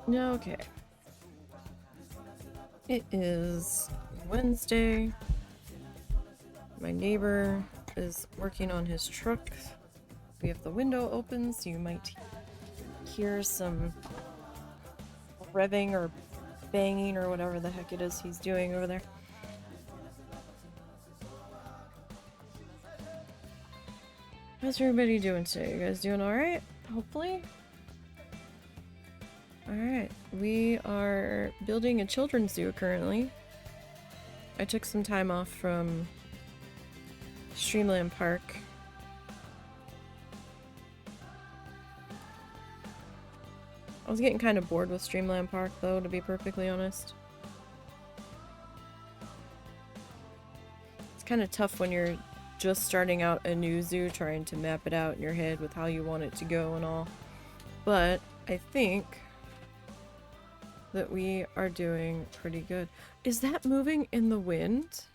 Okay. It is Wednesday. My neighbor is working on his truck. We have the window open, so you might hear some revving or banging or whatever the heck it is he's doing over there. How's everybody doing today? You guys doing alright? Hopefully? Alright, we are building a children's zoo currently. I took some time off from Streamland Park. I was getting kind of bored with Streamland Park though, to be perfectly honest. It's kind of tough when you're just starting out a new zoo, trying to map it out in your head with how you want it to go and all. But I think that we are doing pretty good. Is that moving in the wind?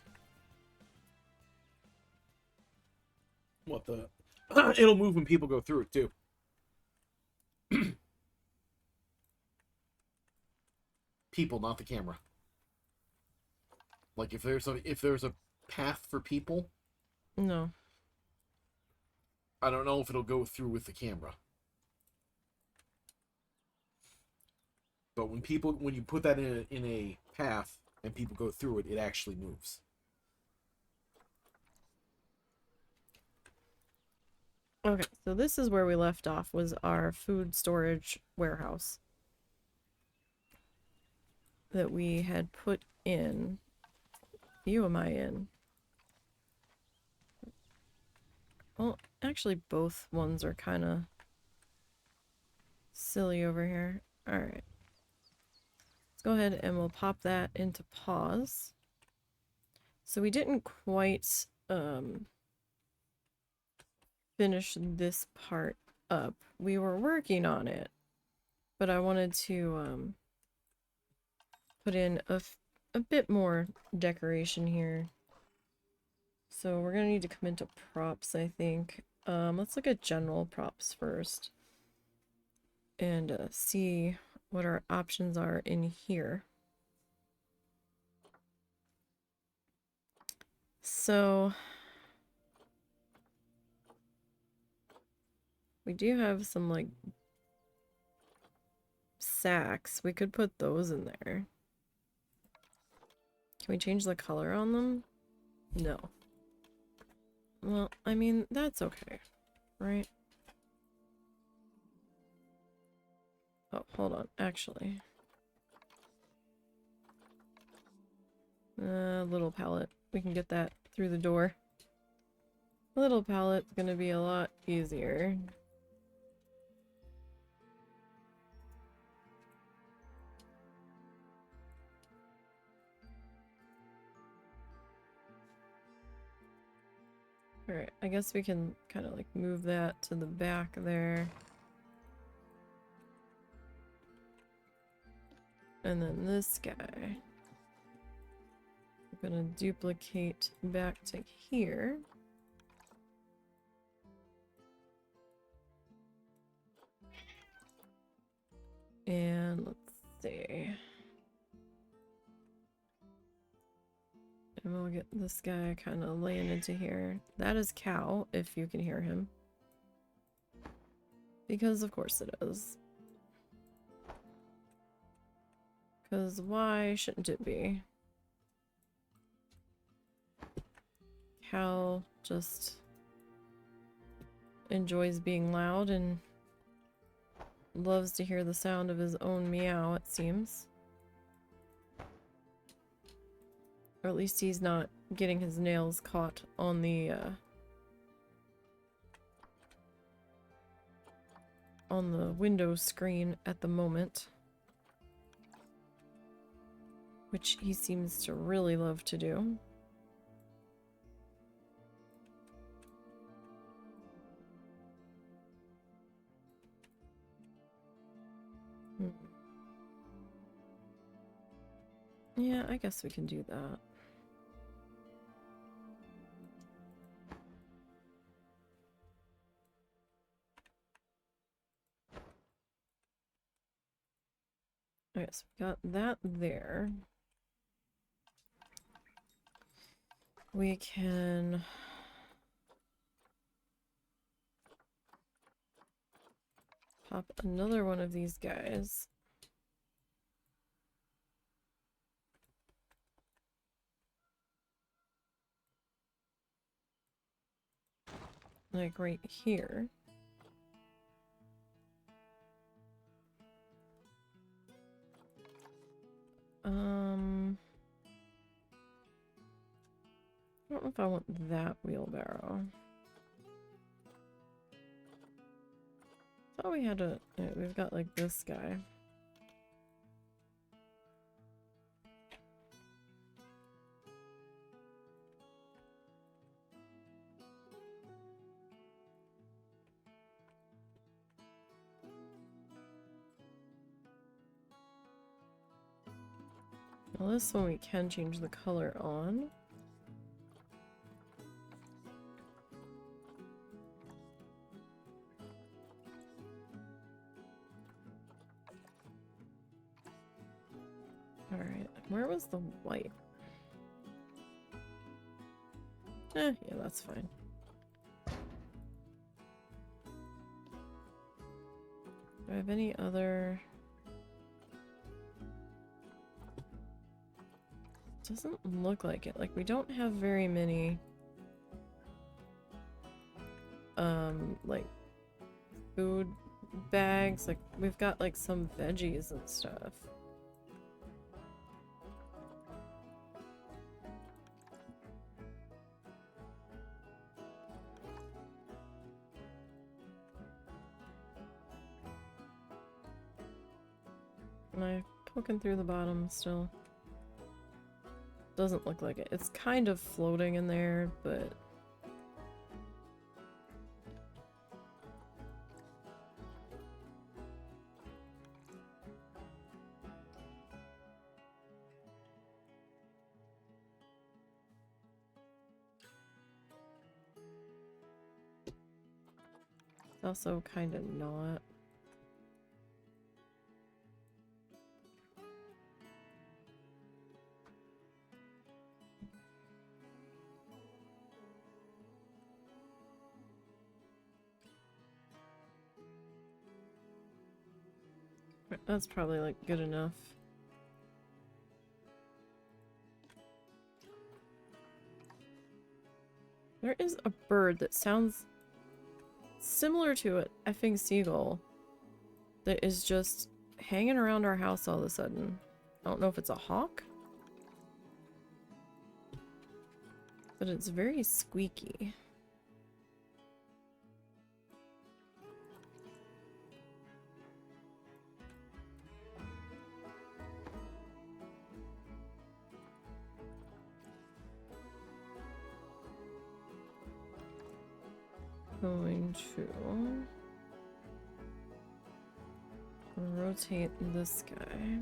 What the? It'll move when people go through it too. People, not the camera. Like if there's a path for people. No. I don't know if it'll go through with the camera. But when you put that in a path and people go through it, it actually moves. Okay, so this is where we left off, was our food storage warehouse that we had put in. You am I in? Well, actually both ones are kind of silly over here. Alright. Let's go ahead and we'll pop that into pause. So we didn't quite finish this part up. We were working on it, but I wanted to put in a bit more decoration here. So we're gonna need to come into props, I think. Let's look at general props first and see what our options are in here. So we do have some like sacks. We could put those in there. Can we change the color on them? No. Well, I mean, that's okay, right? Oh, hold on, actually. Little pallet. We can get that through the door. Little pallet's gonna be a lot easier. Alright, I guess we can kind of like move that to the back there. And then this guy. I'm gonna duplicate back to here. And let's see. And we'll get this guy kind of laying into here. That is Cow, if you can hear him. Because of course it is. Because why shouldn't it be? Cow just enjoys being loud and loves to hear the sound of his own meow, it seems. Or at least he's not getting his nails caught on the window screen at the moment. Which he seems to really love to do. Yeah, I guess we can do that. Okay, so we got that there. We can pop another one of these guys. Like right here. I don't know if I want that wheelbarrow. I thought we had a... yeah, we've got like this guy. Well, this one we can change the color on. Alright, where was the white? Yeah, that's fine. Do I have any other... Doesn't look like it. Like, we don't have very many... like, food bags. Like, we've got, like, some veggies and stuff. Am I poking through the bottom still? Doesn't look like it. It's kind of floating in there, but... it's also kind of not. That's probably like good enough. There is a bird that sounds similar to an effing seagull that is just hanging around our house all of a sudden. I don't know if it's a hawk, but it's very squeaky. Going to rotate this guy.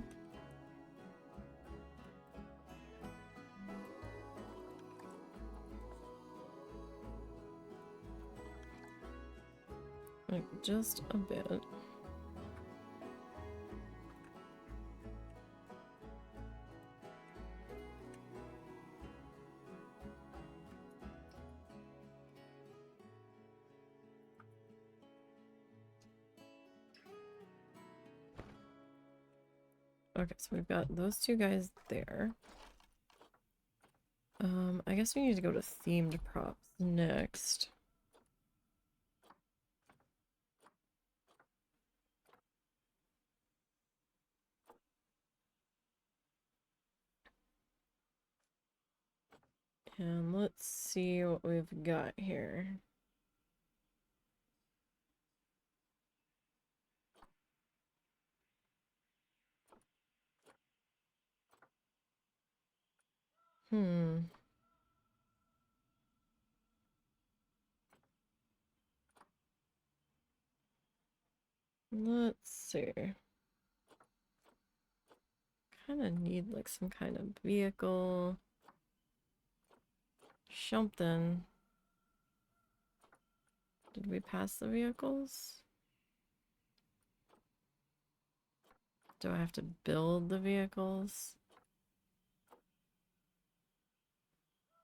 Like just a bit. Okay, so we've got those two guys there. I guess we need to go to themed props next. And let's see what we've got here. Let's see. Kind of need like some kind of vehicle. Something. Did we pass the vehicles? Do I have to build the vehicles?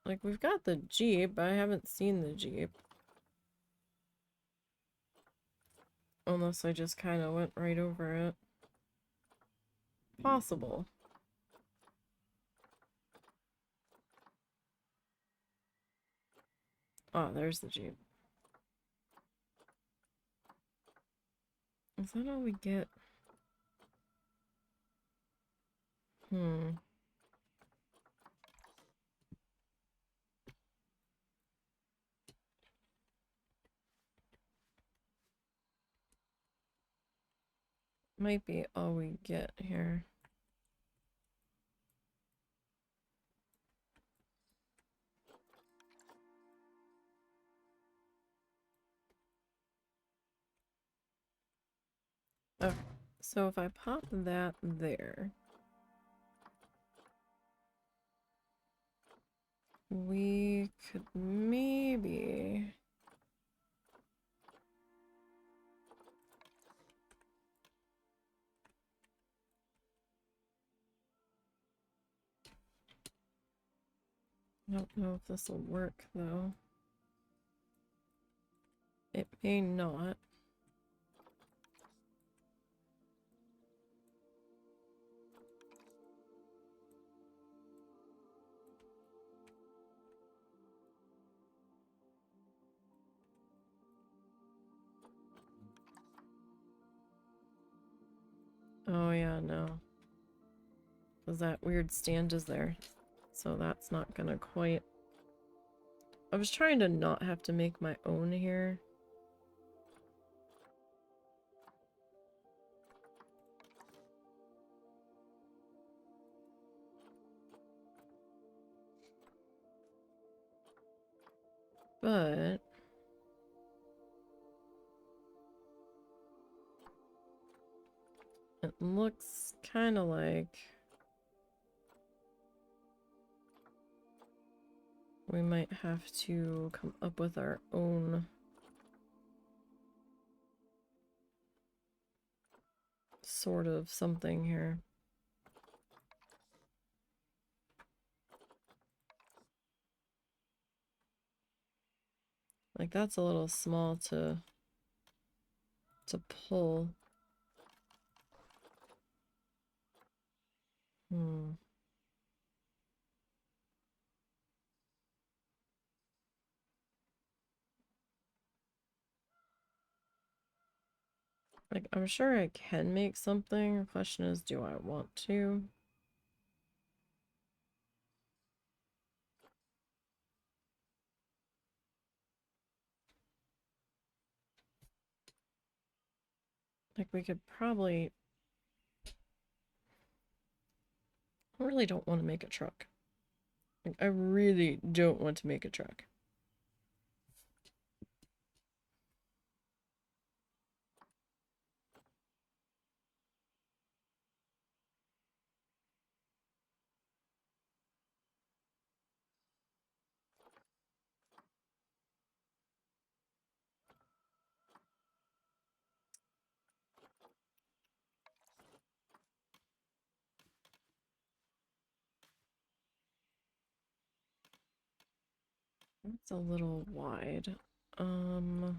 Like, we've got the Jeep. I haven't seen the Jeep. Unless I just kind of went right over it. Possible. Oh, there's the Jeep. Is that all we get? Hmm. Might be all we get here. Okay, so if I pop that there, we could maybe... I don't know if this will work, though. It may not. Oh yeah, no. Because that weird stand is there. So that's not gonna quite... I was trying to not have to make my own here. But... it looks kind of like... we might have to come up with our own... sort of something here. Like, that's a little small to pull. Hmm. Like, I'm sure I can make something. The question is, do I want to? Like, we could probably... I really don't want to make a truck. Like, I really don't want to make a truck. It's a little wide. Hmm.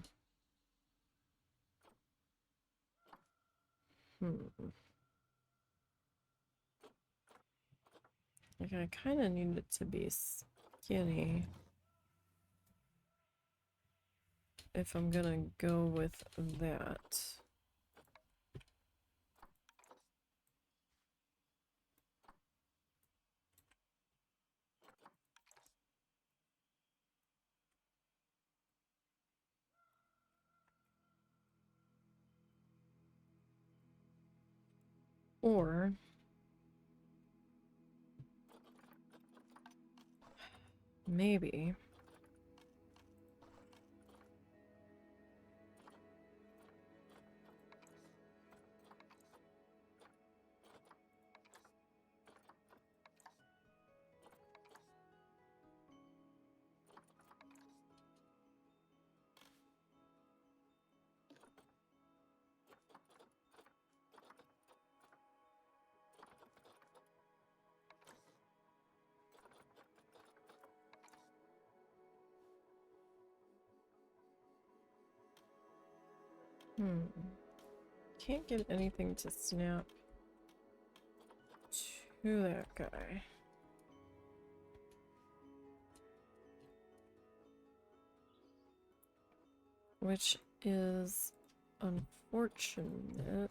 Like, I kind of need it to be skinny if I'm gonna go with that. Or maybe... Can't get anything to snap to that guy. Which is unfortunate.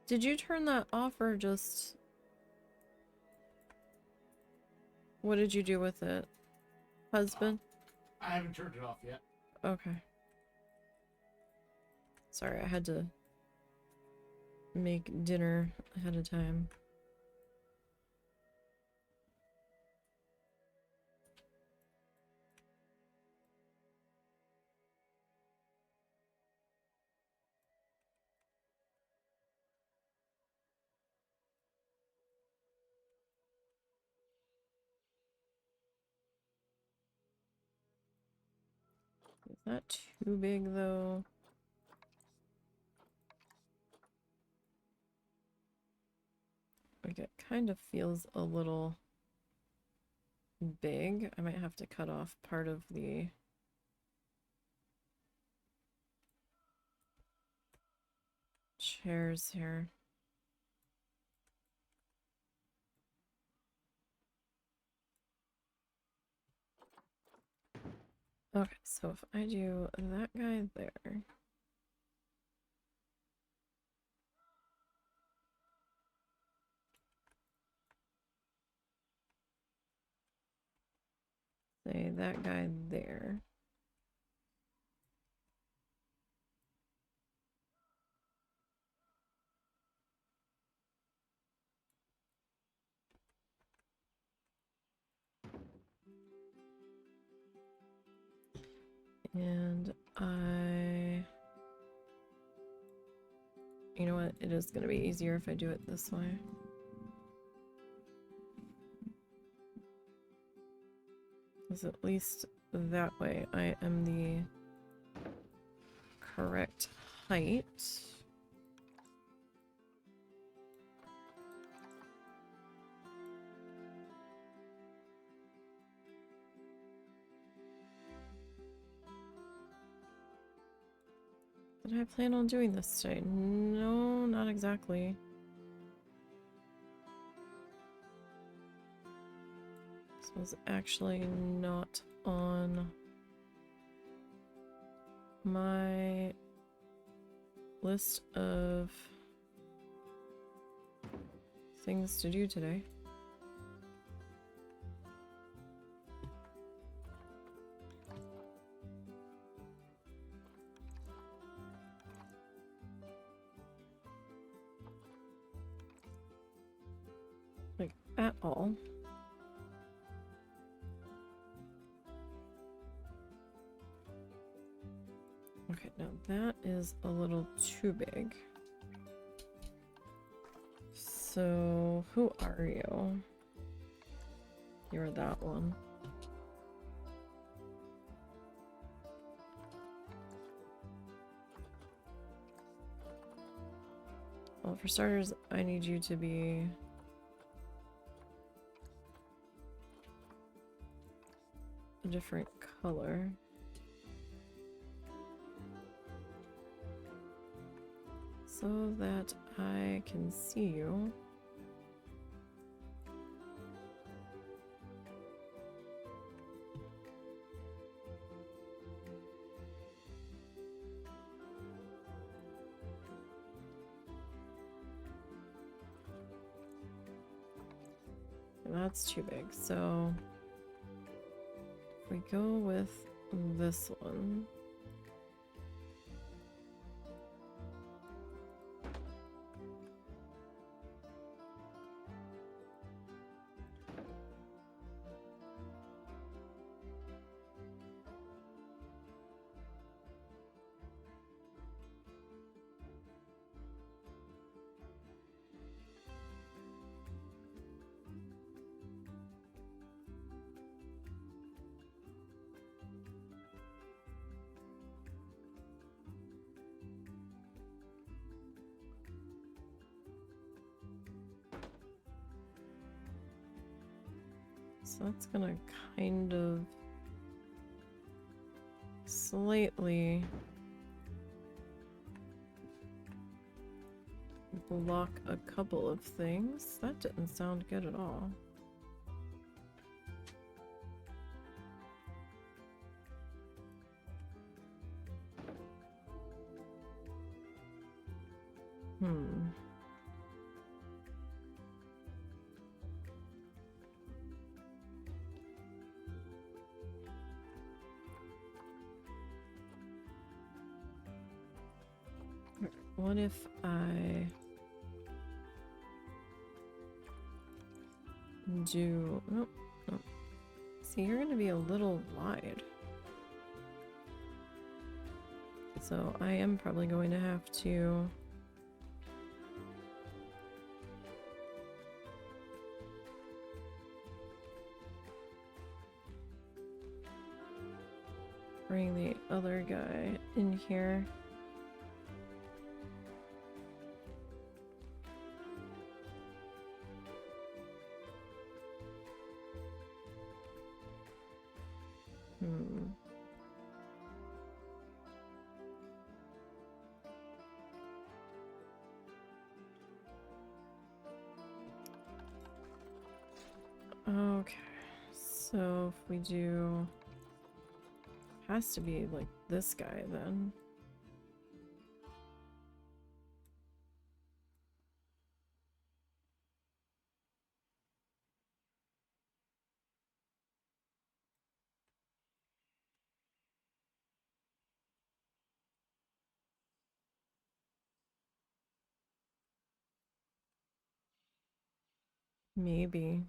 Did you turn that off or just... What did you do with it? Husband? I haven't turned it off yet. Okay. Sorry, I had to make dinner ahead of time. Is that too big though? Like it kind of feels a little big. I might have to cut off part of the chairs here. Okay, so if I do that guy there. Say that guy there. And you know what? It is going to be easier if I do it this way. Because at least that way I am the correct height. Did I plan on doing this today? No, not exactly. This was actually not on my list of things to do today. Like, at all. Okay, now that is a little too big. So, who are you? You're that one. Well, for starters, I need you to be a different color. So that I can see you. And that's too big, so if we go with this one. So that's gonna kind of slightly block a couple of things. That didn't sound good at all. What if I do... Nope, nope. See, you're gonna be a little wide. So I am probably going to have to... bring the other guy in here. Okay, so if we do... has to be like this guy then. Maybe.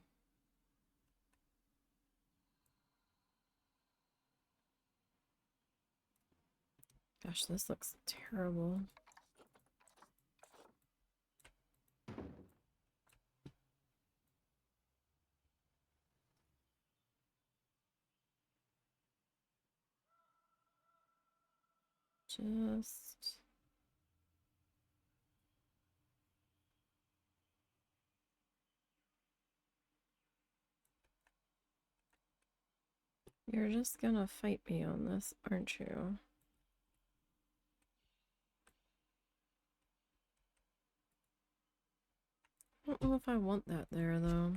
Gosh, this looks terrible. Just... You're just gonna fight me on this, aren't you? I don't know if I want that there, though.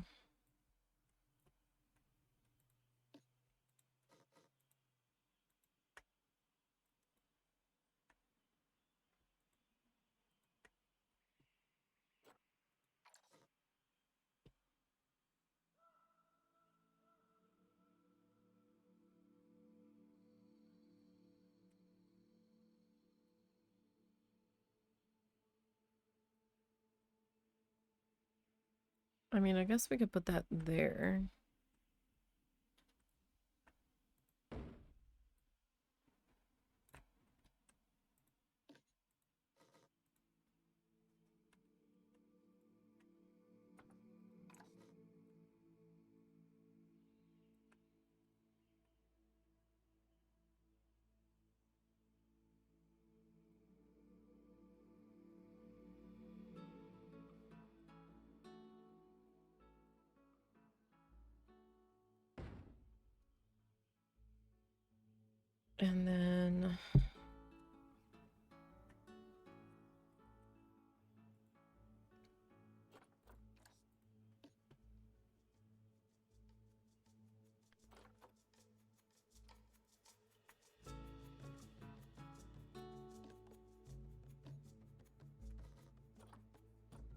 I mean, I guess we could put that there. And then...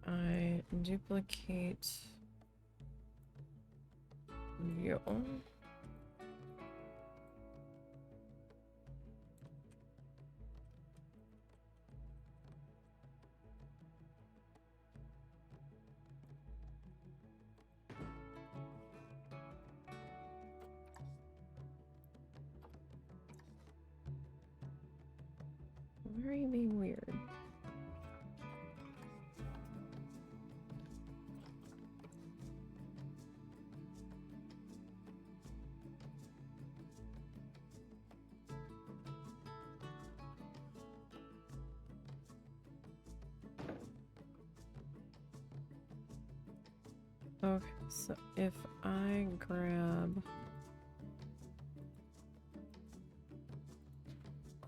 I duplicate you. Really weird. Okay, so if I grab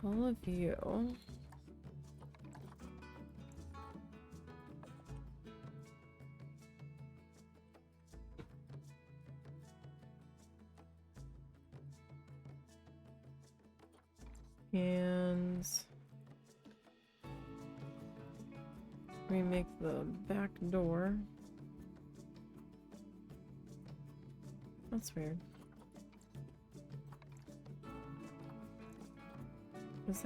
all of you, and we make the back door. That's weird. Is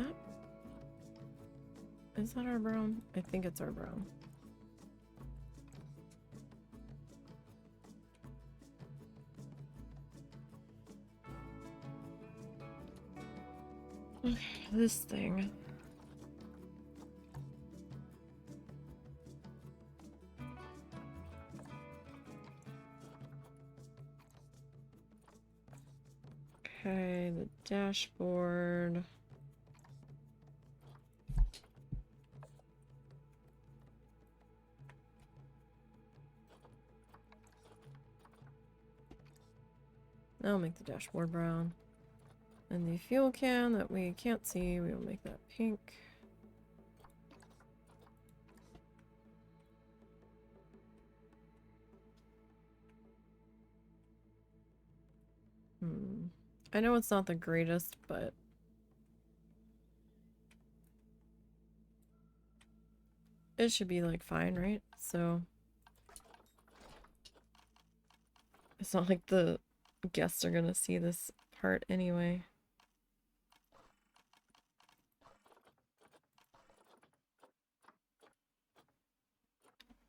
that our brown? I think it's our brown. Okay, this thing. Okay, the dashboard. I'll make the dashboard brown. And the fuel can that we can't see, we will make that pink. I know it's not the greatest, but it should be like fine, right? So it's not like the guests are gonna see this part anyway.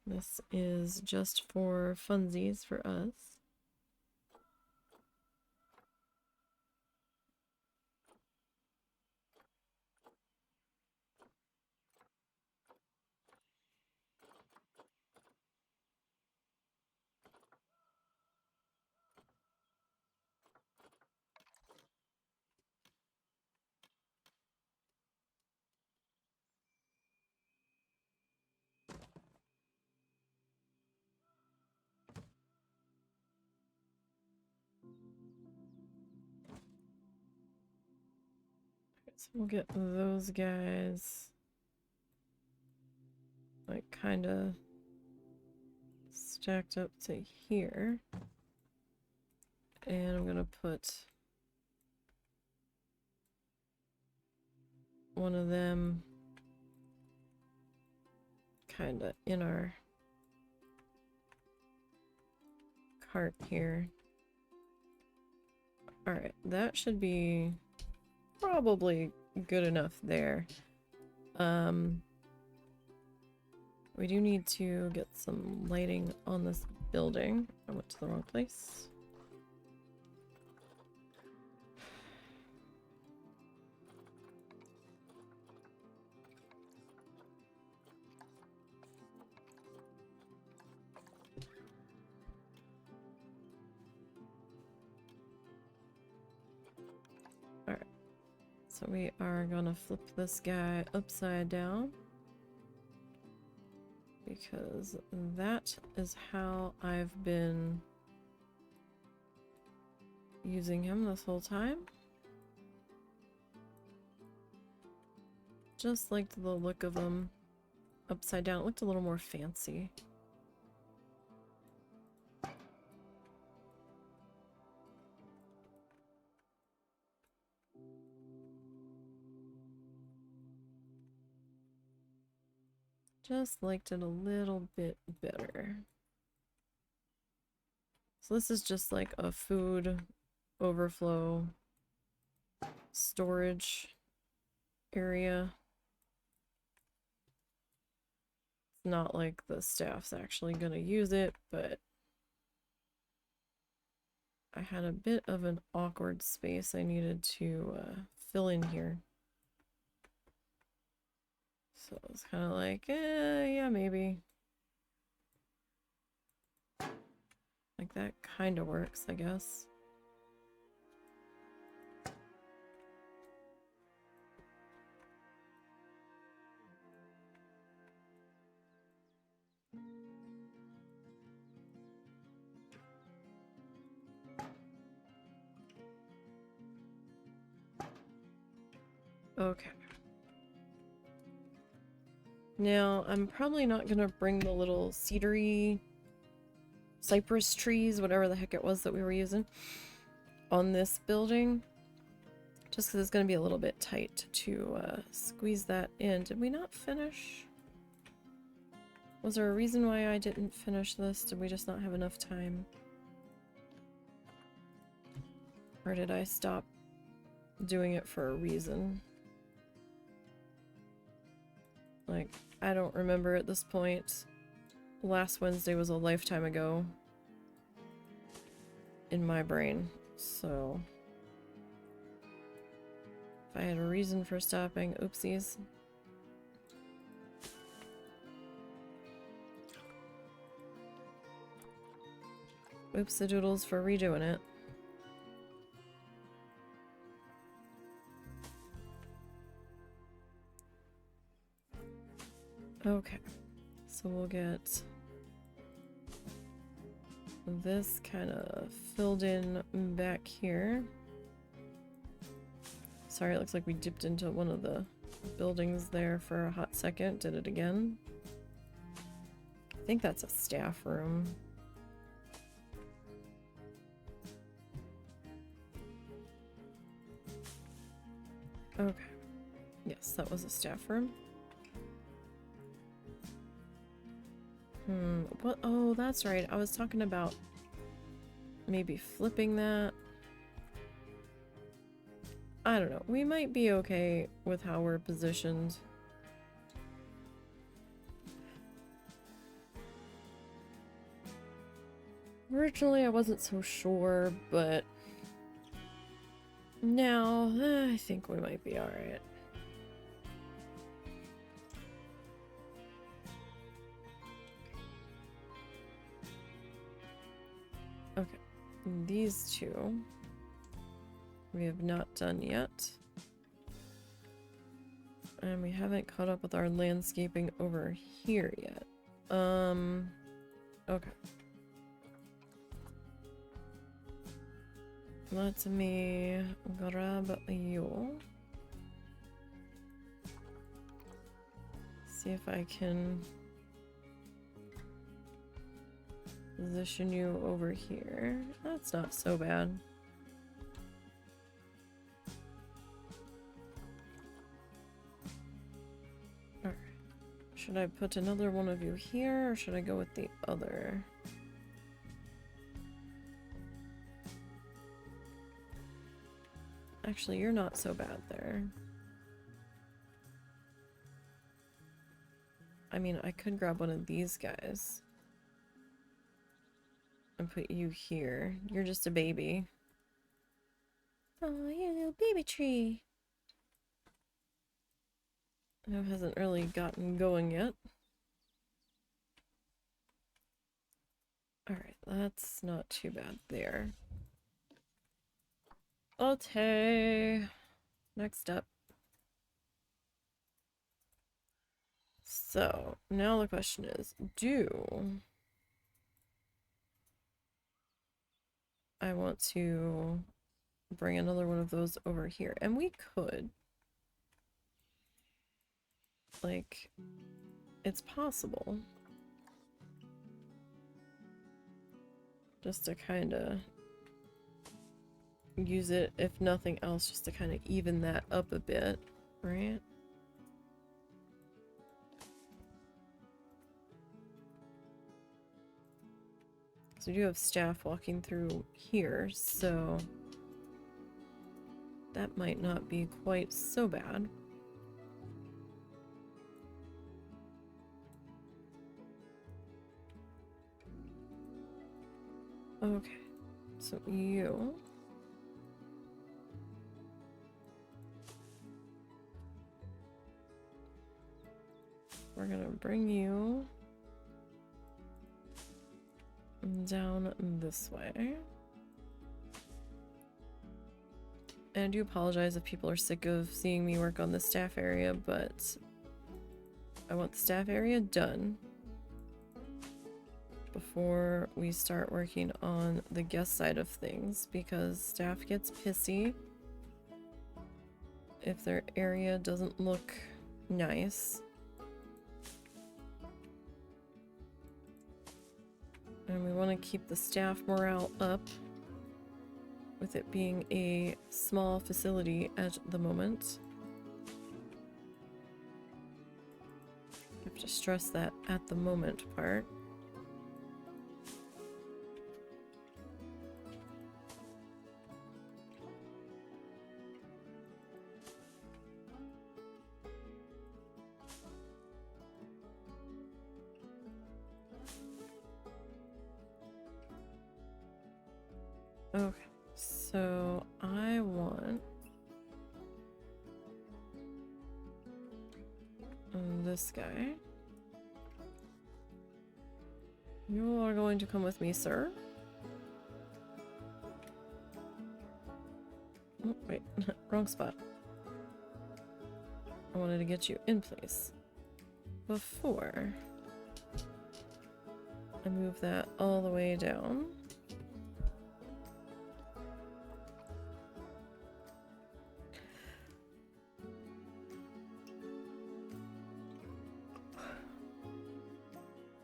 This is just for funsies for us. So we'll get those guys like kind of stacked up to here. And I'm gonna put one of them kind of in our cart here. Alright, that should be probably good enough there. We do need to get some lighting on this building. I went to the wrong place. Alright. So we are gonna flip this guy upside down, because that is how I've been using him this whole time. Just liked the look of him upside down. It looked a little more fancy. Just liked it a little bit better. So this is just like a food overflow storage area. It's not like the staff's actually gonna use it, but I had a bit of an awkward space I needed to fill in here. So it's kind of like, yeah, maybe. Like that kind of works, I guess. Okay. Now, I'm probably not gonna bring the little cedary cypress trees, whatever the heck it was that we were using, on this building. Just because it's gonna be a little bit tight to squeeze that in. Did we not finish? Was there a reason why I didn't finish this? Did we just not have enough time? Or did I stop doing it for a reason? Like, I don't remember at this point. Last Wednesday was a lifetime ago in my brain, so if I had a reason for stopping, oopsies. Oops the doodles for redoing it. Okay, so we'll get this kind of filled in back here. Sorry, it looks like we dipped into one of the buildings there for a hot second. Did it again. I think that's a staff room. Okay. Yes, that was a staff room. What? Oh, that's right. I was talking about maybe flipping that. I don't know. We might be okay with how we're positioned. Originally, I wasn't so sure, but now I think we might be alright. Okay, these two we have not done yet. And we haven't caught up with our landscaping over here yet. Okay. Let me grab you. See if I can position you over here. That's not so bad. Alright. Should I put another one of you here, or should I go with the other? Actually, you're not so bad there. I mean, I could grab one of these guys and put you here. You're just a baby. Oh, you're a little baby tree. Who hasn't really gotten going yet. Alright, that's not too bad there. Okay. Next up. So, now the question is, do I want to bring another one of those over here? And we could. Like, it's possible. Just to kind of use it, if nothing else, just to kind of even that up a bit, right? So we do have staff walking through here, so that might not be quite so bad. Okay, so you... We're gonna bring you down this way. And I do apologize if people are sick of seeing me work on the staff area, but I want the staff area done before we start working on the guest side of things, because staff gets pissy if their area doesn't look nice. And we want to keep the staff morale up, with it being a small facility at the moment. I have to stress that at the moment part. Okay, so I want this guy. You are going to come with me, sir. Oh, wait, wrong spot. I wanted to get you in place before I move that all the way down.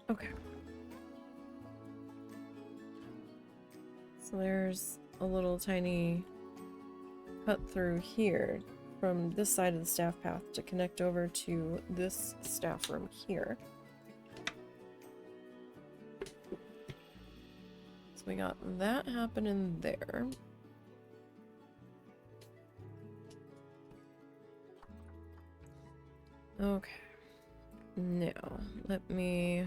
Okay. So there's a little tiny cut through here from this side of the staff path to connect over to this staff room here. So we got that happening there. Okay. Now, let me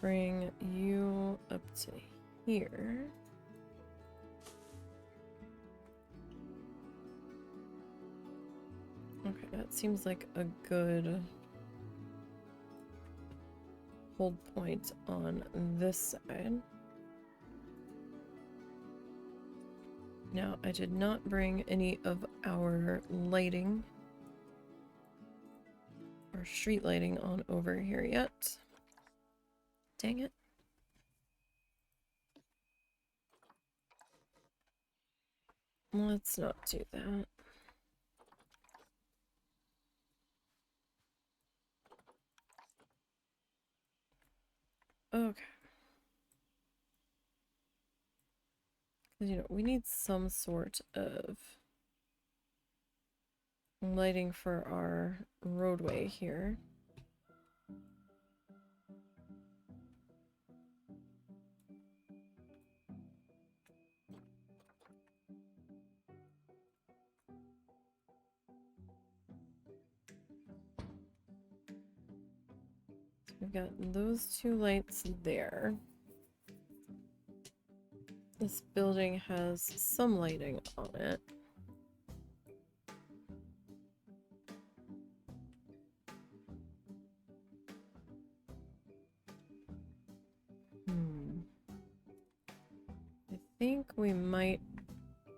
bring you up to here. Okay, that seems like a good hold point on this side. Now, I did not bring any of our lighting or street lighting on over here yet. Dang it. Let's not do that. Okay. You know, we need some sort of lighting for our roadway here. So we've got those two lights there. This building has some lighting on it. I think we might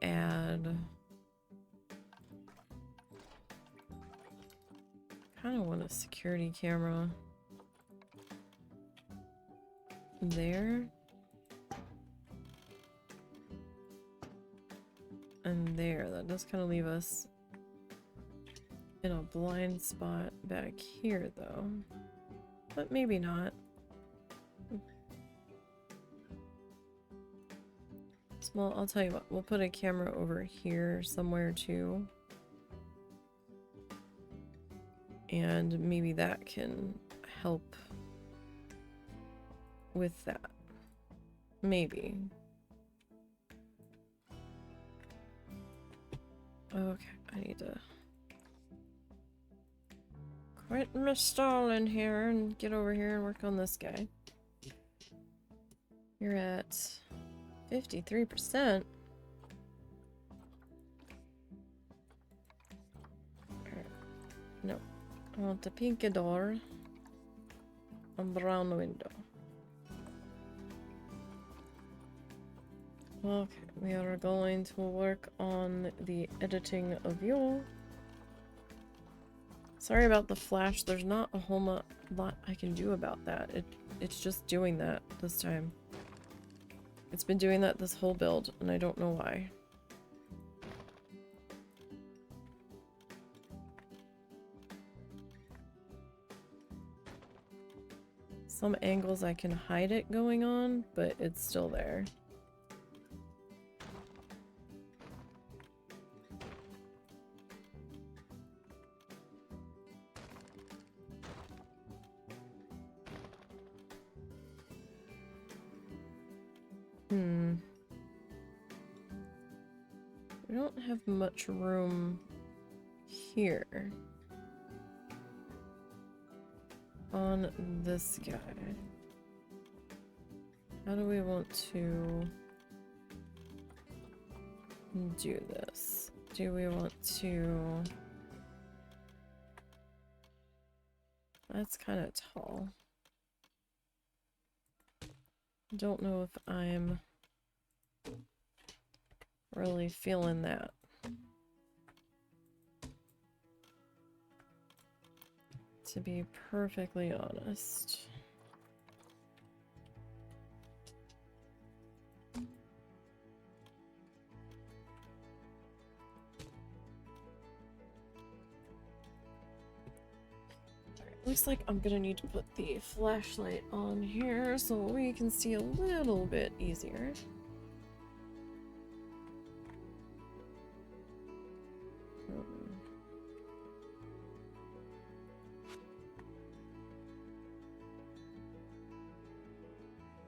add... kind of want a security camera there. And there. That does kind of leave us in a blind spot back here, though. But maybe not. Well, I'll tell you what. We'll put a camera over here somewhere, too. And maybe that can help with that. Maybe. Okay, I need to quit my stalling here and get over here and work on this guy. You're at 53%. Alright. No. I want a pinky door. A brown window. Okay, we are going to work on the editing of you. Sorry about the flash. There's not a whole lot I can do about that. It's just doing that this time. It's been doing that this whole build, and I don't know why. Some angles I can hide it going on, but it's still there. We don't have much room here on this guy. How do we want to do this? Do we want to... That's kind of tall. Don't know if I'm really feeling that. To be perfectly honest. Looks like I'm gonna need to put the flashlight on here so we can see a little bit easier.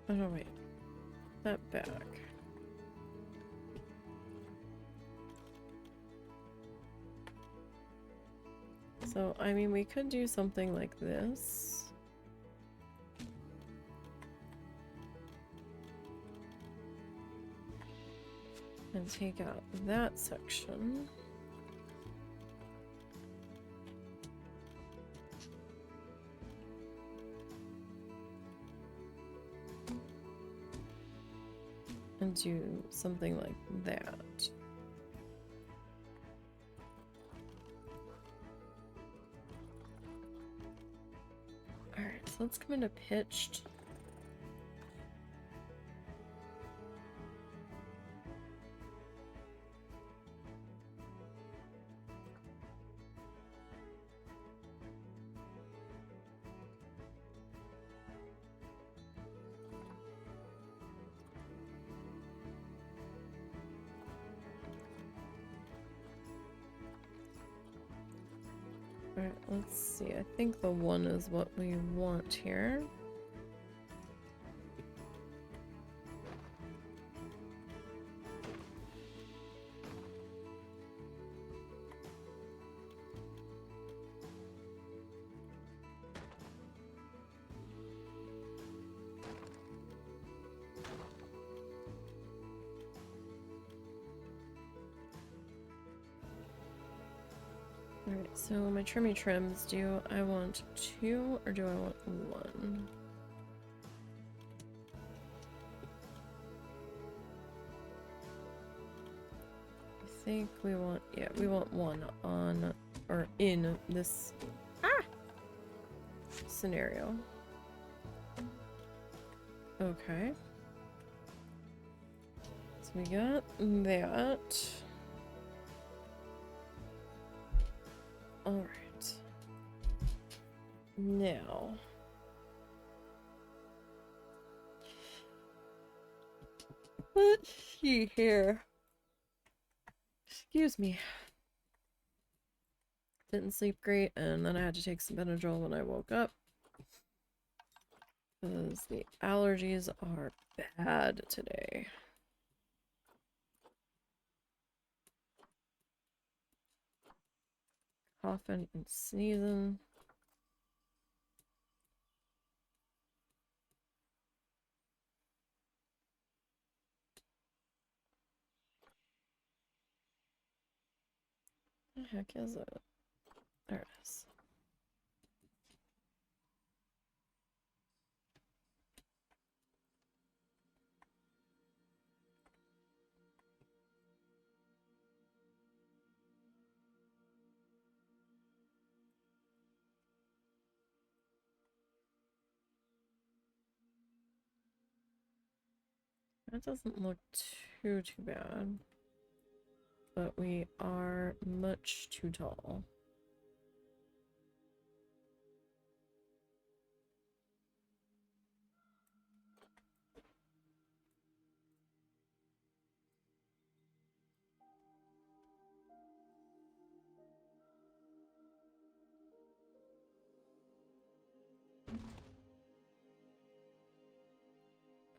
Oh no, wait. That back. So, I mean, we could do something like this. And take out that section. And do something like that. Alright, so let's come into pitched. Alright, let's see. I think the 1 is what we want here. Alright, so my trimmy trims, do I want 2 or do I want 1? I think we want, yeah, we want 1 on, or in this scenario. Okay. So we got that. Alright. Now. Let's see here. Excuse me. Didn't sleep great, and then I had to take some Benadryl when I woke up. Because the allergies are bad today. Coughing and sneezing. What the heck is it? There it is. That doesn't look too bad. But we are much too tall.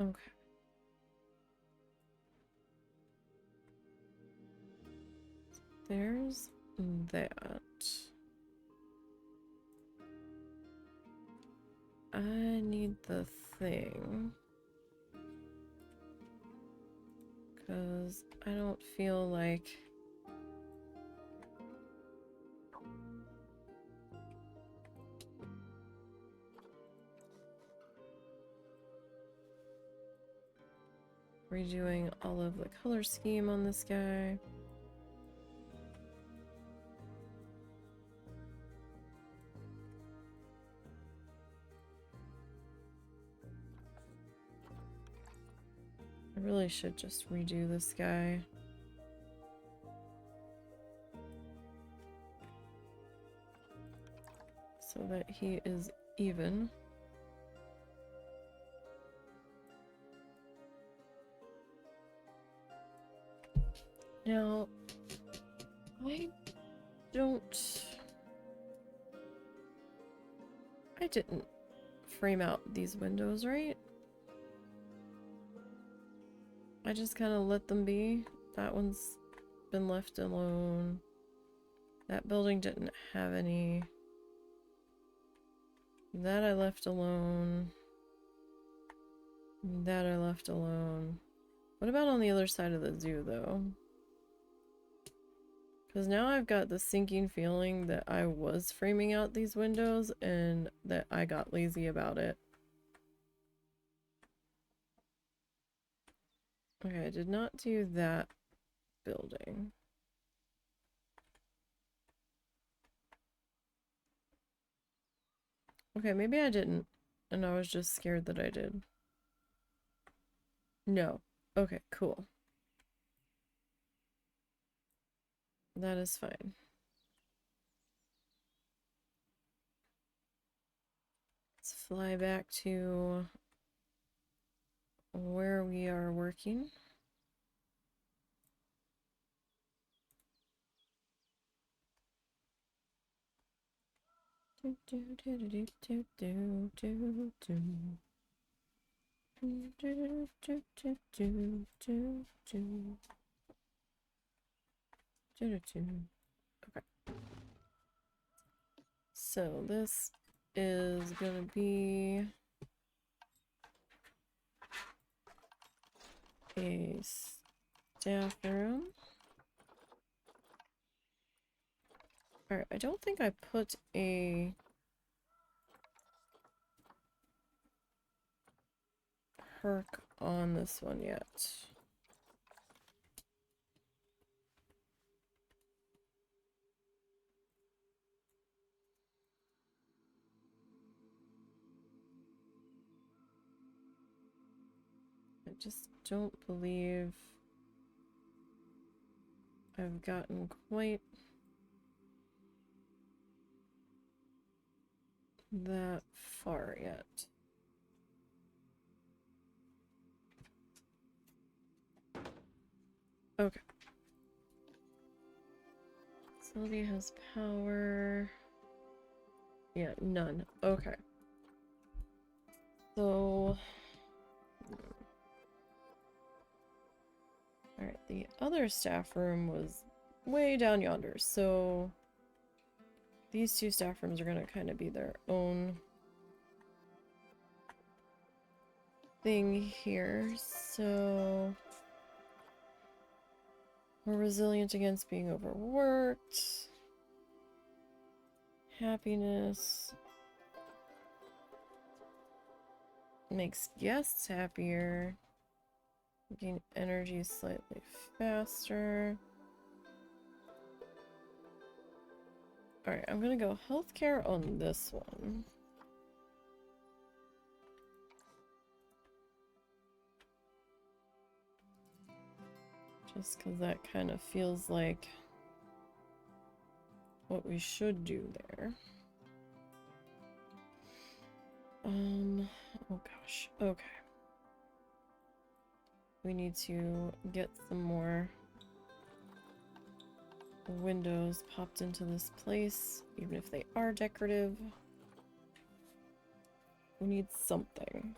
Okay. There's that. I need the thing. Because I don't feel like... redoing all of the color scheme on this guy. I really should just redo this guy. So that he is even. Now, I didn't frame out these windows, right? I just kind of let them be. That one's been left alone. That building didn't have any. That I left alone. That I left alone. What about on the other side of the zoo, though? Because now I've got the sinking feeling that I was framing out these windows and that I got lazy about it. Okay, I did not do that building. Okay, maybe I didn't, and I was just scared that I did. No. Okay, cool. That is fine. Let's fly back to where we are working. Okay. So this is gonna be a staff room. Alright, I don't think I put a perk on this one yet. I just don't believe I've gotten quite that far yet. Okay. Sylvia has power. Yeah, none. Okay. So... Alright, the other staff room was way down yonder, so... these two staff rooms are gonna kind of be their own thing here, so... we're resilient against being overworked. Happiness. Makes guests happier. Gain energy slightly faster. Alright, I'm gonna go healthcare on this one. Just because that kind of feels like what we should do there. Oh gosh, okay. We need to get some more windows popped into this place, even if they are decorative. We need something.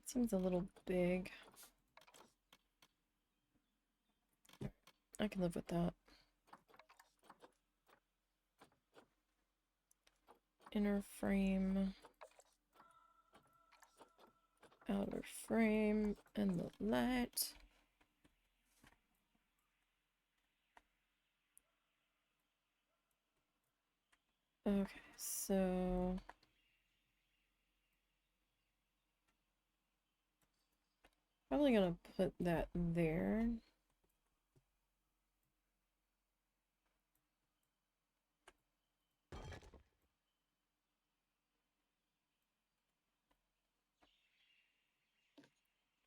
seems a little big. I can live with that. Inner frame. Outer frame. And the light. Okay, so... probably gonna put that there.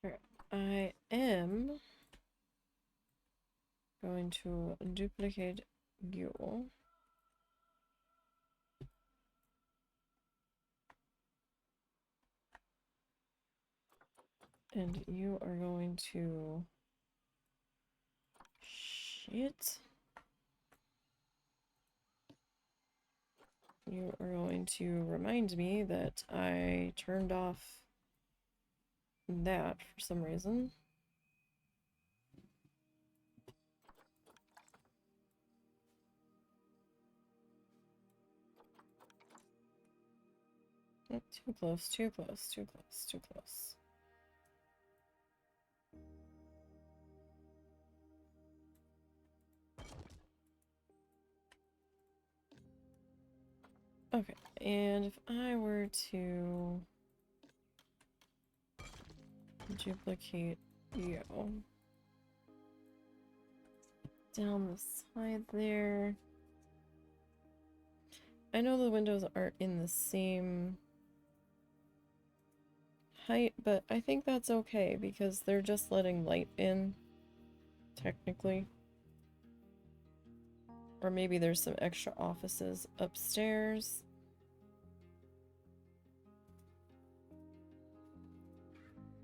Alright, I am going to duplicate you. And you are going to... shit. You are going to remind me that I turned off that for some reason. Oh, too close, too close, too close, too close. Okay, and if I were to duplicate you down the side there. I know the windows aren't in the same height, but I think that's okay because they're just letting light in, technically. Or maybe there's some extra offices upstairs.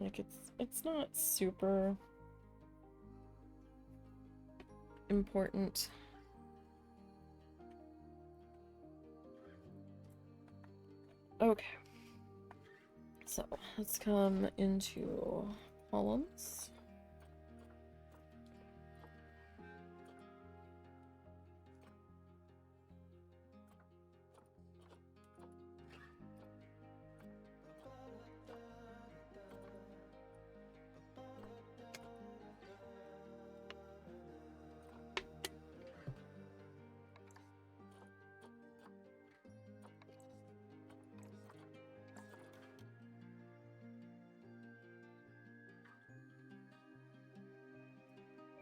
Like it's not super important. Okay. So let's come into columns.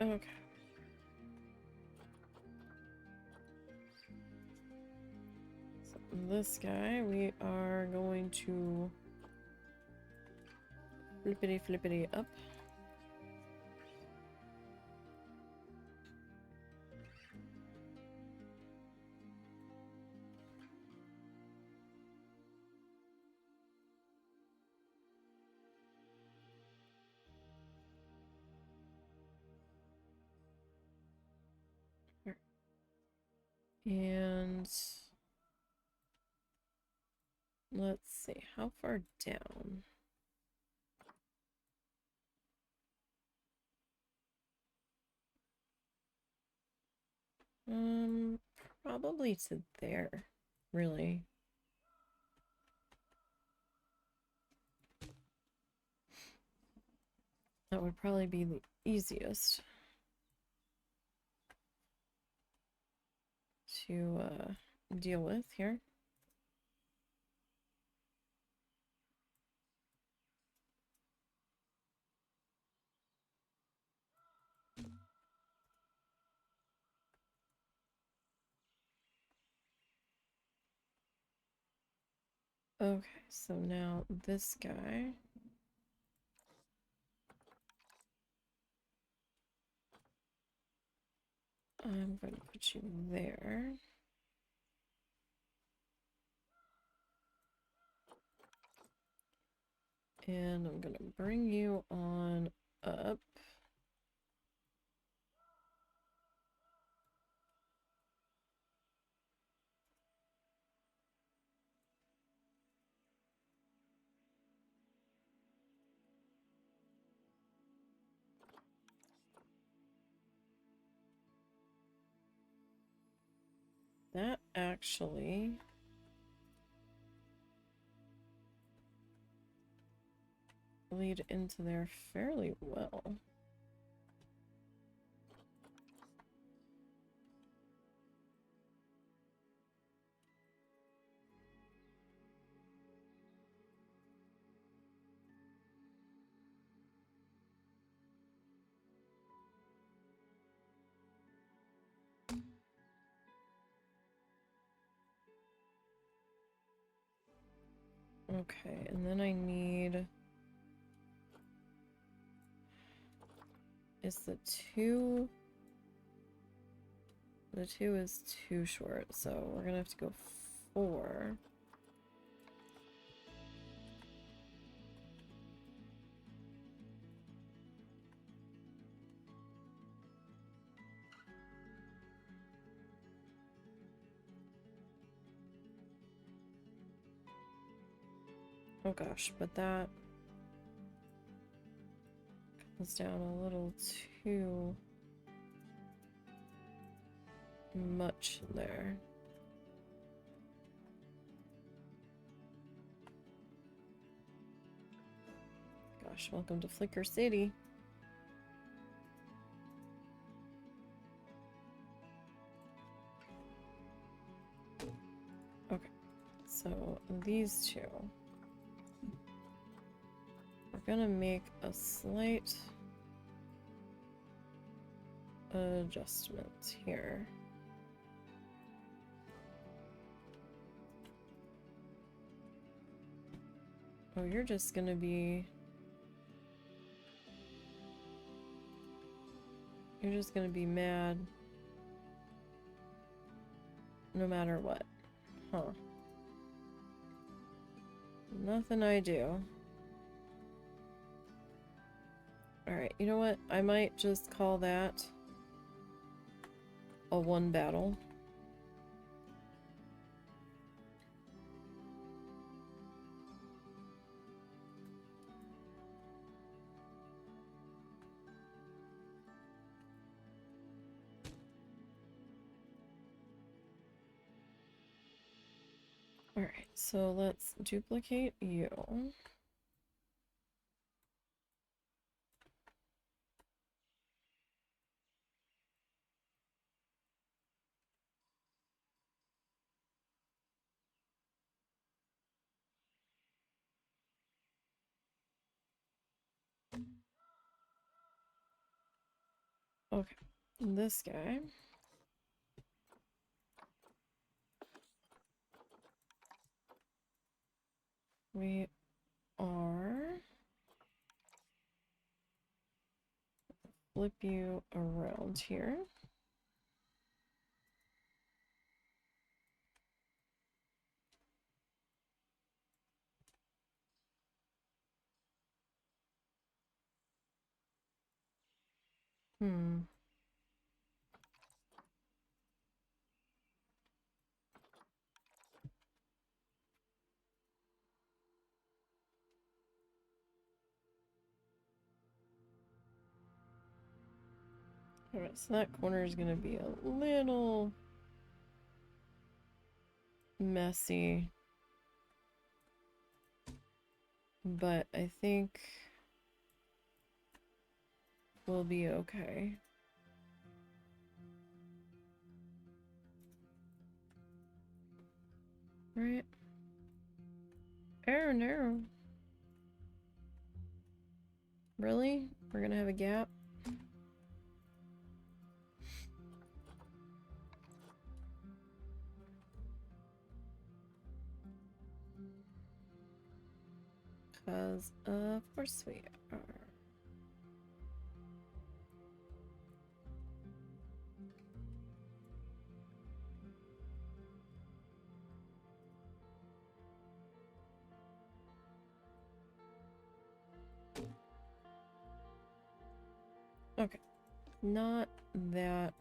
Okay. So this guy, we are going to flippity flippity up. And let's see, how far down? Probably to there, really. That would probably be the easiest to deal with here. Okay, so now this guy. I'm going to put you there. And I'm going to bring you on up. that actually lead into there fairly well. Okay, and then I need... Is the 2... The 2 is too short, so we're gonna have to go 4. Oh gosh, but that comes down a little too much there. Gosh, welcome to Flicker City. Okay, so these two. We're gonna make a slight adjustment here. Oh, you're just gonna be... You're just gonna be mad no matter what. Huh. Nothing I do. Alright, you know what? I might just call that a 1 battle. Alright, so let's duplicate you. Okay, this guy. We are... Flip you around here. Hmm. Alright, so that corner is gonna be a little messy. But I think we'll be okay. Right? Oh no. Really? We're gonna have a gap? Because of course we are. Okay. Not that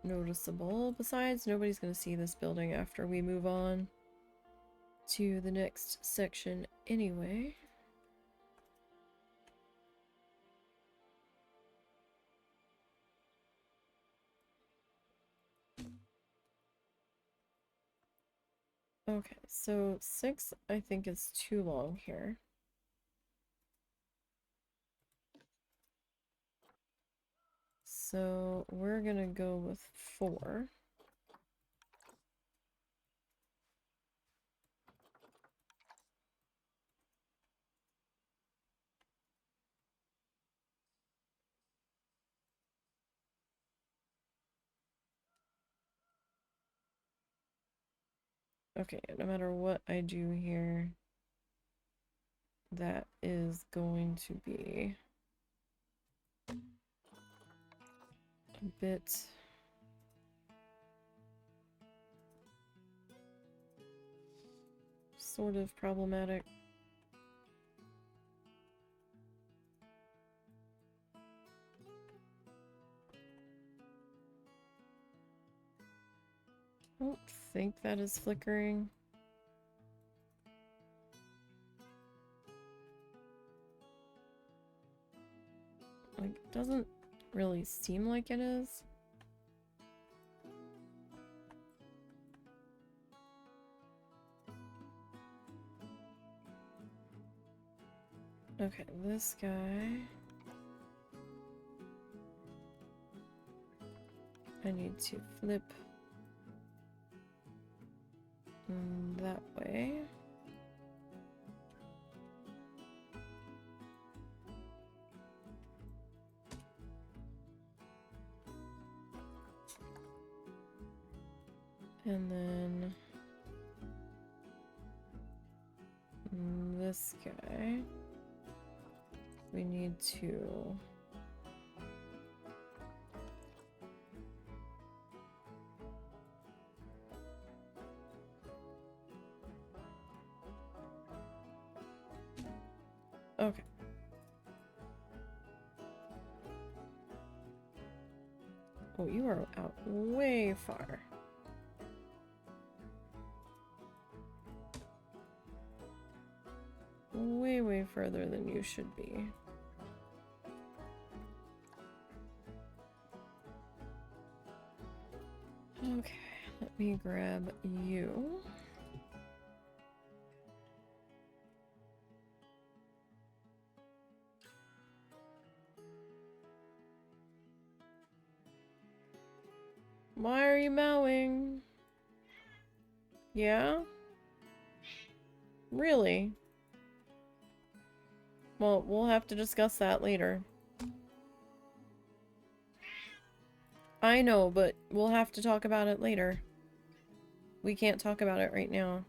noticeable. Besides, nobody's gonna see this building after we move on to the next section anyway. Okay, so 6 I think is too long here. So we're gonna go with 4. Okay, no matter what I do here, that is going to be a bit sort of problematic. I don't think that is flickering. Like, doesn't really seem like it is. Okay, this guy. I need to flip that way. And then this guy, we need to okay. Oh, you are out way far. Way, way further than you should be. Okay, let me grab you. Why are you mowing? Yeah? Really? Well, we'll have to discuss that later. I know, but we'll have to talk about it later. We can't talk about it right now.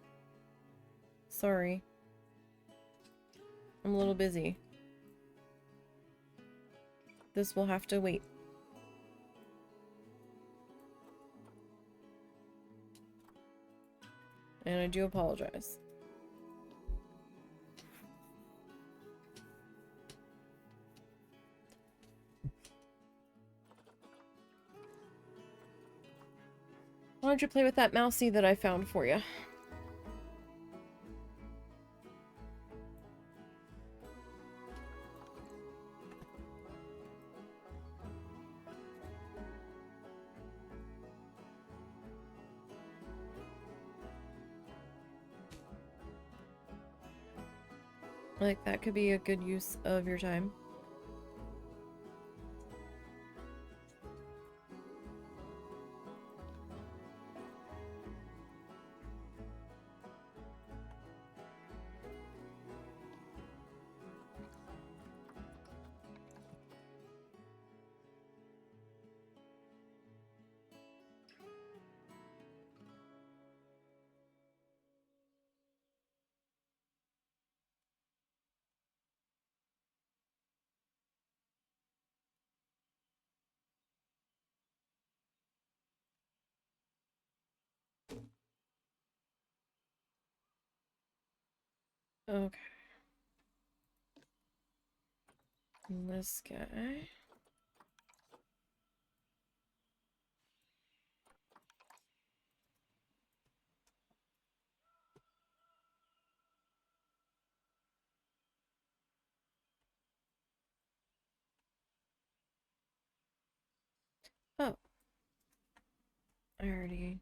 Sorry. I'm a little busy. This will have to wait. And I do apologize. Why don't you play with that mousey that I found for you? Like, that could be a good use of your time. Okay. And this guy. Oh. I already...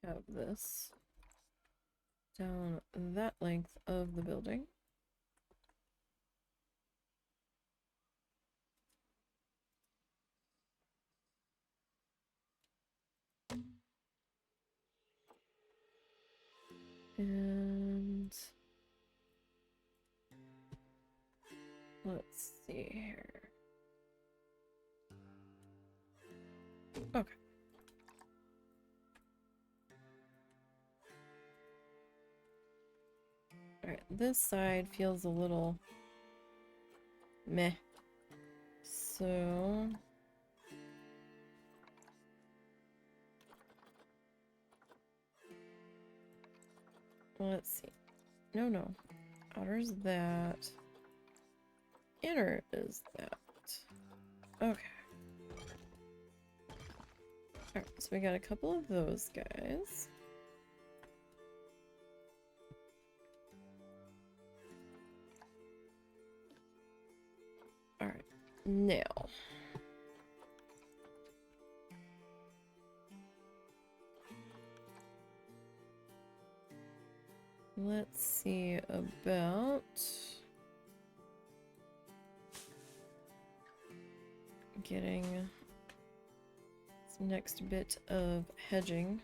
have this down that length of the building. And let's see here. Okay. Alright, this side feels a little meh. So let's see. No. Outer's that. Inner is that. Okay. Alright, so we got a couple of those guys. Alright, now. Let's see about getting this next bit of hedging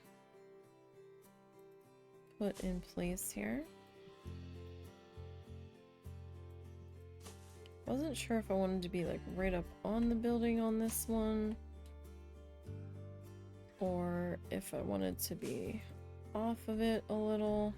put in place here. Wasn't sure if I wanted to be like right up on the building on this one, or if I wanted to be off of it a little.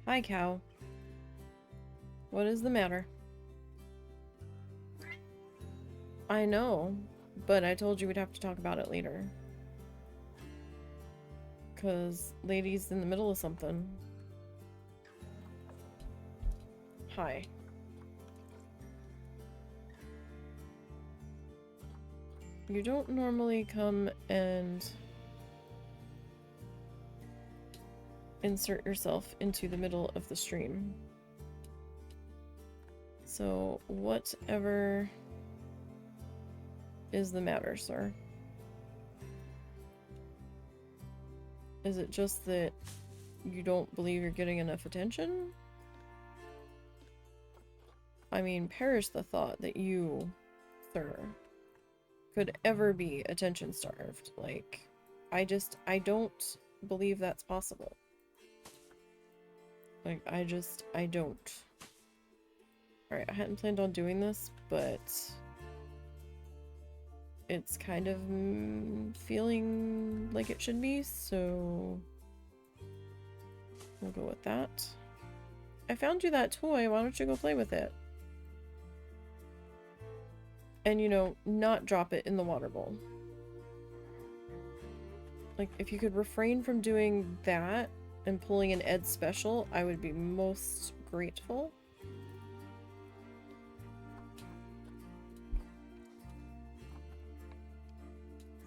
Hi, cow. What is the matter? I know, but I told you we'd have to talk about it later. 'Cause lady's in the middle of something. Hi. You don't normally come and insert yourself into the middle of the stream. So, whatever is the matter, sir? Is it just that you don't believe you're getting enough attention? I mean, perish the thought that you, sir, could ever be attention starved. Like, I don't believe that's possible. Like, I don't. Alright, I hadn't planned on doing this, but it's kind of feeling like it should be, so we'll go with that. I found you that toy, why don't you go play with it? And, you know, not drop it in the water bowl. Like, if you could refrain from doing that and pulling an Ed special, I would be most grateful.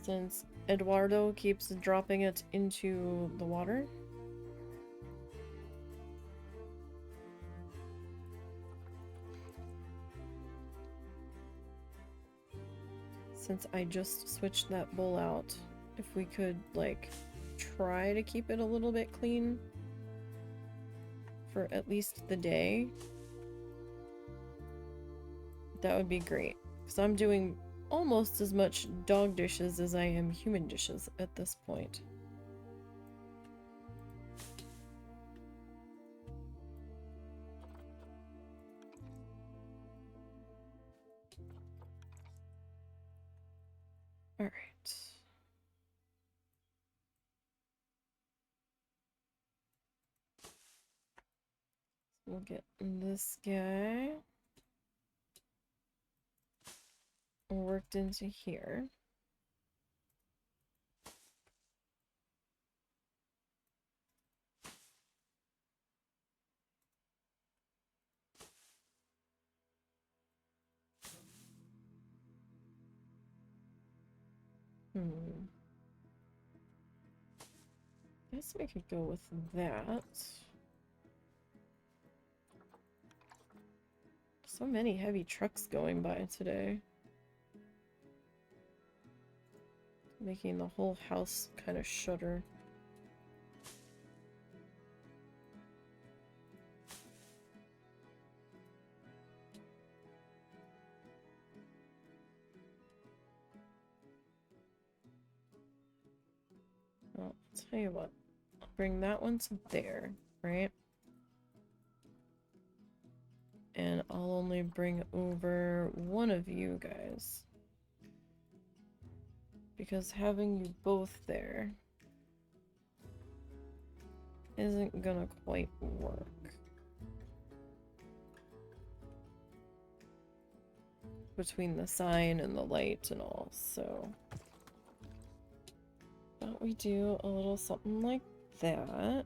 Since Eduardo keeps dropping it into the water. Since I just switched that bowl out, if we could, like, try to keep it a little bit clean for at least the day, that would be great. Because I'm doing almost as much dog dishes as I am human dishes at this point. Alright. We'll get this guy worked into here. Guess we could go with that. So many heavy trucks going by today. Making the whole house kind of shudder. Well, I'll tell you what. I'll bring that one to there, right? And I'll only bring over one of you guys. Because having you both there isn't gonna quite work. Between the sign and the light and all, so... But we do a little something like that.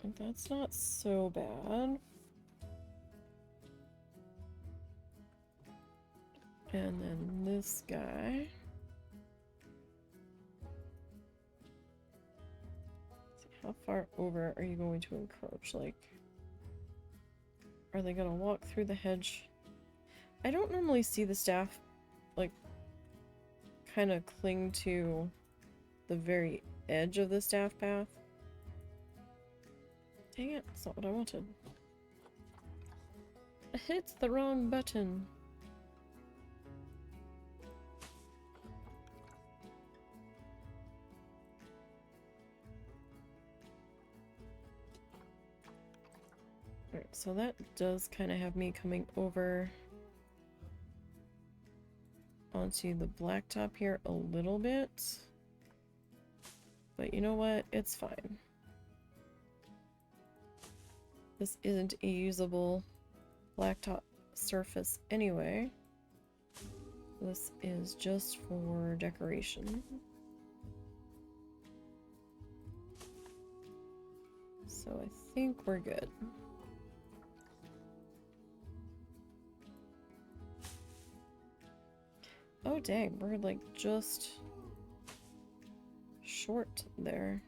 And that's not so bad. And then this guy. Let's see, how far over are you going to encroach? Like, are they gonna walk through the hedge? I don't normally see the staff, like, kind of cling to the very edge of the staff path. Dang it, that's not what I wanted. I hit the wrong button. Alright, so that does kind of have me coming over onto the blacktop here a little bit. But you know what? It's fine. This isn't a usable blacktop surface anyway. This is just for decoration. So I think we're good. Oh dang, we're like just short there.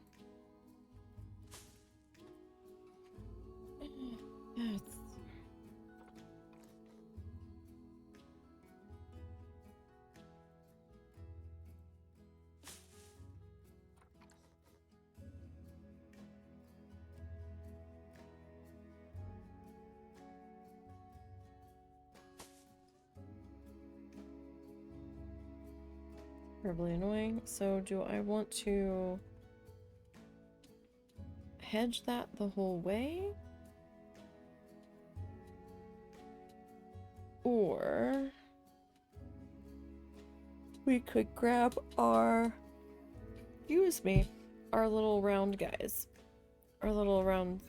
That's... terribly annoying. So do I want to hedge that the whole way? Or we could grab our, excuse me, our little round guys. Our little round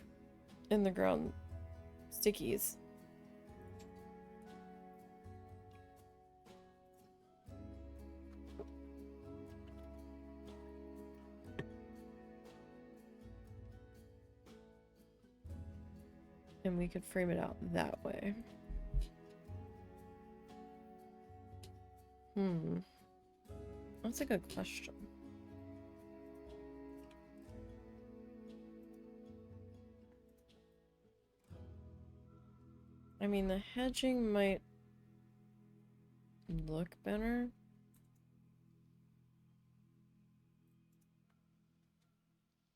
in the ground stickies. And we could frame it out that way. That's a good question. I mean, the hedging might look better.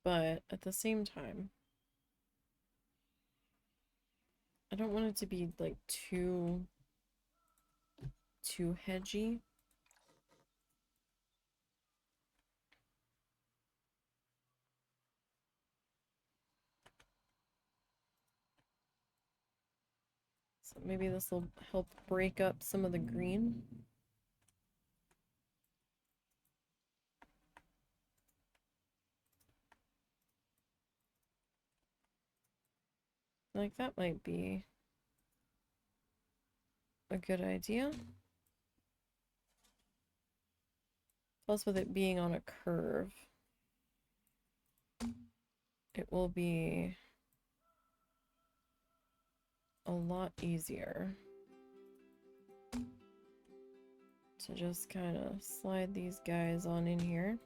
But at the same time, I don't want it to be like too hedgy. So maybe this will help break up some of the green. Like that might be a good idea. Plus with it being on a curve, it will be a lot easier. to just kind of slide these guys on in here.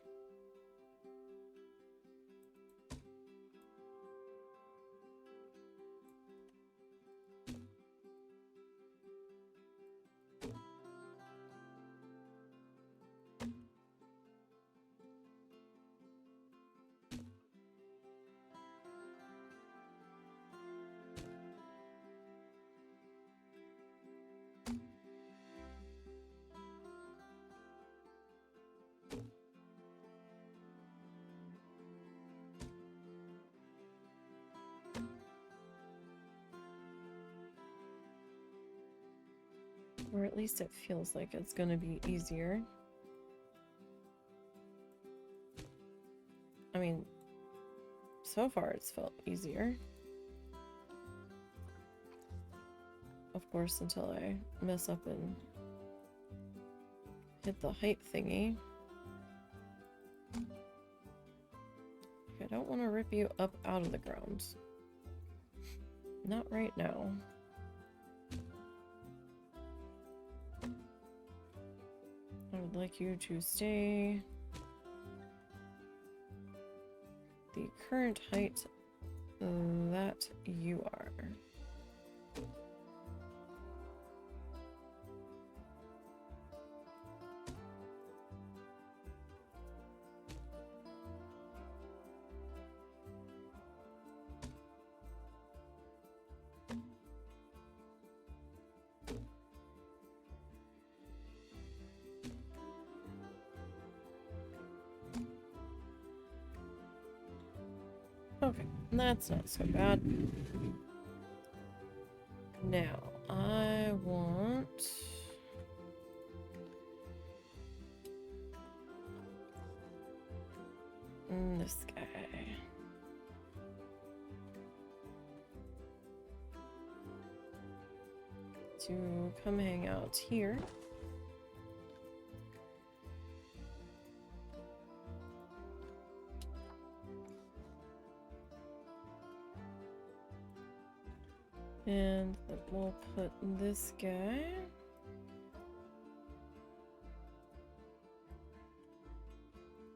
Or at least it feels like it's gonna be easier. I mean, so far it's felt easier. Of course, until I mess up and hit the height thingy. I don't want to rip you up out of the ground. Not right now. I would like you to stay the current height that you are. Okay, that's not so bad. Now, I want... this guy. To come hang out here. And then we'll put this guy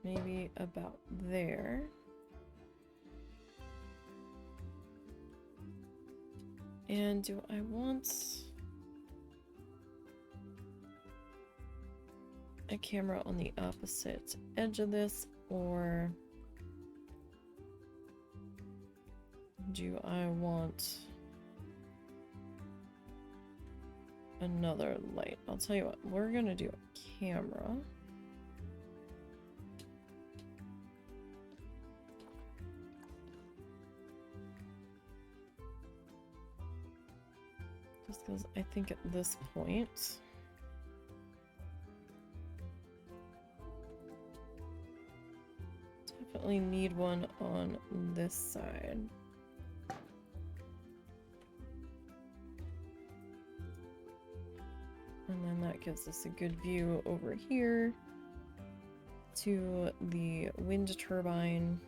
maybe about there. And do I want a camera on the opposite edge of this, or do I want another light? I'll tell you what, we're gonna do a camera. Just because I think at this point definitely need one on this side. And then that gives us a good view over here to the wind turbine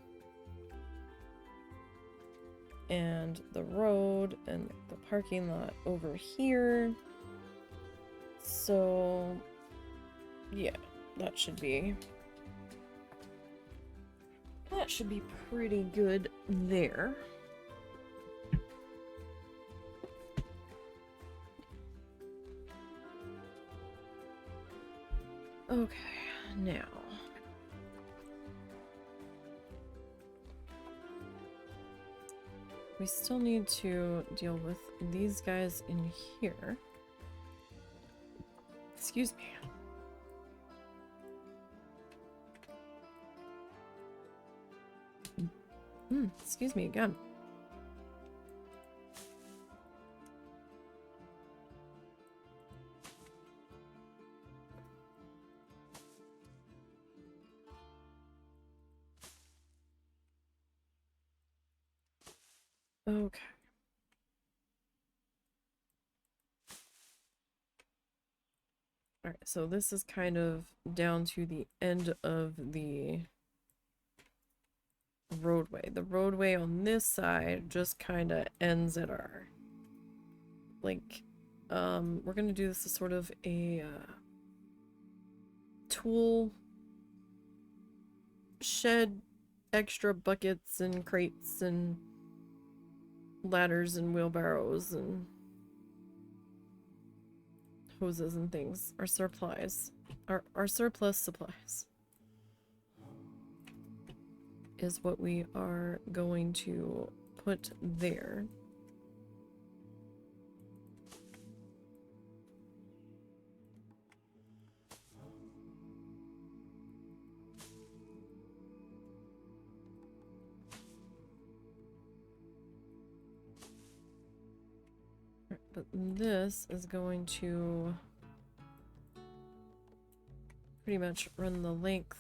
and the road and the parking lot over here. So yeah, that should be pretty good there. Okay, now we still need to deal with these guys in here. Excuse me. Excuse me again. Okay. All right, so this is kind of down to the end of the roadway. The roadway on this side just kind of ends at our, like, we're gonna do this as sort of a tool shed extra buckets and crates and ladders and wheelbarrows and hoses and things. Our supplies. Our surplus supplies is what we are going to put there. But this is going to pretty much run the length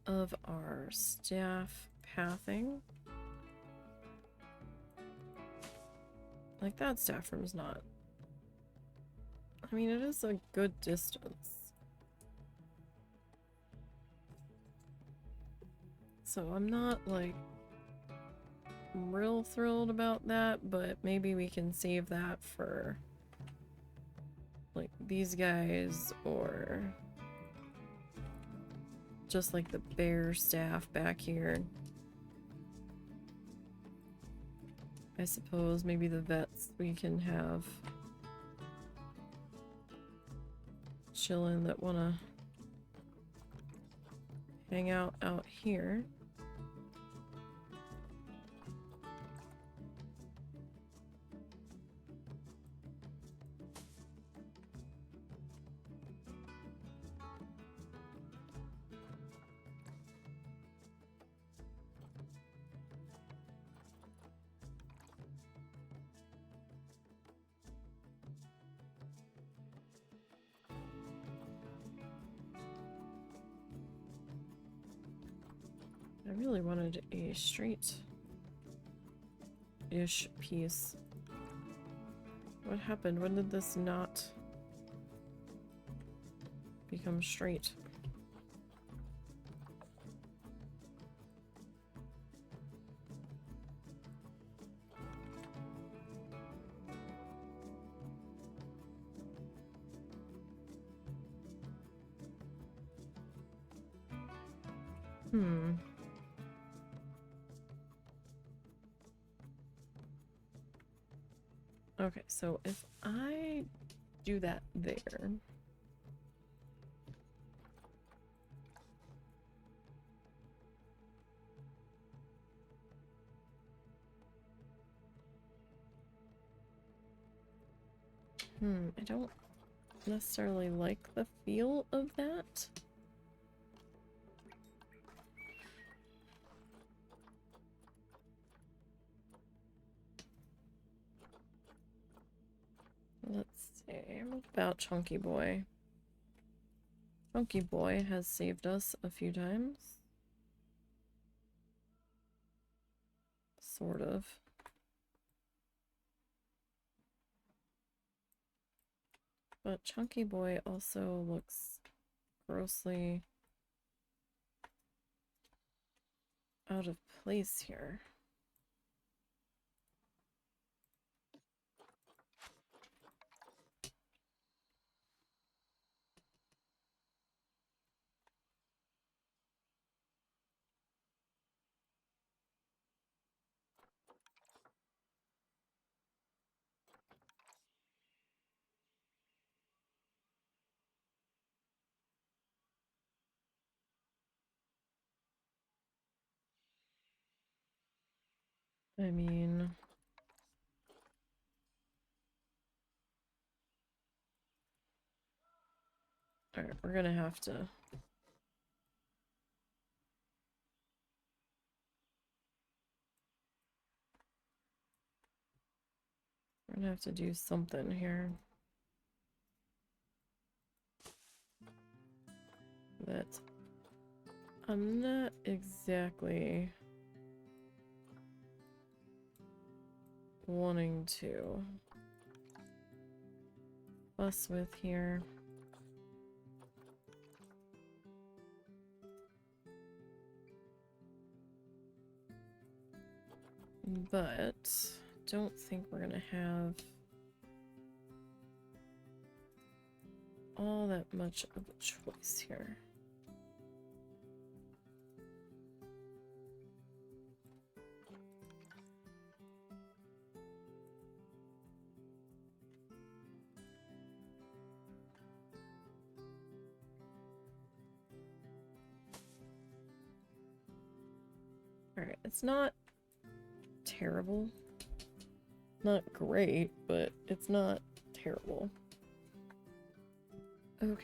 of our staff pathing. Like, that staff room's not. I mean, it is a good distance. So I'm not, like, real thrilled about that, but maybe we can save that for, like, these guys, or just, like, the bear staff back here. I suppose maybe the vets we can have chillin' that wanna hang out here. I really wanted a straight-ish piece. What happened? When did this not become straight? Okay, so if I do that there, I don't necessarily like the feel of that. Let's see, what about Chunky Boy? Chunky Boy has saved us a few times. Sort of. But Chunky Boy also looks grossly out of place here. I mean, alright, we're gonna have to. We're gonna have to do something here. That I'm not exactly wanting to fuss with here. But don't think we're gonna have all that much of a choice here. Alright, it's not terrible. Not great, but it's not terrible. Okay.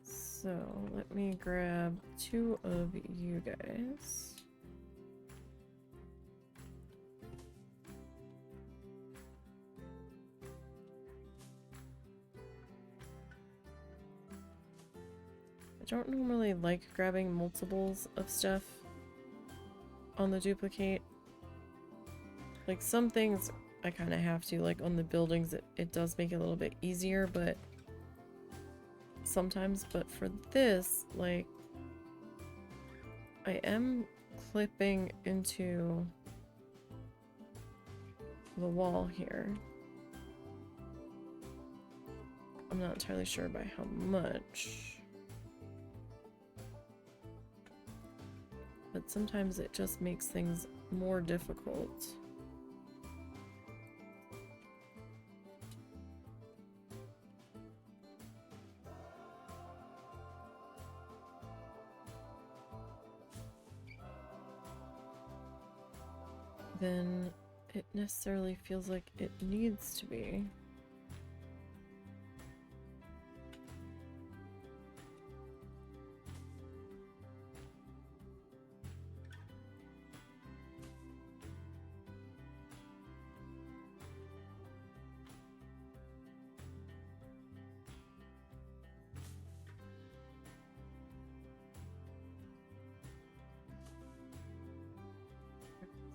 So, let me grab 2 of you guys. I don't normally like grabbing multiples of stuff on the duplicate. Like some things I kind of have to, like on the buildings it does make it a little bit easier, but sometimes, but for this, like I am clipping into the wall here. I'm not entirely sure by how much. But sometimes it just makes things more difficult. Then it necessarily feels like it needs to be.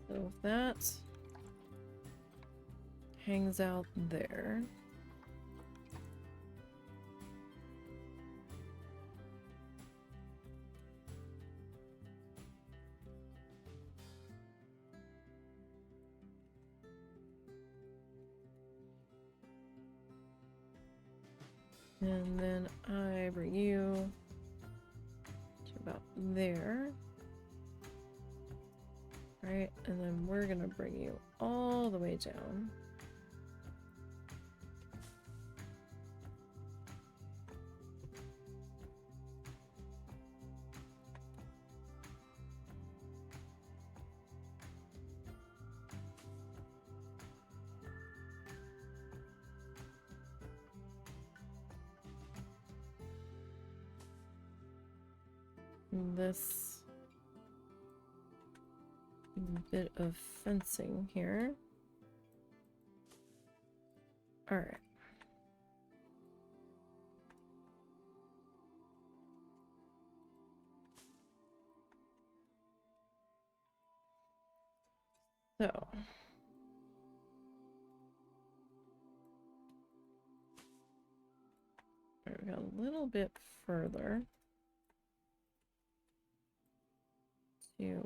So that hangs out there. And then I bring you to about there. Right, and then we're gonna bring you all the way down. And this bit of fencing here. All right. So. All right, we got a little bit further to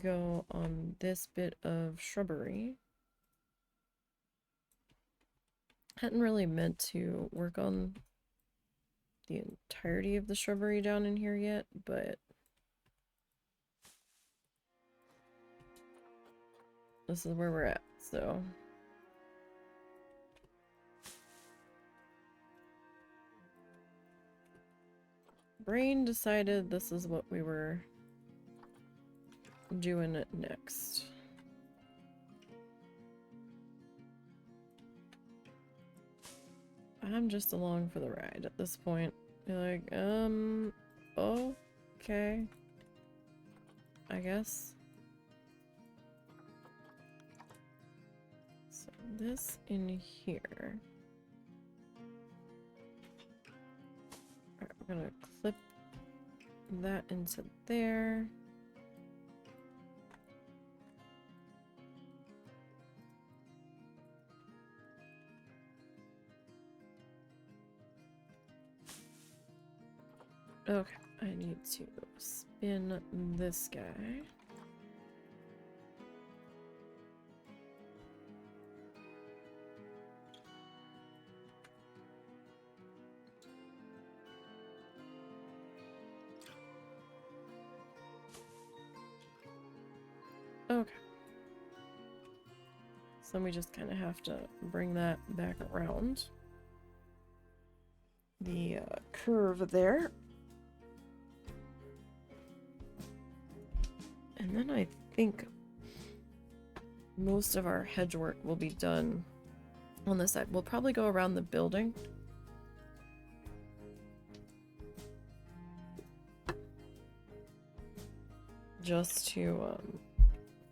go on this bit of shrubbery. Hadn't really meant to work on the entirety of the shrubbery down in here yet, but this is where we're at, so. Brain decided this is what we were doing next. I'm just along for the ride at this point. You're like, okay. I guess. So this in here. Alright, we're gonna clip that into there. Okay, I need to spin this guy. So we just kind of have to bring that back around the curve there. And then I think most of our hedge work will be done on this side. We'll probably go around the building. Just to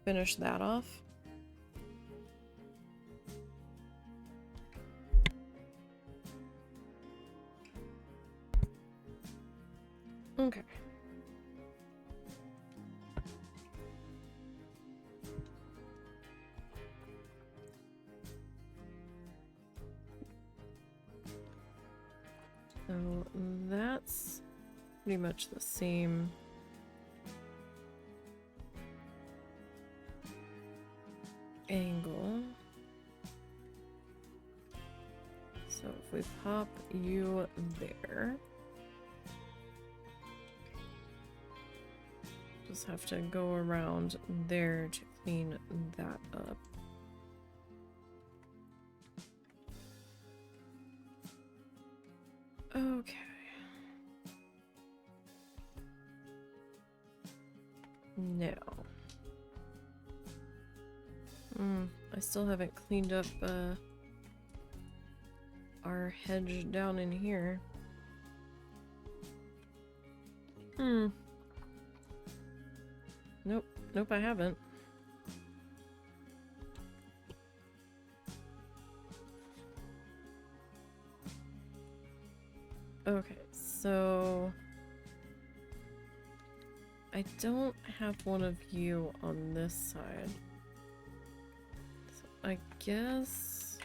finish that off. Okay. So that's pretty much the same. Angle. So if we pop you there, just have to go around there to clean that up. Okay. Now. I still haven't cleaned up our hedge down in here. Nope, I haven't. Okay, so I don't have one of you on this side. So I guess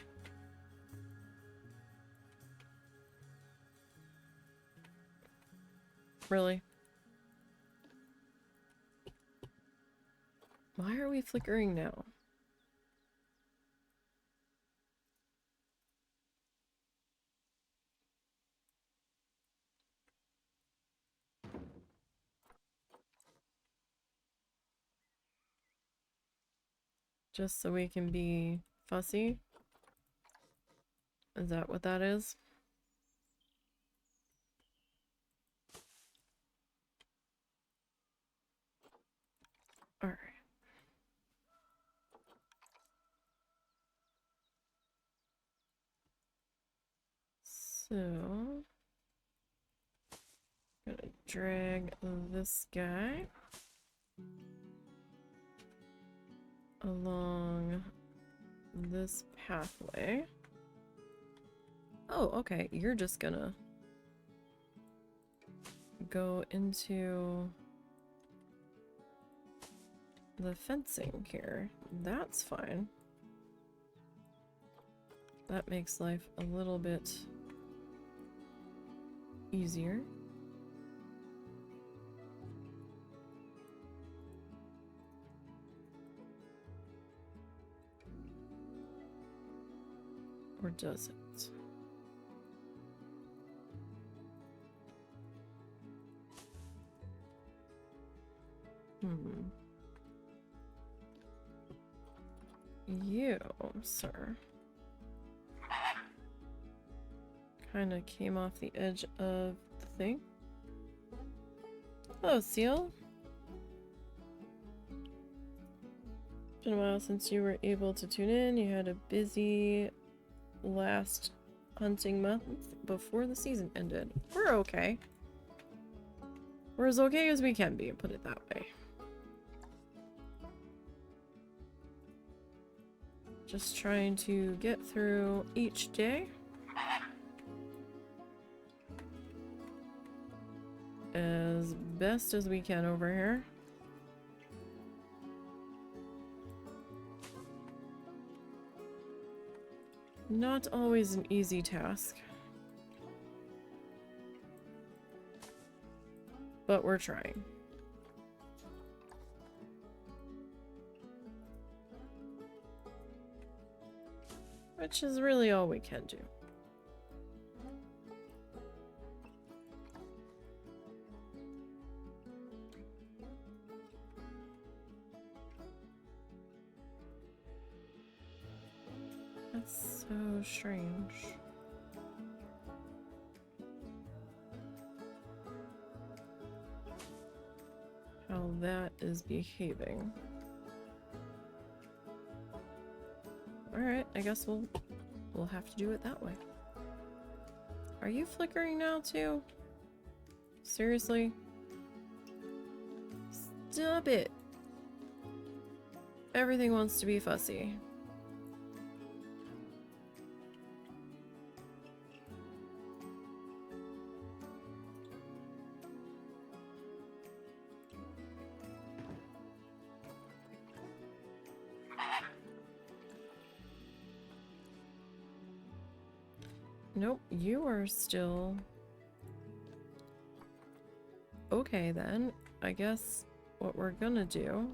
really? Why are we flickering now? Just so we can be fussy? Is that what that is? Alright. So, gonna drag this guy along this pathway. Oh, okay. You're just gonna go into the fencing here. That's fine. That makes life a little bit easier. Or does it? You, sir, kind of came off the edge of the thing. Hello, Seal. Been a while since you were able to tune in. You had a busy last hunting month before the season ended. We're okay. We're as okay as we can be, put it that way. Just trying to get through each day as best as we can over here. Not always an easy task, but we're trying. Which is really all we can do. That's so strange. How that is behaving. Alright, I guess we'll have to do it that way. Are you flickering now too? Seriously? Stop it. Everything wants to be fussy. Nope, you are still... Okay then, I guess what we're gonna do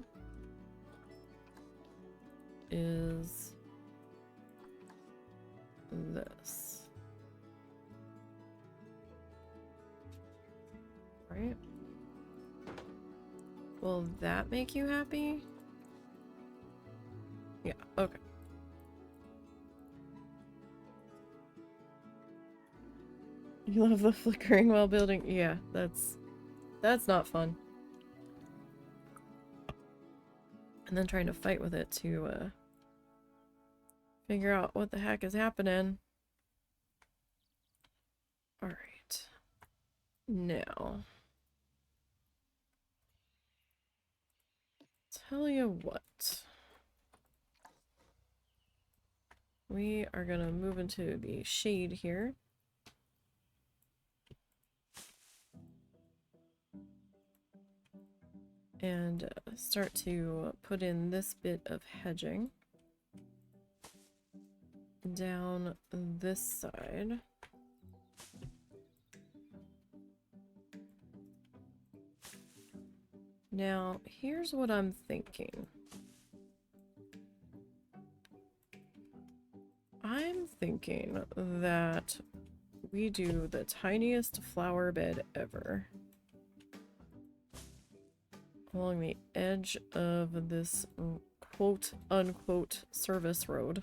is this. Right? Will that make you happy? Yeah, okay. You love the flickering while building? Yeah, that's not fun. And then trying to fight with it to figure out what the heck is happening. Alright. Now. Tell you what. We are gonna move into the shade here. And start to put in this bit of hedging down this side. Now, here's what I'm thinking. I'm thinking that we do the tiniest flower bed ever along the edge of this quote-unquote service road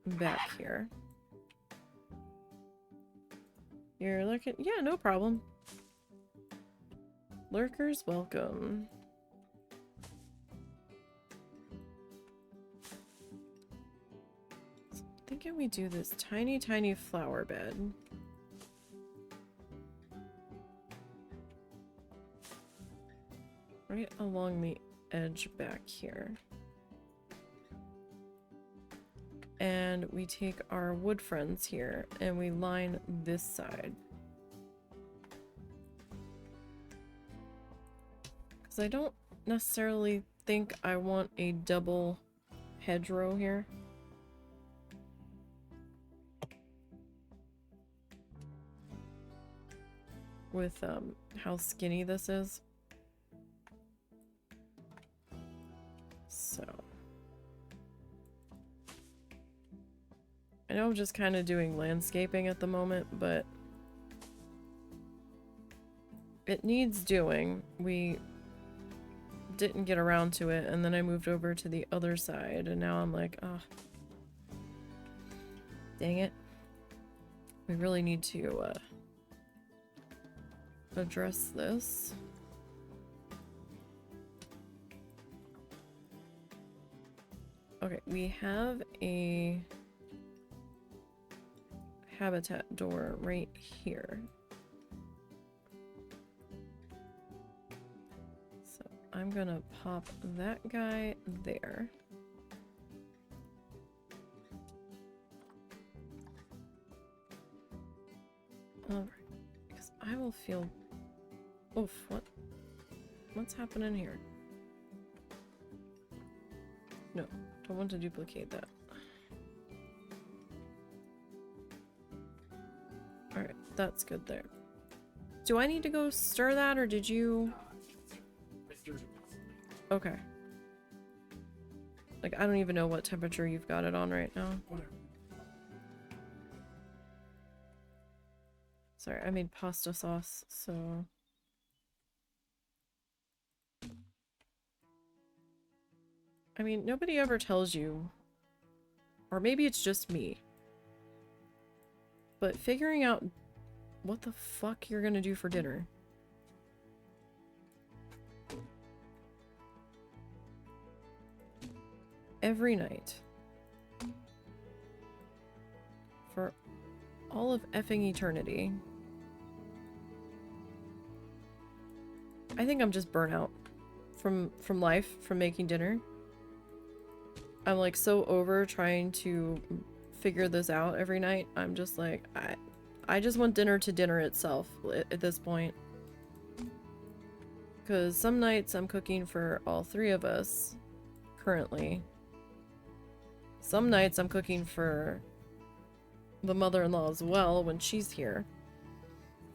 back here. You're looking... Yeah, no problem. Lurkers welcome. So I'm thinking we do this tiny, tiny flower bed. Right along the edge back here. And we take our wood friends here and we line this side. Because I don't necessarily think I want a double hedgerow here. With how skinny this is. So I know I'm just kind of doing landscaping at the moment, but it needs doing. We didn't get around to it, and then I moved over to the other side, and now I'm like, oh, dang it. We really need to address this. Okay, we have a habitat door right here. So I'm gonna pop that guy there. Alright, because I will feel... Oof, what's happening here? No, don't want to duplicate that. Alright, that's good there. Do I need to go stir that, or did you... Okay. Like, I don't even know what temperature you've got it on right now. Whatever. Sorry, I made pasta sauce, so... I mean, nobody ever tells you Or maybe it's just me. But figuring out what the fuck you're gonna do for dinner. Every night. For all of effing eternity. I think I'm just burnt out from life, from making dinner. I'm like so over trying to figure this out every night. I'm just like, I just want dinner to dinner itself at this point. Because some nights I'm cooking for all three of us currently. Some nights I'm cooking for the mother-in-law as well when she's here.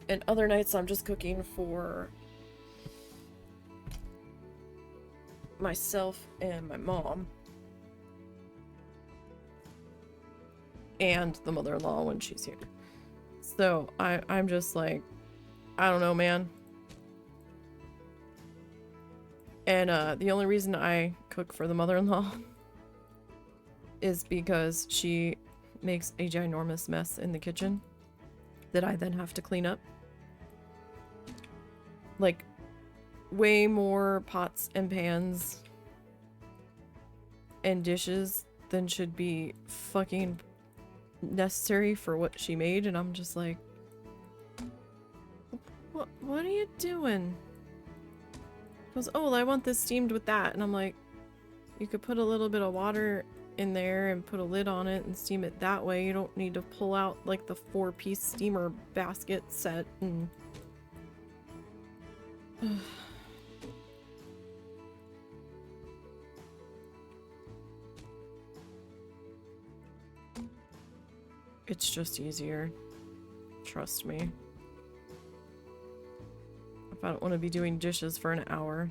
And other nights I'm just cooking for myself and my mom. And the mother-in-law when she's here. So I'm just like, I don't know, man. And the only reason I cook for the mother-in-law is because she makes a ginormous mess in the kitchen that I then have to clean up. Like, way more pots and pans and dishes than should be fucking necessary for what she made, and I'm just like, what are you doing? She goes, oh, I want this steamed with that, and I'm like, you could put a little bit of water in there and put a lid on it and steam it that way. You don't need to pull out like the 4-piece steamer basket set and it's just easier. Trust me. If I don't want to be doing dishes for an hour.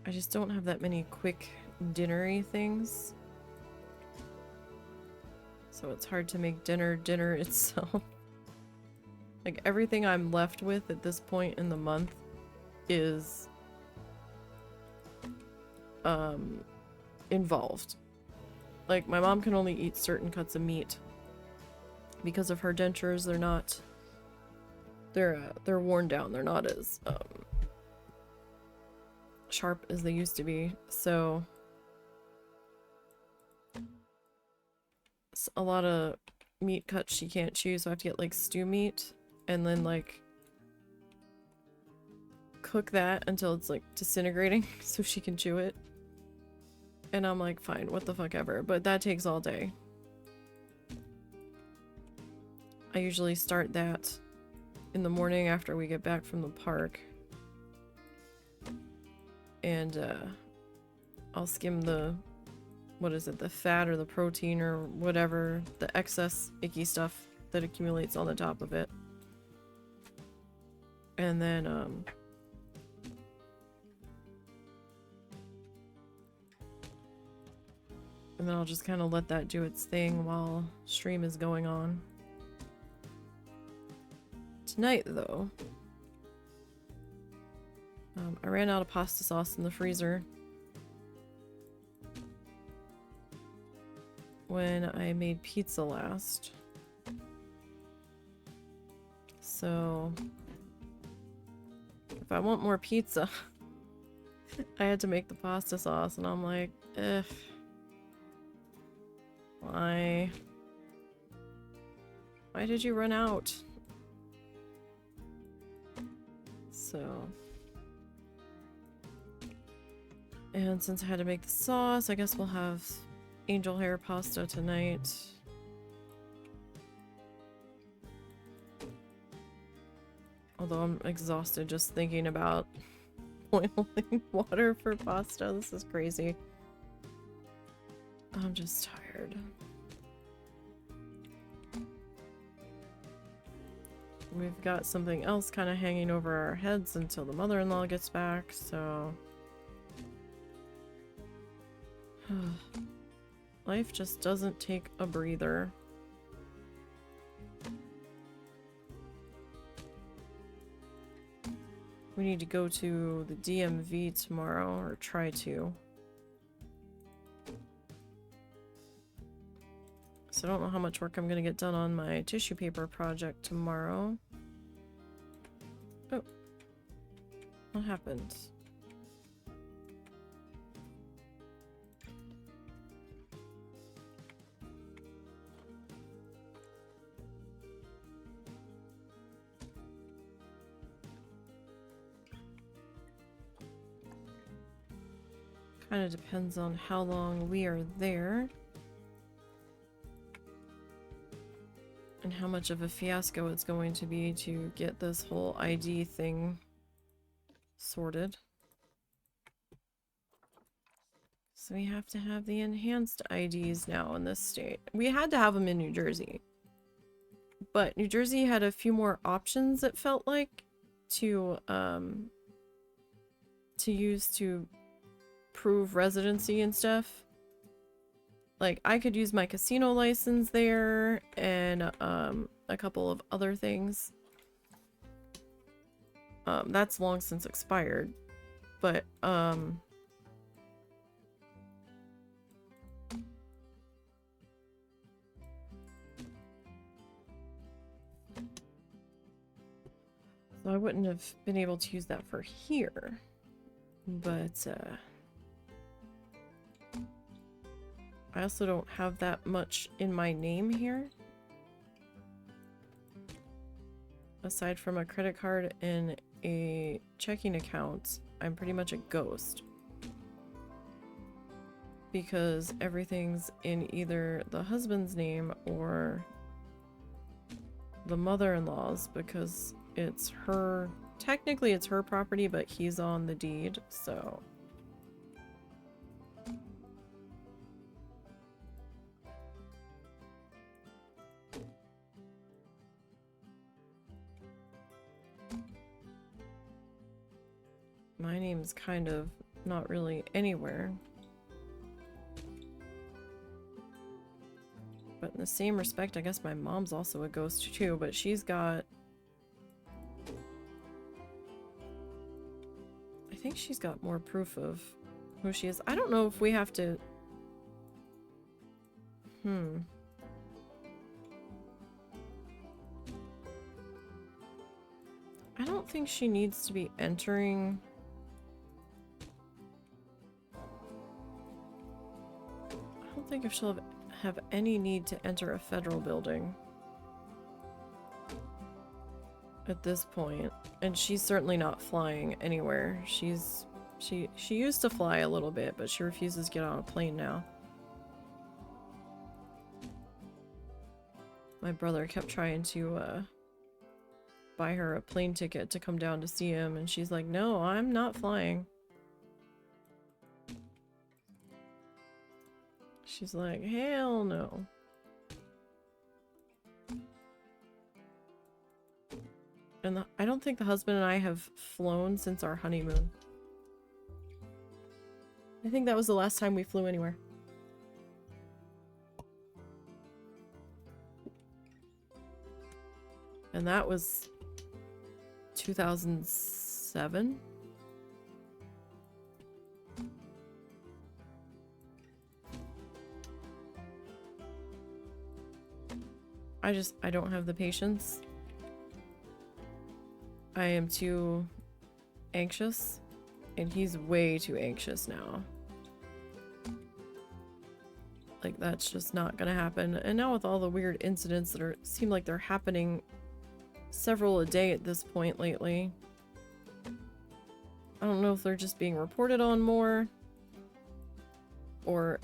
I just don't have that many quick dinnery things. So it's hard to make dinner itself. Like, everything I'm left with at this point in the month is involved. Like, my mom can only eat certain cuts of meat because of her dentures. They're worn down. They're not as sharp as they used to be. So a lot of meat cuts she can't chew, so I have to get like stew meat and then like cook that until it's like disintegrating so she can chew it. And I'm like, fine, what the fuck ever. But that takes all day. I usually start that in the morning after we get back from the park. And I'll skim the, what is it, the fat or the protein or whatever, the excess icky stuff that accumulates on the top of it. And then I'll just kind of let that do its thing while stream is going on. Tonight, though, I ran out of pasta sauce in the freezer when I made pizza last. So, if I want more pizza, I had to make the pasta sauce, and I'm like, eh. Why did you run out? So, and since I had to make the sauce, I guess we'll have angel hair pasta tonight. Although I'm exhausted just thinking about boiling water for pasta. This is crazy. I'm just tired. We've got something else kind of hanging over our heads until the mother-in-law gets back, so... Life just doesn't take a breather. We need to go to the DMV tomorrow, or try to. So I don't know how much work I'm gonna get done on my tissue paper project tomorrow. Oh. What happened? Kind of depends on how long we are there. And how much of a fiasco it's going to be to get this whole ID thing sorted. So we have to have the enhanced IDs now in this state. We had to have them in New Jersey. But New Jersey had a few more options, it felt like, to use to prove residency and stuff. Like, I could use my casino license there and a couple of other things. That's long since expired. But so I wouldn't have been able to use that for here. But I also don't have that much in my name here. Aside from a credit card and a checking account, I'm pretty much a ghost. Because everything's in either the husband's name or the mother-in-law's, because it's her, technically it's her property, but he's on the deed, so. My name's kind of not really anywhere. But in the same respect, I guess my mom's also a ghost too, but she's got... I think she's got more proof of who she is. I don't know if we have to... I don't think she needs to be entering... I don't think if she'll have any need to enter a federal building at this point. And she's certainly not flying anywhere. She used to fly a little bit, but she refuses to get on a plane now. My brother kept trying to buy her a plane ticket to come down to see him, and she's like, no, I'm not flying. She's like, hell no. And I don't think the husband and I have flown since our honeymoon. I think that was the last time we flew anywhere. And that was 2007. I don't have the patience. I am too anxious, and he's way too anxious now. Like, that's just not gonna happen. And now with all the weird incidents that seem like they're happening several a day at this point lately, I don't know if they're just being reported on more, or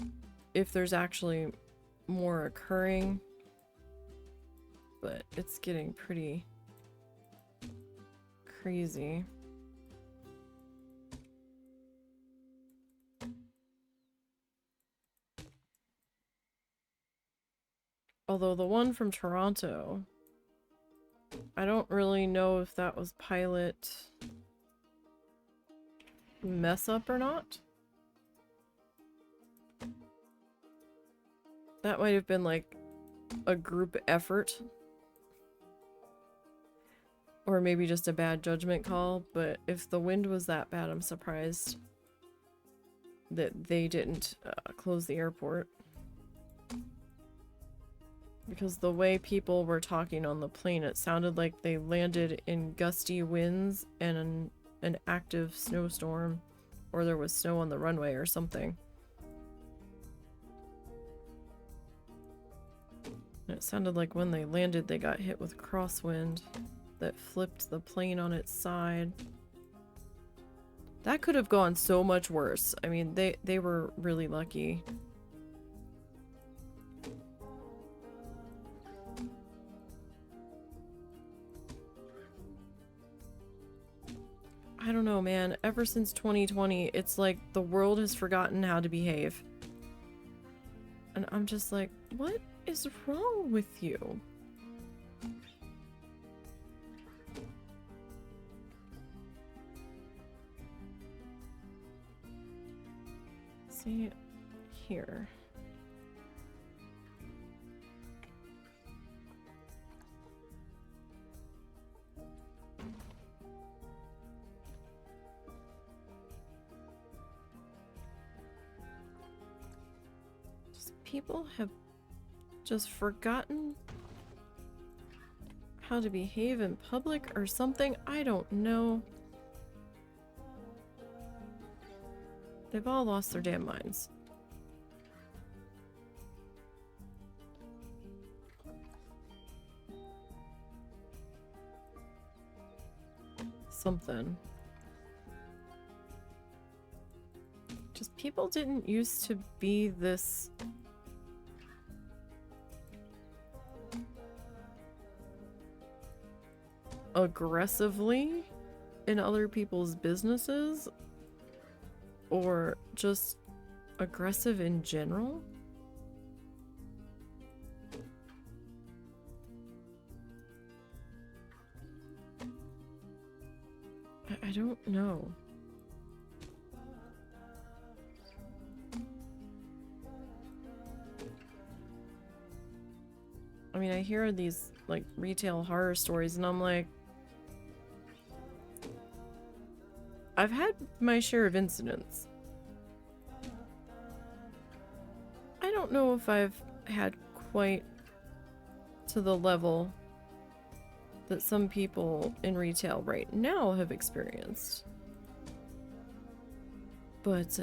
if there's actually more occurring. But it's getting pretty crazy. Although the one from Toronto, I don't really know if that was pilot mess up or not. That might have been like a group effort. Or maybe just a bad judgment call, but if the wind was that bad, I'm surprised that they didn't close the airport. Because the way people were talking on the plane, it sounded like they landed in gusty winds and an active snowstorm, or there was snow on the runway or something. And it sounded like when they landed, they got hit with crosswind that flipped the plane on its side. That could have gone so much worse. I mean, they were really lucky. I don't know, man. Ever since 2020, it's like the world has forgotten how to behave. And I'm just like, what is wrong with you? See here. People have just forgotten how to behave in public or something. I don't know. They've all lost their damn minds. Something. Just people didn't used to be this aggressively in other people's businesses, or just aggressive in general. I don't know. I mean, I hear these like retail horror stories and I'm like, I've had my share of incidents. I don't know if I've had quite to the level that some people in retail right now have experienced. But,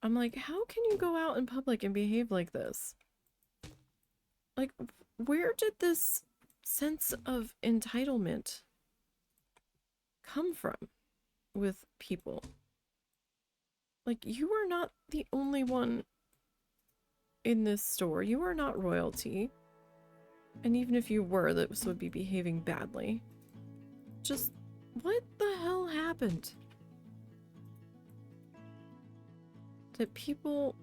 I'm like, how can you go out in public and behave like this? Like, where did this sense of entitlement come from with people? Like, you are not the only one in this store. You are not royalty. And even if you were, this would be behaving badly. Just, what the hell happened? That people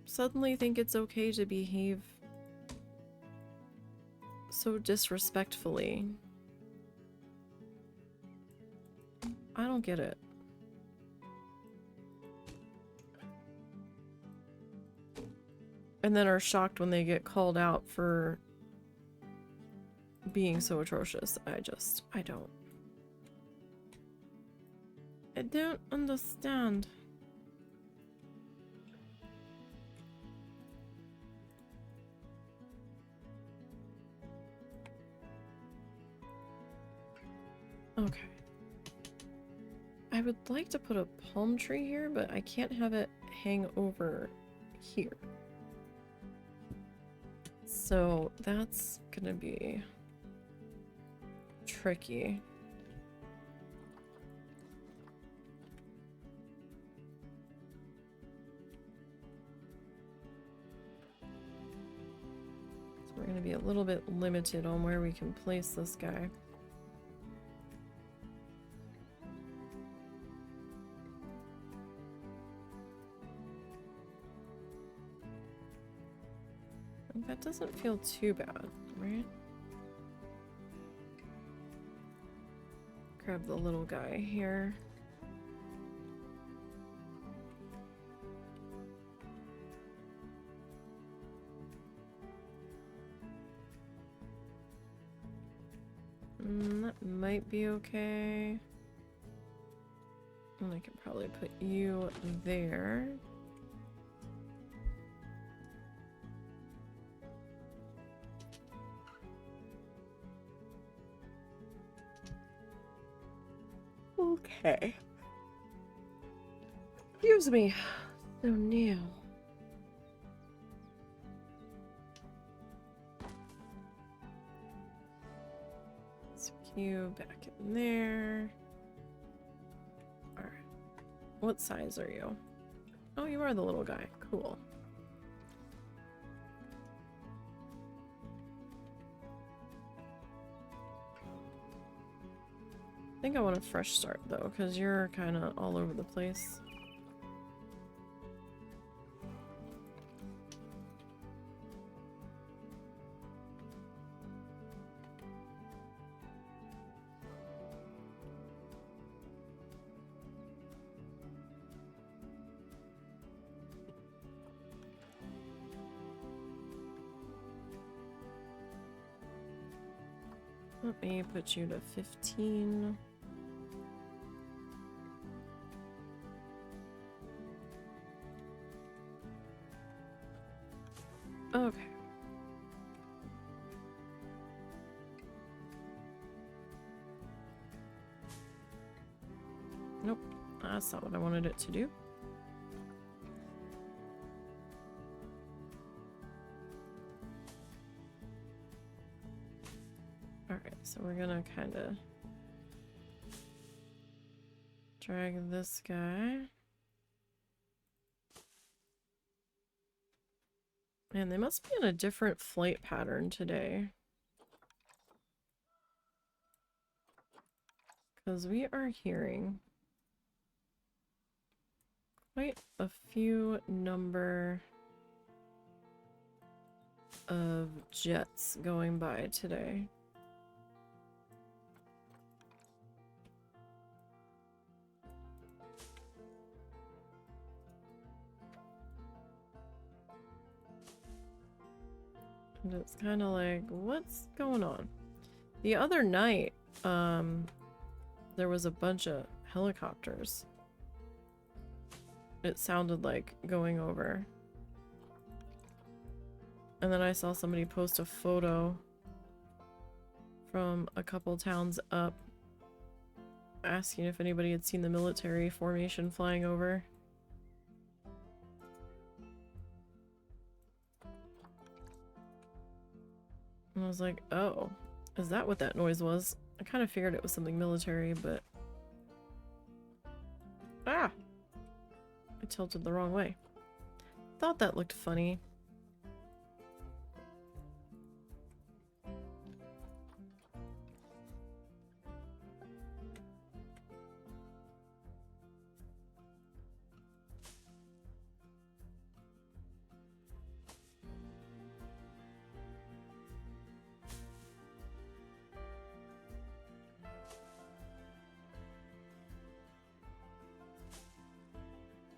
suddenly think it's okay to behave so disrespectfully. I don't get it. And then are shocked when they get called out for being so atrocious. I don't understand. Okay. I would like to put a palm tree here, but I can't have it hang over here. So that's gonna be tricky. So we're gonna be a little bit limited on where we can place this guy. That doesn't feel too bad, right? Grab the little guy here. That might be okay. And I can probably put you there. Okay. Excuse me. So now. Stick you back in there. Alright. What size are you? Oh, you are the little guy. Cool. I think I want a fresh start though, because you're kind of all over the place. Let me put you to 15. Okay. Nope, that's not what I wanted it to do. Alright, so we're gonna kind of drag this guy. Man, they must be in a different flight pattern today. Because we are hearing quite a few number of jets going by today. And it's kind of like, what's going on? The other night, there was a bunch of helicopters. It sounded like going over. And then I saw somebody post a photo from a couple towns up asking if anybody had seen the military formation flying over. And I was like, oh, is that what that noise was? I kind of figured it was something military, but... Ah! I tilted the wrong way. Thought that looked funny.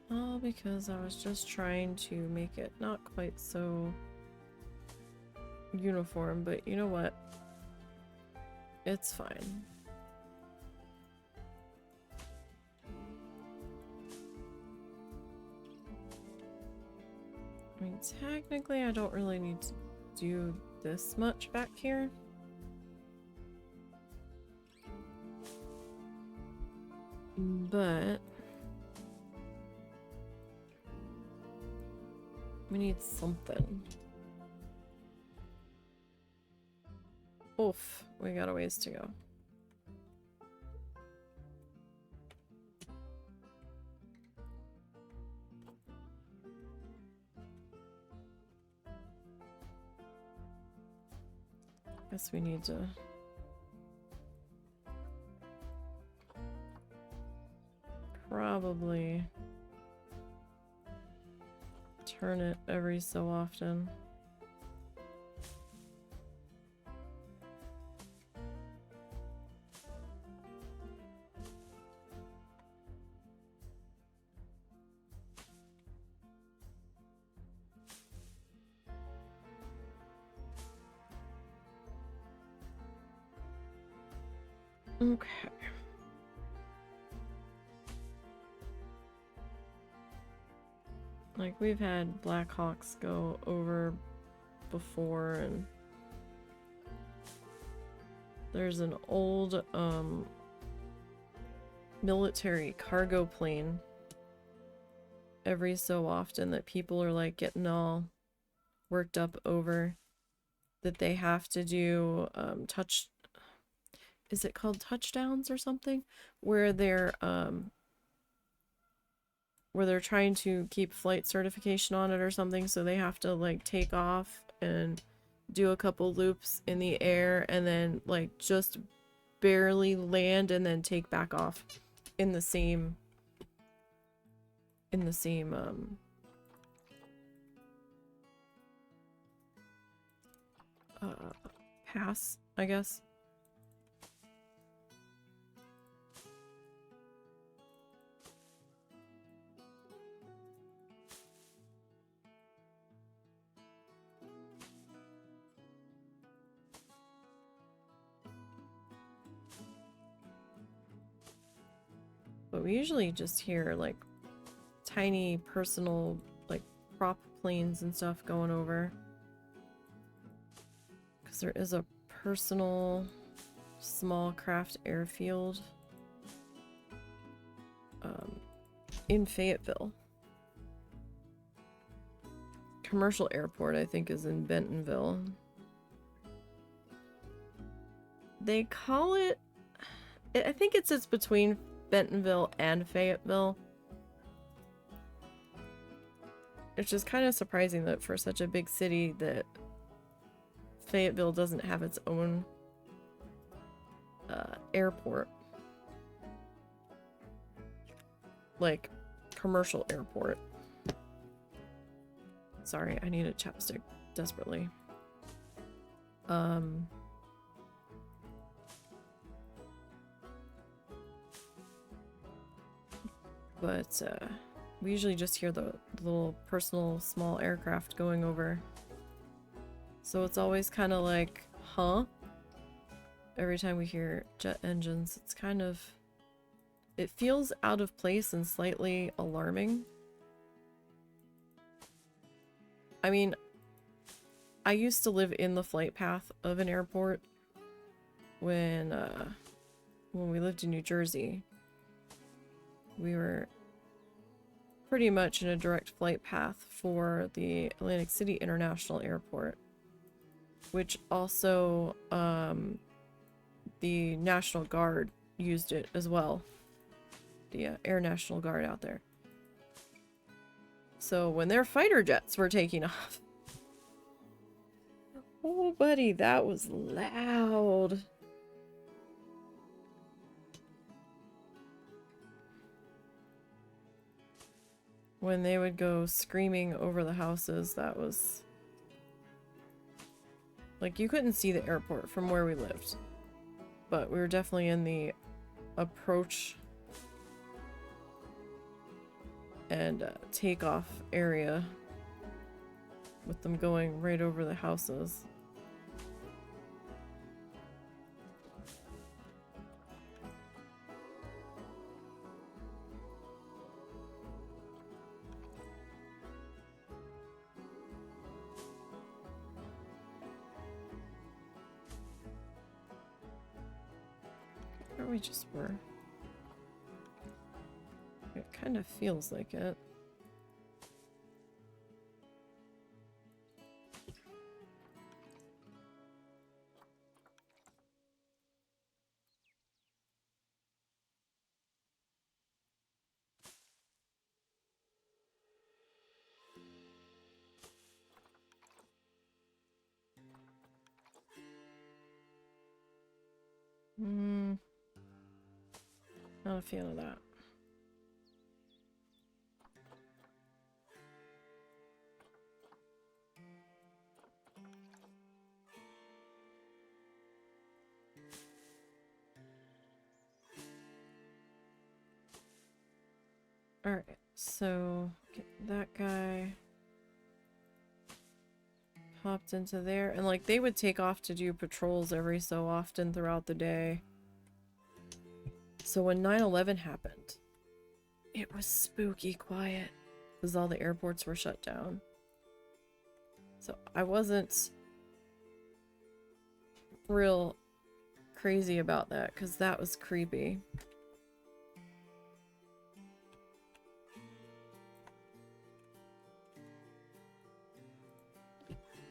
All because I was just trying to make it not quite so uniform, but you know what? It's fine. I mean, technically I don't really need to do this much back here. But we need something. Oof, we got a ways to go. Guess we need to probably turn it every so often. Okay. Like, we've had Black Hawks go over before, and there's an old, military cargo plane every so often that people are, like, getting all worked up over, that they have to do, is it called touchdowns or something? Where they're trying to keep flight certification on it or something, so they have to like take off and do a couple loops in the air and then like just barely land and then take back off in the same pass, I guess. But we usually just hear like tiny personal like prop planes and stuff going over. Because there is a personal small craft airfield in Fayetteville. Commercial airport, I think, is in Bentonville. They call it... I think it sits between Bentonville and Fayetteville. It's just kind of surprising that for such a big city that Fayetteville doesn't have its own airport. Like, commercial airport. Sorry, I need a chapstick desperately. But we usually just hear the little personal small aircraft going over. So it's always kind of like, huh? Every time we hear jet engines, it's kind of... It feels out of place and slightly alarming. I mean, I used to live in the flight path of an airport when we lived in New Jersey. We were pretty much in a direct flight path for the Atlantic City International Airport, which also the National Guard used it as well. The Air National Guard out there. So when their fighter jets were taking off, oh buddy, that was loud. When they would go screaming over the houses, that was... Like, you couldn't see the airport from where we lived. But we were definitely in the approach and takeoff area with them going right over the houses. Or we just were. It kind of feels like it. Not a fan of that. Alright, so get that guy popped into there. And like they would take off to do patrols every so often throughout the day. So when 9/11 happened, it was spooky quiet because all the airports were shut down. So I wasn't real crazy about that because that was creepy.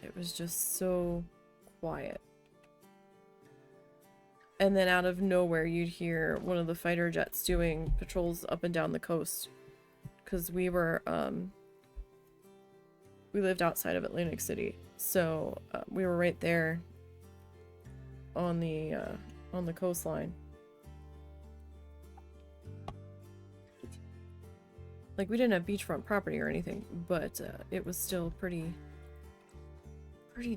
It was just so quiet. And then out of nowhere, you'd hear one of the fighter jets doing patrols up and down the coast. Because we were, we lived outside of Atlantic City. So we were right there on the coastline. Like, we didn't have beachfront property or anything, but it was still pretty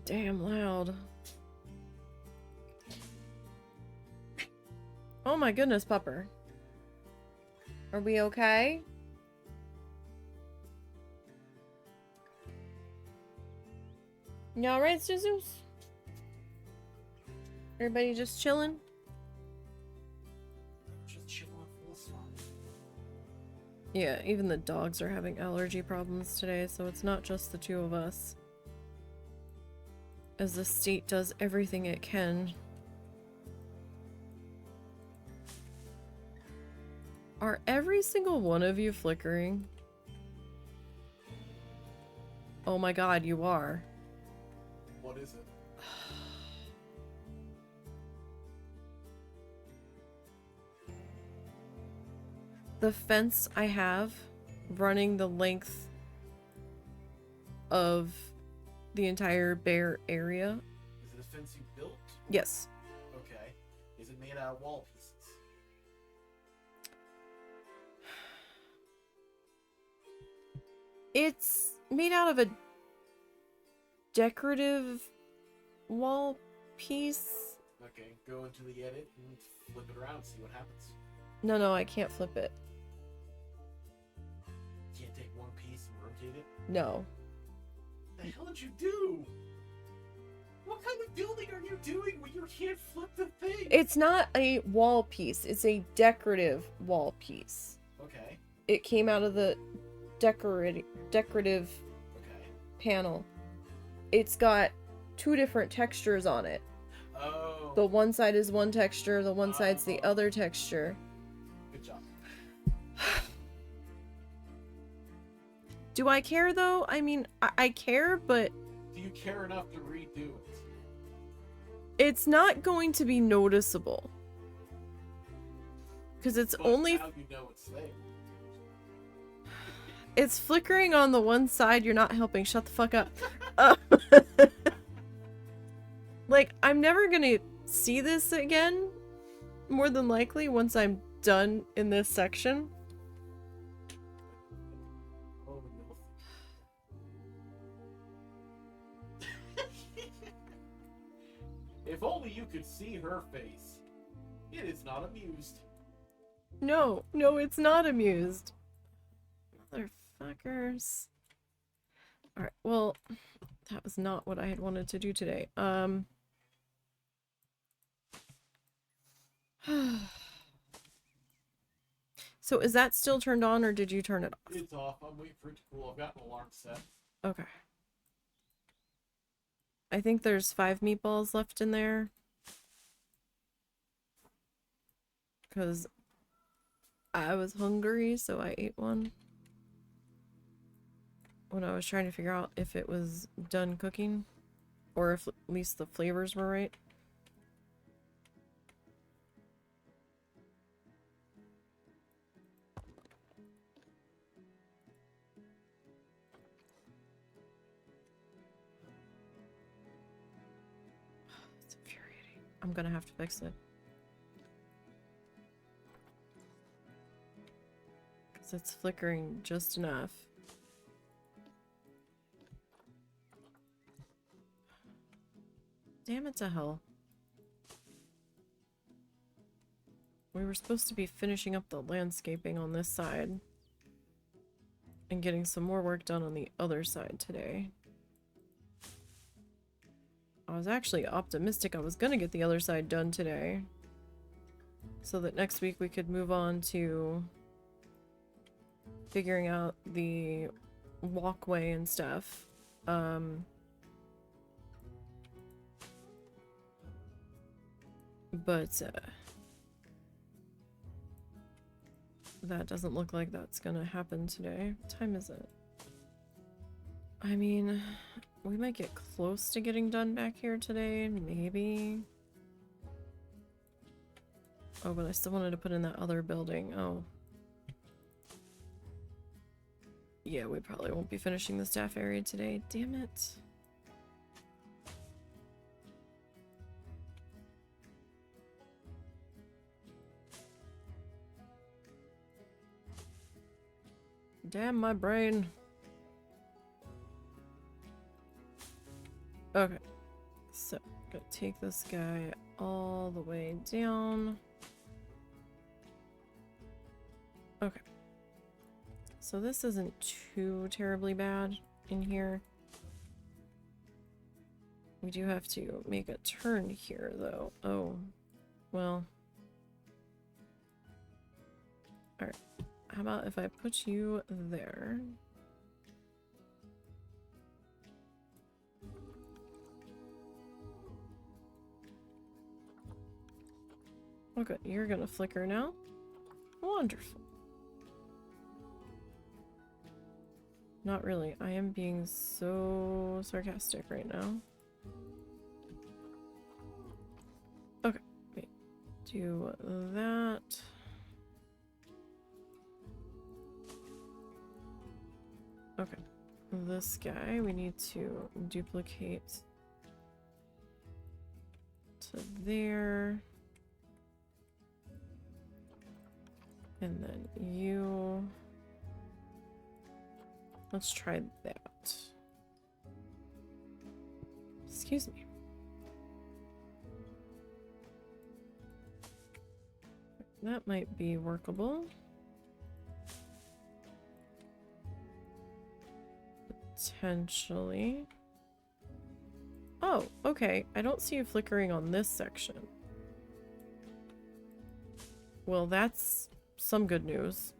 damn loud. Oh my goodness, Pupper. Are we okay? You alright, Jesus? Everybody just chilling? Just chilling full swamp. Yeah, even the dogs are having allergy problems today, so it's not just the two of us. As the state does everything it can. Are every single one of you flickering? Oh my god, you are. What is it? The fence I have running the length of the entire bare area. Is it a fence you built? Yes. Okay. Is it made out of wall pieces? It's made out of a decorative wall piece. Okay, go into the edit and flip it around, see what happens. No, I can't flip it. Can't take one piece and rotate it? No. What the hell did you do? What kind of building are you doing when you can't flip the thing? It's not a wall piece. It's a decorative wall piece. Okay. It came out of the decorative Okay. panel. It's got two different textures on it. Oh. The one side is one texture, the one side's the Oh. other texture. Good job. Do I care though? I mean, I care, but Do you care enough to redo it? it's not going to be noticeable. Because it's But only... now you know it's there. It's flickering on the one side. You're not helping. Shut the fuck up. Uh, like, I'm never gonna see this again, more than likely, once I'm done in this section. Oh, no. If only you could see her face. It is not amused. No, it's not amused. Motherfuckers. Alright, well, that was not what I had wanted to do today. So is that still turned on, or did you turn it off? It's off. I'm waiting for it to cool. I've got an alarm set. Okay. I think there's 5 meatballs left in there. Because I was hungry, so I ate one. When I was trying to figure out if it was done cooking. Or if at least the flavors were right. It's infuriating. I'm gonna have to fix it. Because it's flickering just enough. Damn it to hell. We were supposed to be finishing up the landscaping on this side. And getting some more work done on the other side today. I was actually optimistic I was gonna get the other side done today. so that next week we could move on to figuring out the walkway and stuff. But that doesn't look like that's gonna happen today. What time is it? I mean, we might get close to getting done back here today, maybe. Oh, but I still wanted to put in that other building. Oh. Yeah, we probably won't be finishing the staff area today. Damn it. Damn my brain. Okay. So, gonna take this guy all the way down. Okay. So this isn't too terribly bad in here. We do have to make a turn here, though. Oh. Well. Alright. How about if I put you there? Okay, you're gonna flicker now. Wonderful. Not really. I am being so sarcastic right now. Okay, wait. Do that. Okay. This guy we need to duplicate to there. And then you... Let's try that. Excuse me. That might be workable. Potentially. Oh, okay. I don't see you flickering on this section. Well, that's some good news.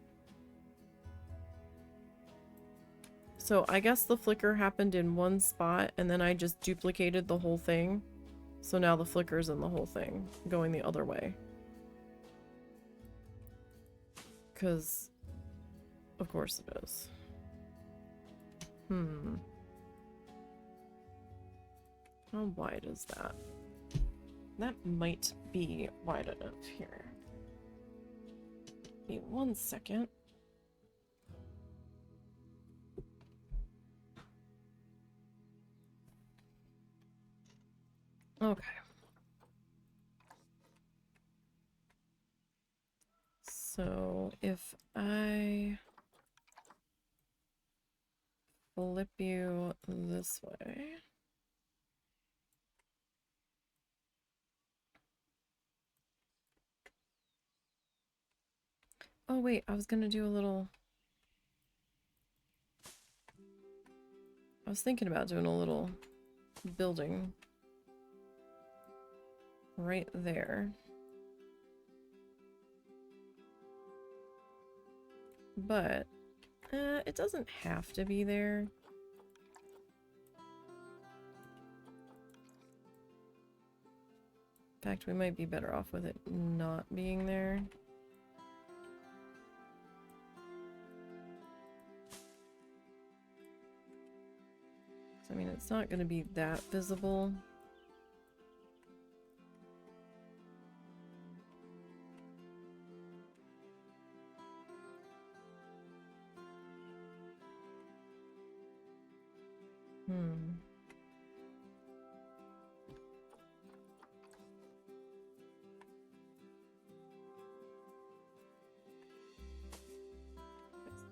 So I guess the flicker happened in one spot and then I just duplicated the whole thing. So now the flicker's in the whole thing, going the other way. Because, of course it is. How wide is that? That might be wide enough here. Wait 1 second. Okay. So if I flip you this way. Oh wait, I was gonna do a little... I was thinking about doing a little building right there. But it doesn't have to be there. In fact, we might be better off with it not being there. I mean, it's not going to be that visible.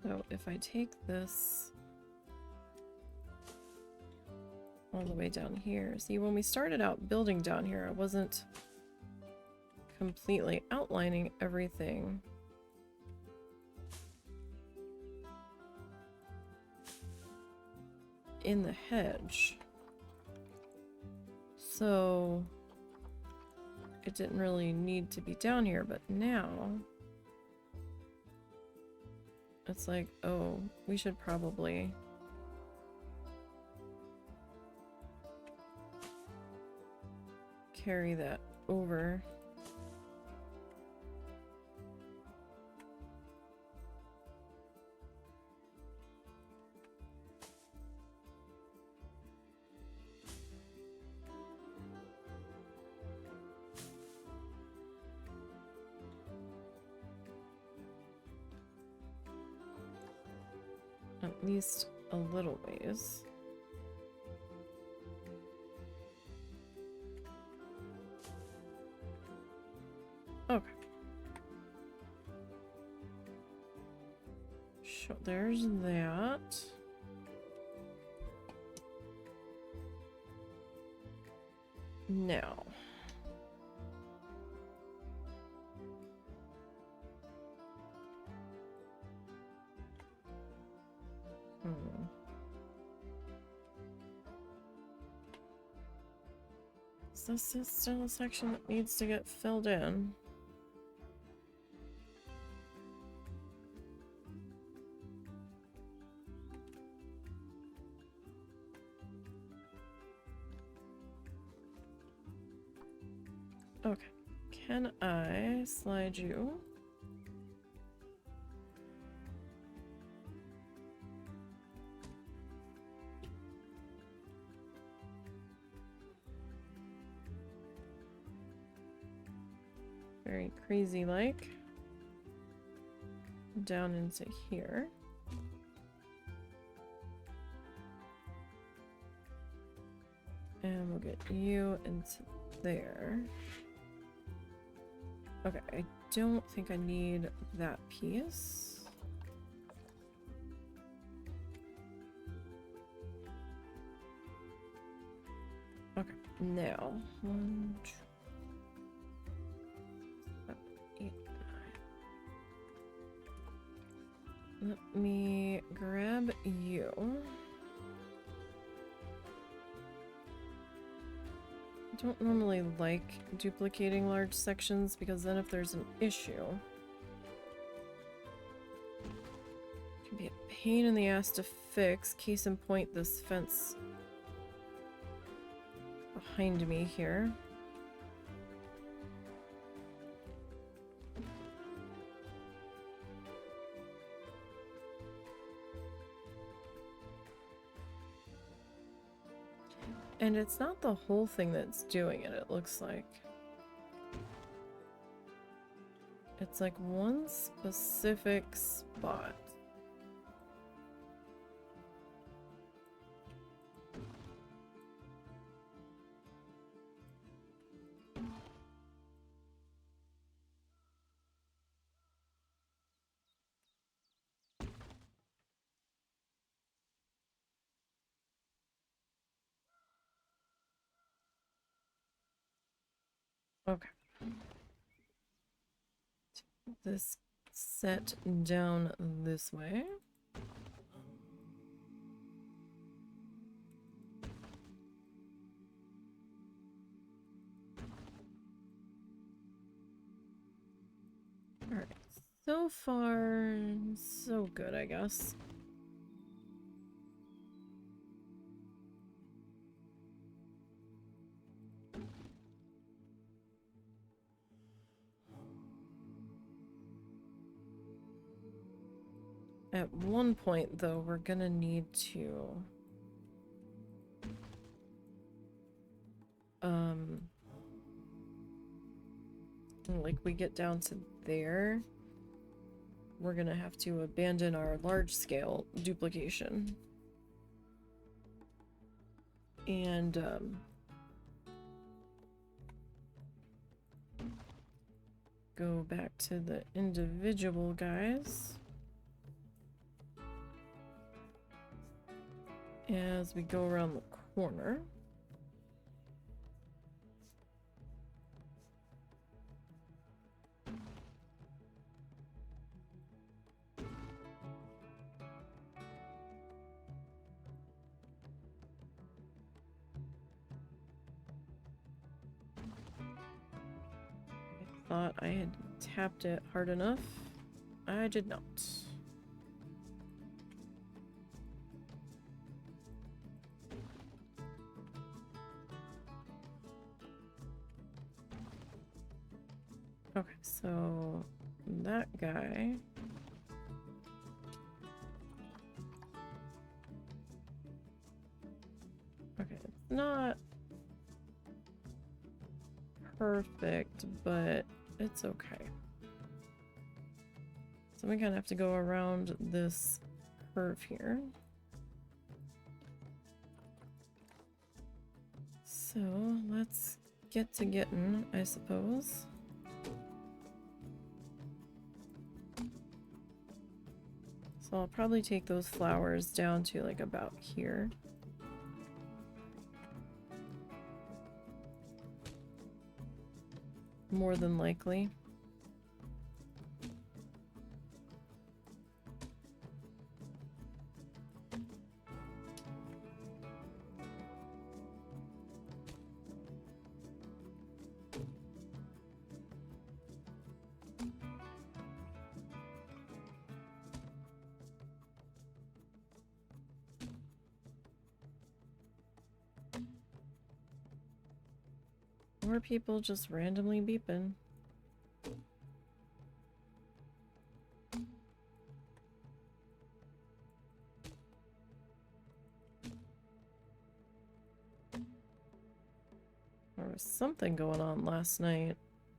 So if I take this all the way down here. See, when we started out building down here, I wasn't completely outlining everything. In the hedge. So it didn't really need to be down here, but now it's like, oh, we should probably carry that over. At least a little ways. Okay. So there's that. Now. This is still a section that needs to get filled in. Okay, can I slide you? Very crazy like. Down into here. And we'll get you into there. Okay, I don't think I need that piece. Okay, now 1, 2, 7, 8, 9. Let me grab you. I don't normally like duplicating large sections because then if there's an issue, it can be a pain in the ass to fix. Case in point, this fence behind me here. And it's not the whole thing that's doing it, it looks like. It's like one specific spot. Okay. This set down this way. Alright, so far, so good, I guess. At one point, though, we're gonna need to like we get down to there, we're gonna have to abandon our large-scale duplication and go back to the individual guys as we go around the corner. thought I had tapped it hard enough. I did not. Okay, so that guy. Okay, it's not perfect, but it's okay. So we kind of have to go around this curve here. So let's get to getting, I suppose. So I'll probably take those flowers down to like about here. More than likely. More people just randomly beeping. There was something going on last night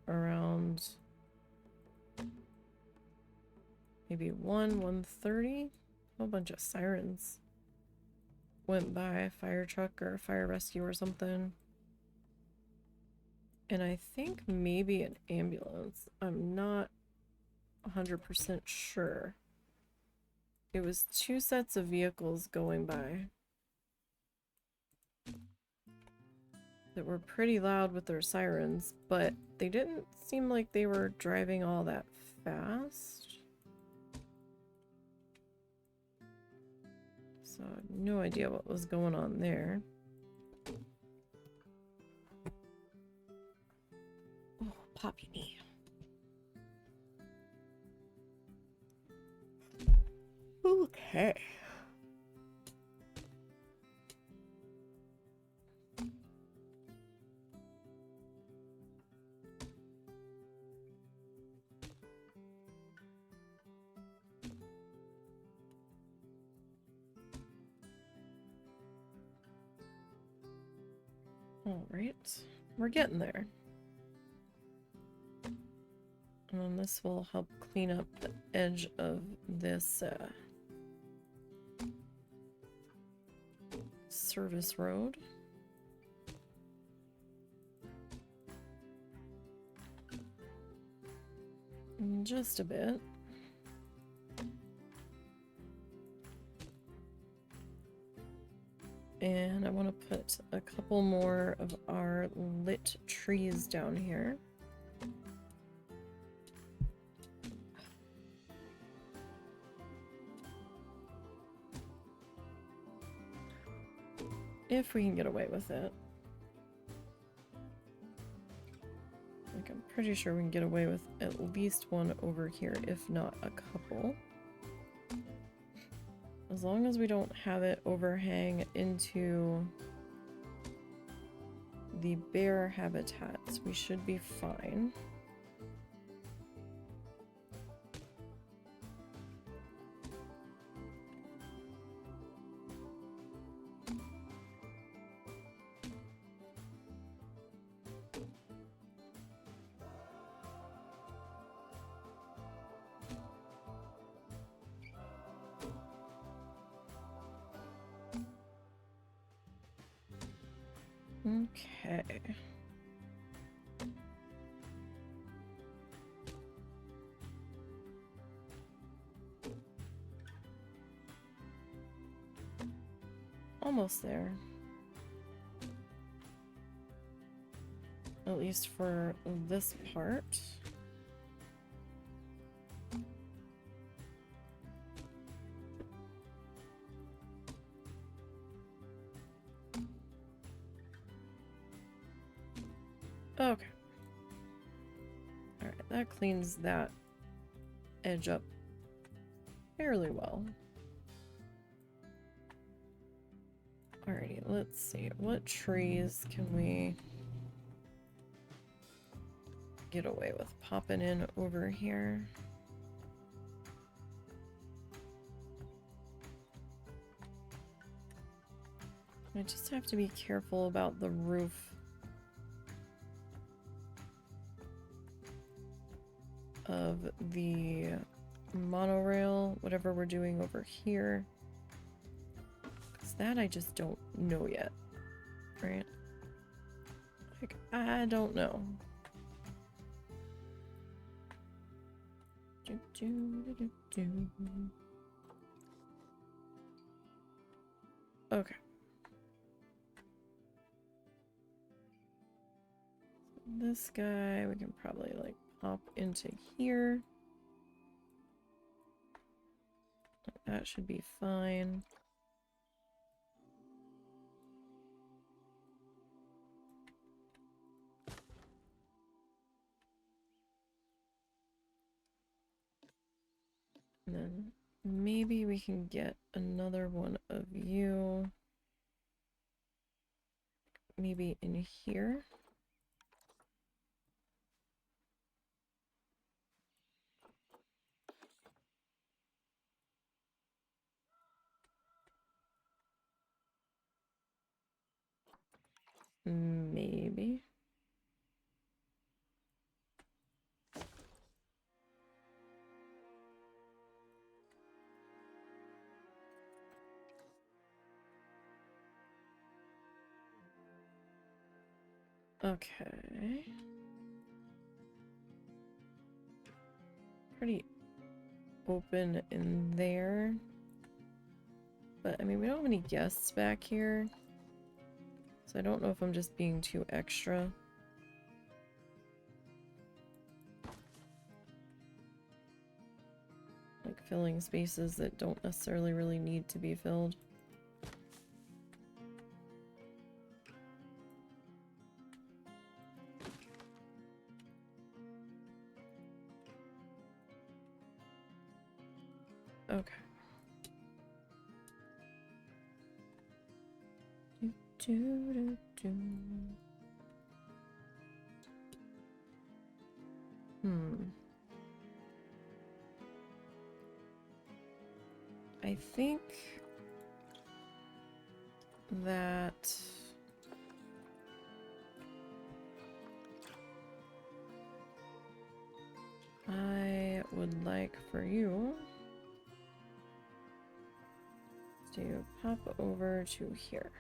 around maybe 1:30. A whole bunch of sirens went by, a fire truck or a fire rescue or something. And I think maybe an ambulance. I'm not 100% sure. It was 2 sets of vehicles going by that were pretty loud with their sirens, but they didn't seem like they were driving all that fast. So I have no idea what was going on there. Oh, poppy knee. Okay. All right, we're getting there. And this will help clean up the edge of this service road. Just a bit. And I want to put a couple more of our lit trees down here. If we can get away with it. Like, I'm pretty sure we can get away with at least one over here, if not a couple. As long as we don't have it overhang into the bear habitats, we should be fine. Okay. Almost there. At least for this part. Okay. Alright, that cleans that edge up fairly well. Alrighty, let's see. What trees can we get away with popping in over here? I just have to be careful about the roof of the monorail, whatever we're doing over here. Because that I just don't know yet, right? Like, I don't know. Okay. This guy, we can probably like pop into here. That should be fine. And then maybe we can get another one of you. Maybe in here. Maybe. Okay. Pretty open in there. But, I mean, we don't have any guests back here. So I don't know if I'm just being too extra. Like filling spaces that don't necessarily really need to be filled. Okay. I think that I would like for you to pop over to here.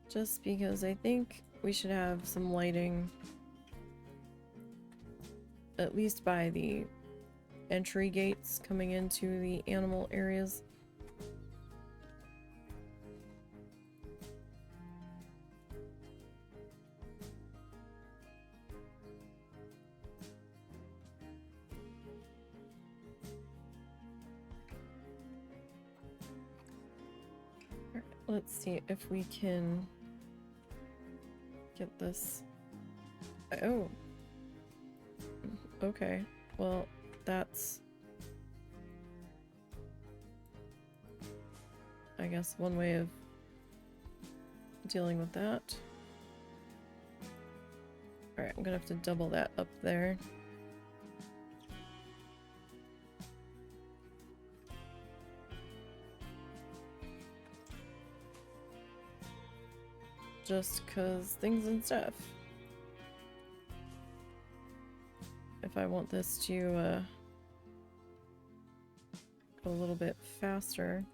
Just because I think we should have some lighting at least by the entry gates coming into the animal areas. Alright, let's see if we can get this. Oh. Okay. Well, that's, I guess, one way of dealing with that. Alright, I'm gonna have to double that up there. Just 'cause things and stuff. If I want this to go a little bit faster.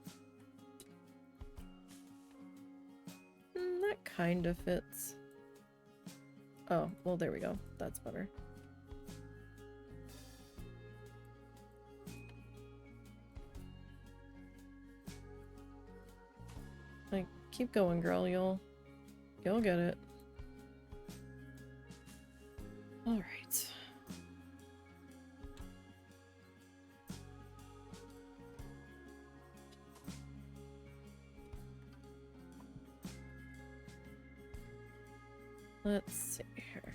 That kind of fits. Oh, well, there we go. That's better. Like, keep going, girl. You'll get it. All right. Let's see here.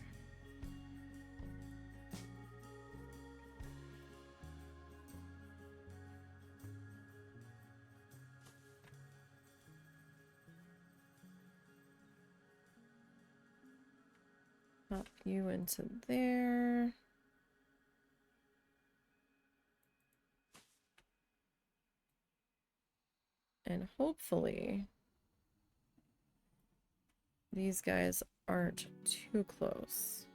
Pop you into there. And hopefully these guys aren't too close.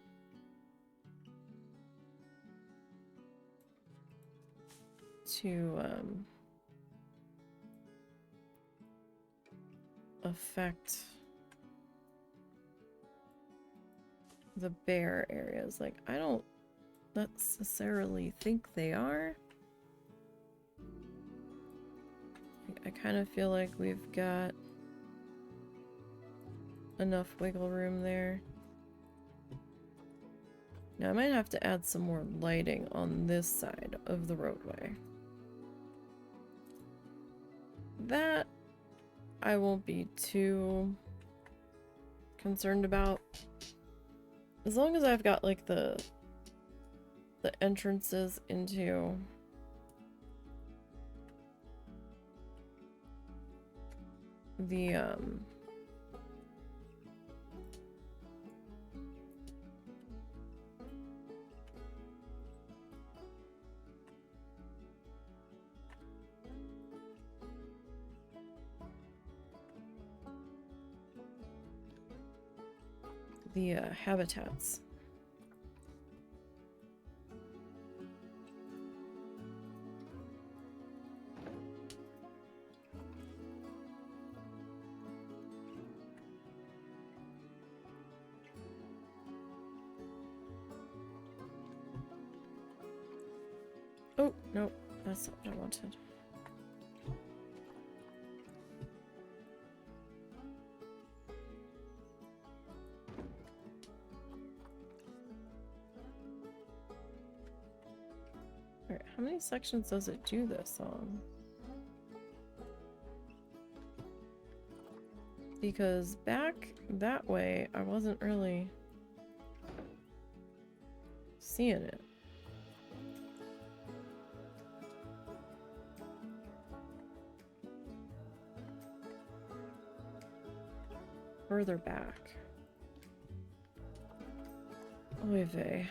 To affect the bear areas. Like, I don't necessarily think they are. I kind of feel like we've got enough wiggle room there. Now I might have to add some more lighting on this side of the roadway. That I won't be too concerned about. As long as I've got like the entrances into the habitats. Oh, no, that's not what I wanted. Alright, how many sections does it do this on? Because back that way, I wasn't really seeing it. Further back. Oy vey.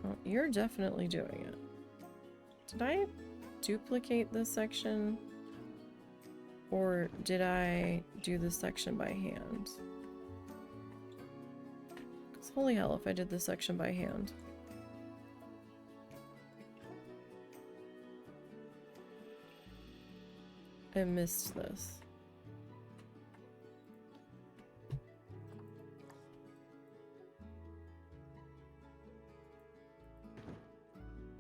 Well, you're definitely doing it. Did I duplicate this section? Or did I do this section by hand? Because holy hell if I did this section by hand. I missed this.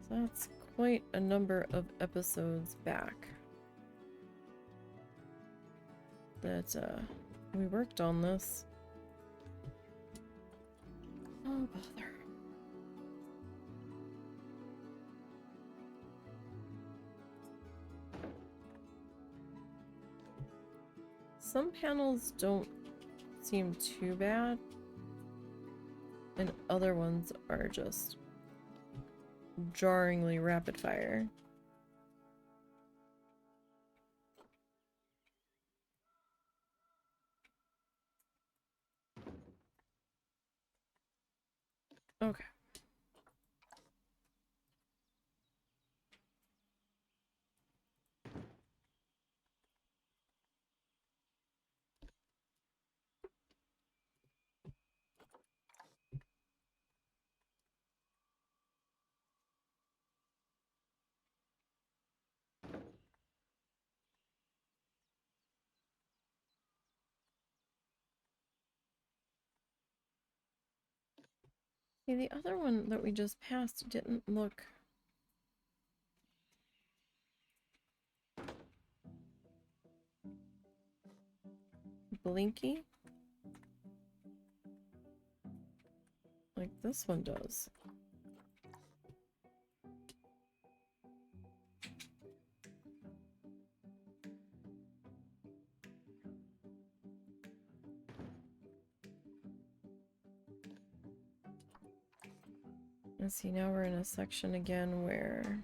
So that's quite a number of episodes back that we worked on this. Oh bother. Some panels don't seem too bad, and other ones are just jarringly rapid fire. Okay. See, the other one that we just passed didn't look blinky like this one does. Let's see, now we're in a section again where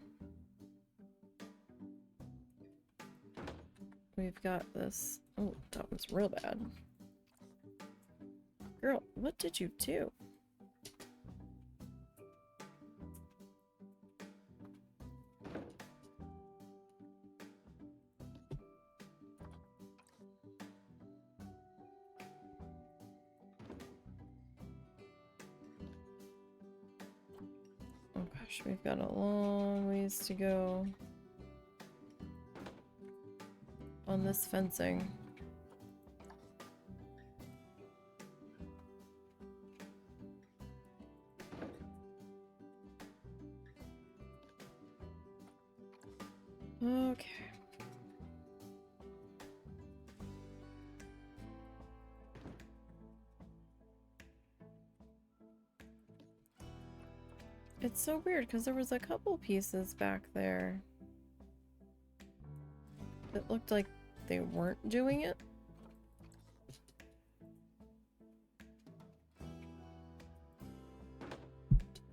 we've got this. Oh, that one's real bad. Girl, what did you do? Oh gosh, we've got a long ways to go on this fencing. Okay. It's so weird because there was a couple pieces back there that looked like they weren't doing it.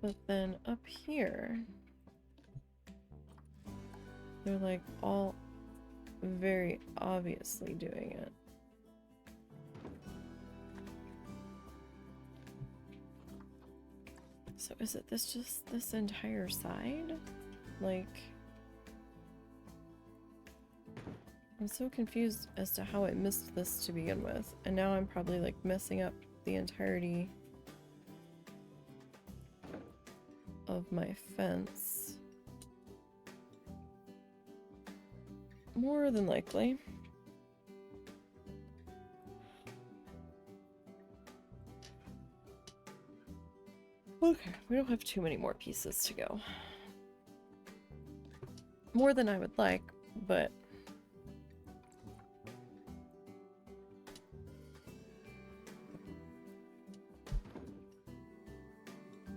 But then up here, they're like all very obviously doing it. So is it just this entire side? Like, I'm so confused as to how I missed this to begin with, and now I'm probably like messing up the entirety of my fence. More than likely. Okay, we don't have too many more pieces to go. More than I would like, but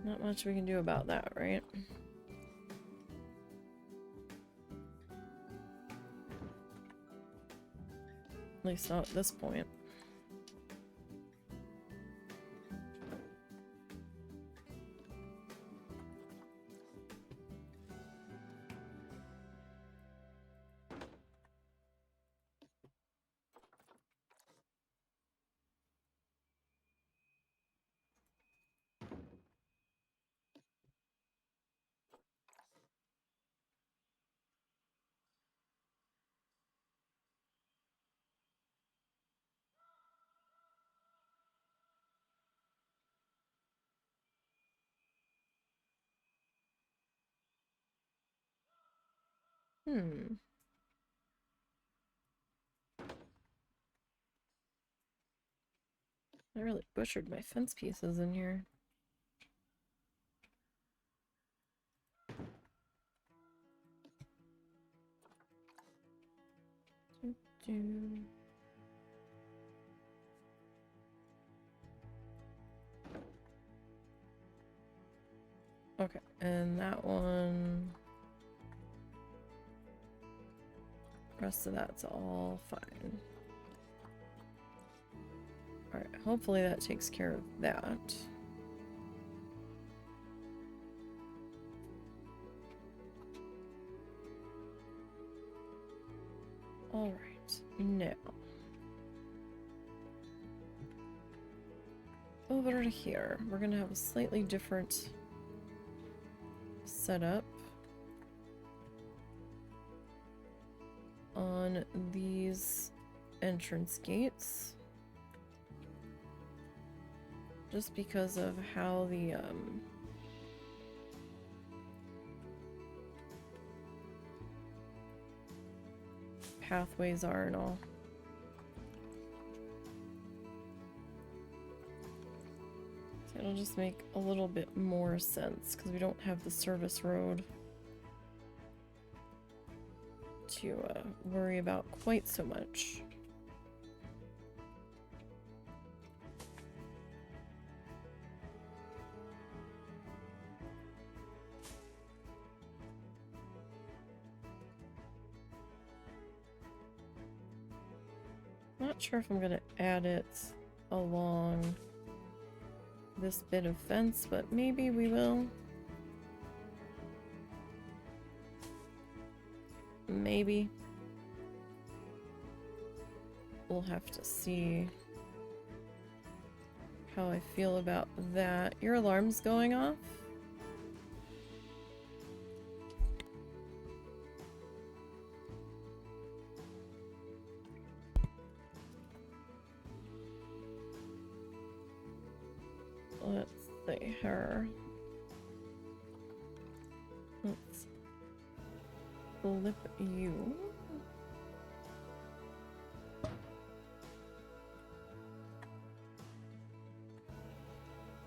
not much we can do about that, right? At least not at this point. I really butchered my fence pieces in here. Do. Okay, and that one. Rest of that's all fine. Alright, hopefully that takes care of that. Alright, now. Over here, we're gonna have a slightly different setup on these entrance gates. Just because of how the pathways are and all. So it'll just make a little bit more sense because we don't have the service road to worry about quite so much. Not sure if I'm gonna add it along this bit of fence, but maybe we will. Maybe. We'll have to see how I feel about that. Your alarm's going off? Let's see her. Let's flip you.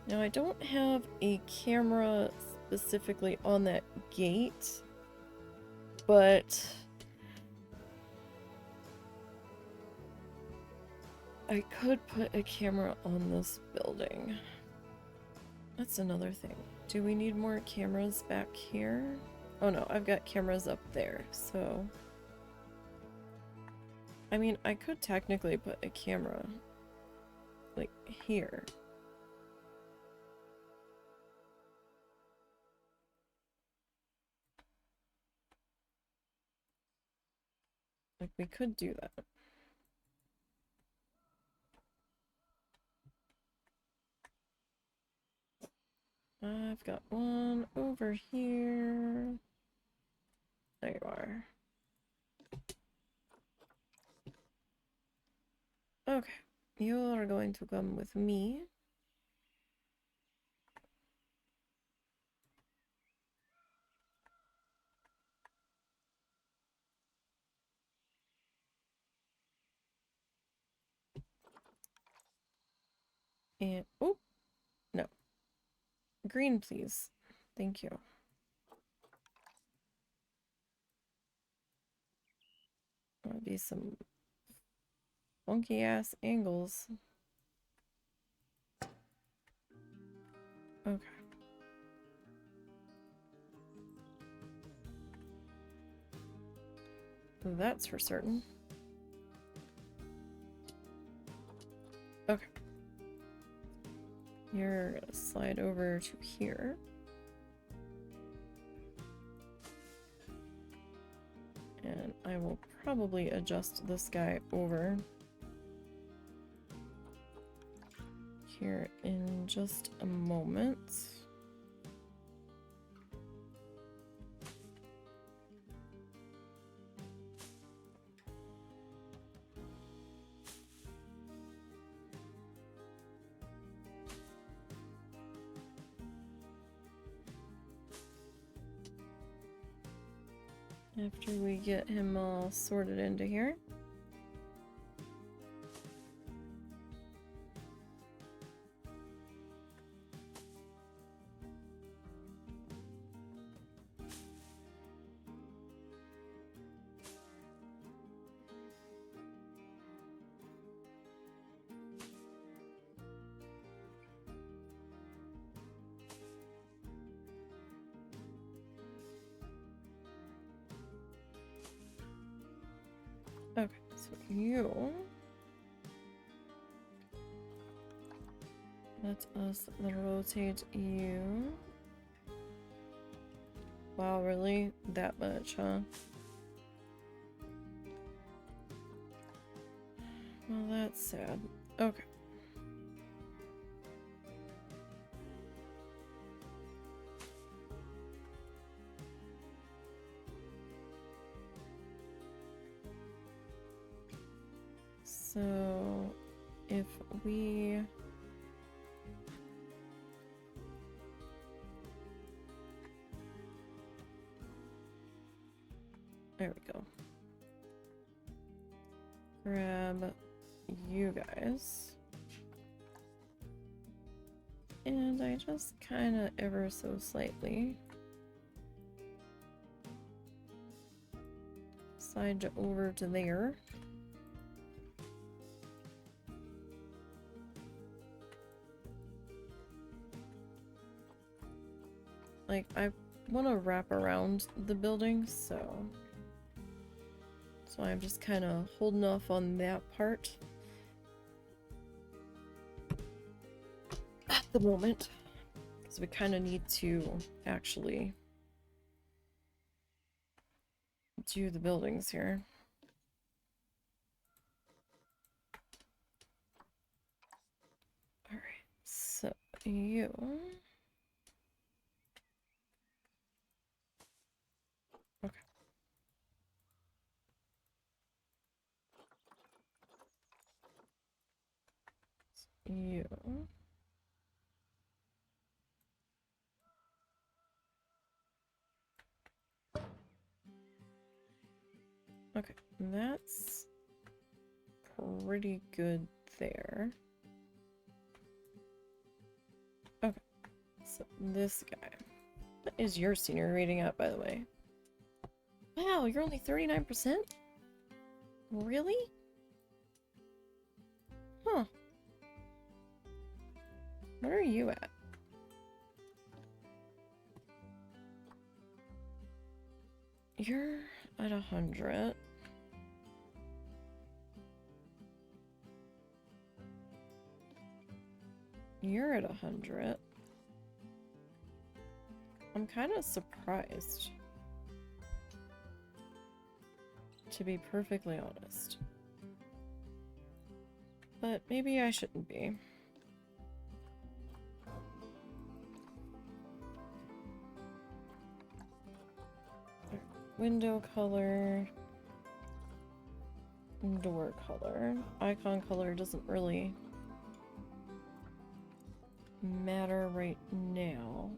Now I don't have a camera specifically on that gate, but I could put a camera on this building. That's another thing. Do we need more cameras back here? Oh no, I've got cameras up there, so... I mean, I could technically put a camera, like, here. Like, we could do that. I've got one over here. There you are. Okay, you are going to come with me. And, oh, no. Green, please. Thank you. That'll be some funky ass angles. Okay. That's for certain. Okay. You're gonna slide over to here. And I will probably adjust this guy over here in just a moment. After we get him all sorted into here. Okay, so you... Let us rotate you. Wow, really? That much, huh? Well, that's sad. Okay. So, if we... There we go. Grab you guys. And I just kind of ever so slightly slide over to there. Like, I want to wrap around the building, so I'm just kind of holding off on that part at the moment, because we kind of need to actually do the buildings here. Alright, so you... Okay. You... Okay, that's pretty good there. Okay, so this guy. What is your senior rating at, by the way? Wow, you're only 39%? Really? Huh. What are you at? You're at 100. You're at 100. I'm kind of surprised, to be perfectly honest. But maybe I shouldn't be. Window color. Door color. Icon color doesn't really matter right now.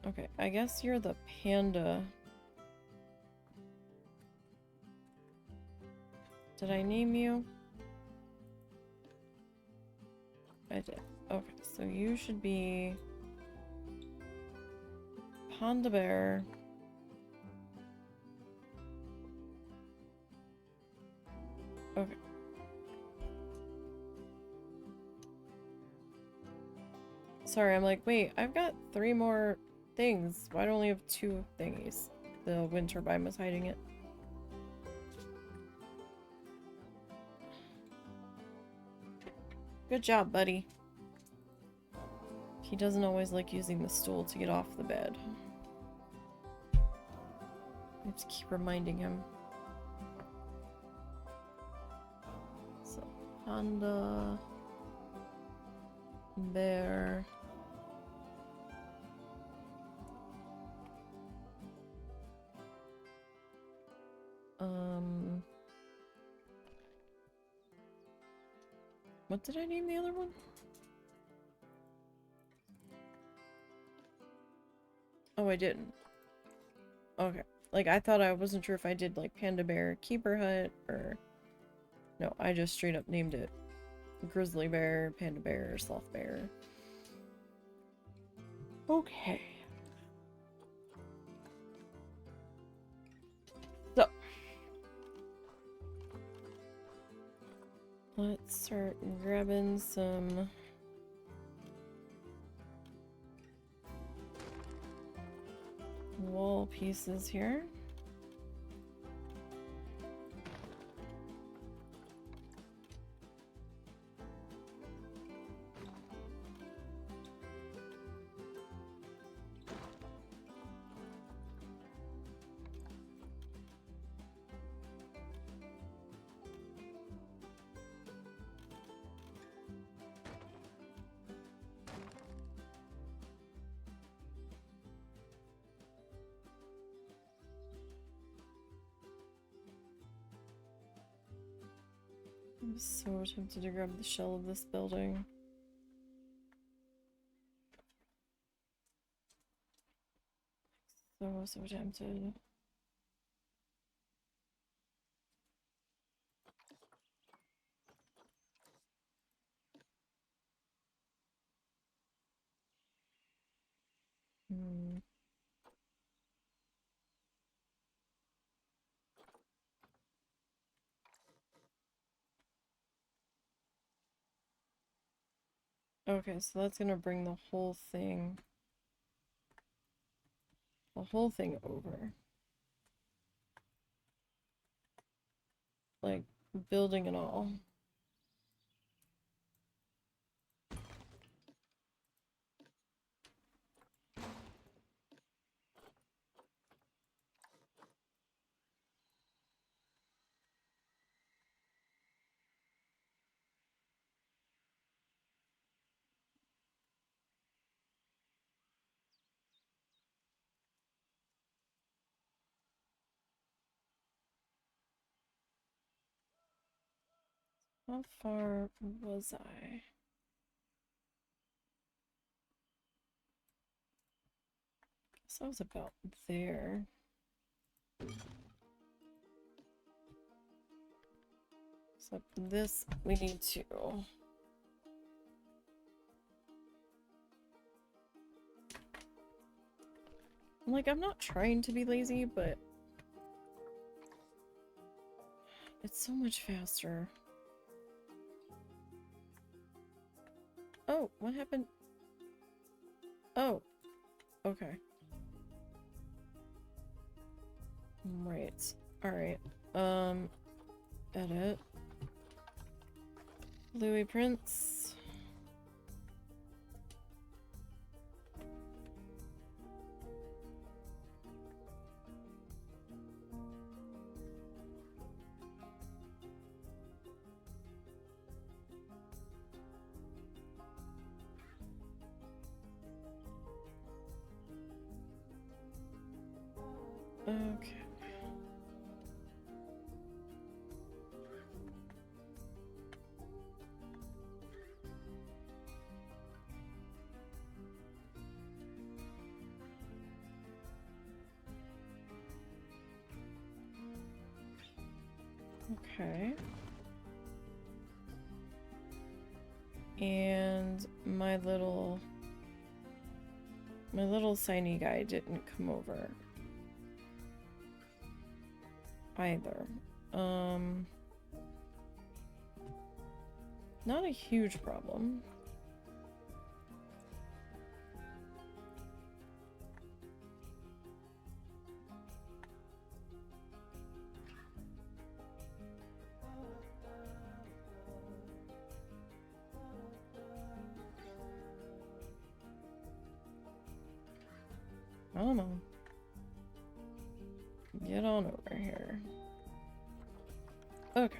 Okay, I guess you're the panda. Did I name you? I did. Okay, so you should be Panda Bear. Okay. Sorry, I'm like, wait, I've got 3 more things. Why do I only have 2 thingies? The wind turbine was hiding it. Good job, buddy. He doesn't always like using the stool to get off the bed. I have to keep reminding him. So, Panda... Bear... What did I name the other one? Oh, I didn't. Okay. Like, I thought I wasn't sure if I did, like, Panda Bear Keeper Hut, or... No, I just straight up named it Grizzly Bear, Panda Bear, Sloth Bear. Okay. So. Let's start grabbing some... wall pieces here. I'm so tempted to grab the shell of this building. So tempted. Okay, so that's gonna bring the whole thing over. Like, building and all. How far was I? Guess I was about there. So this we need to. Like, I'm not trying to be lazy, but it's so much faster. Oh, what happened? Oh, okay. Right. Alright. Edit. Louis Prince. Okay. Okay. And my little signy guy didn't come over either. Not a huge problem. Come on. Get on over here. Okay.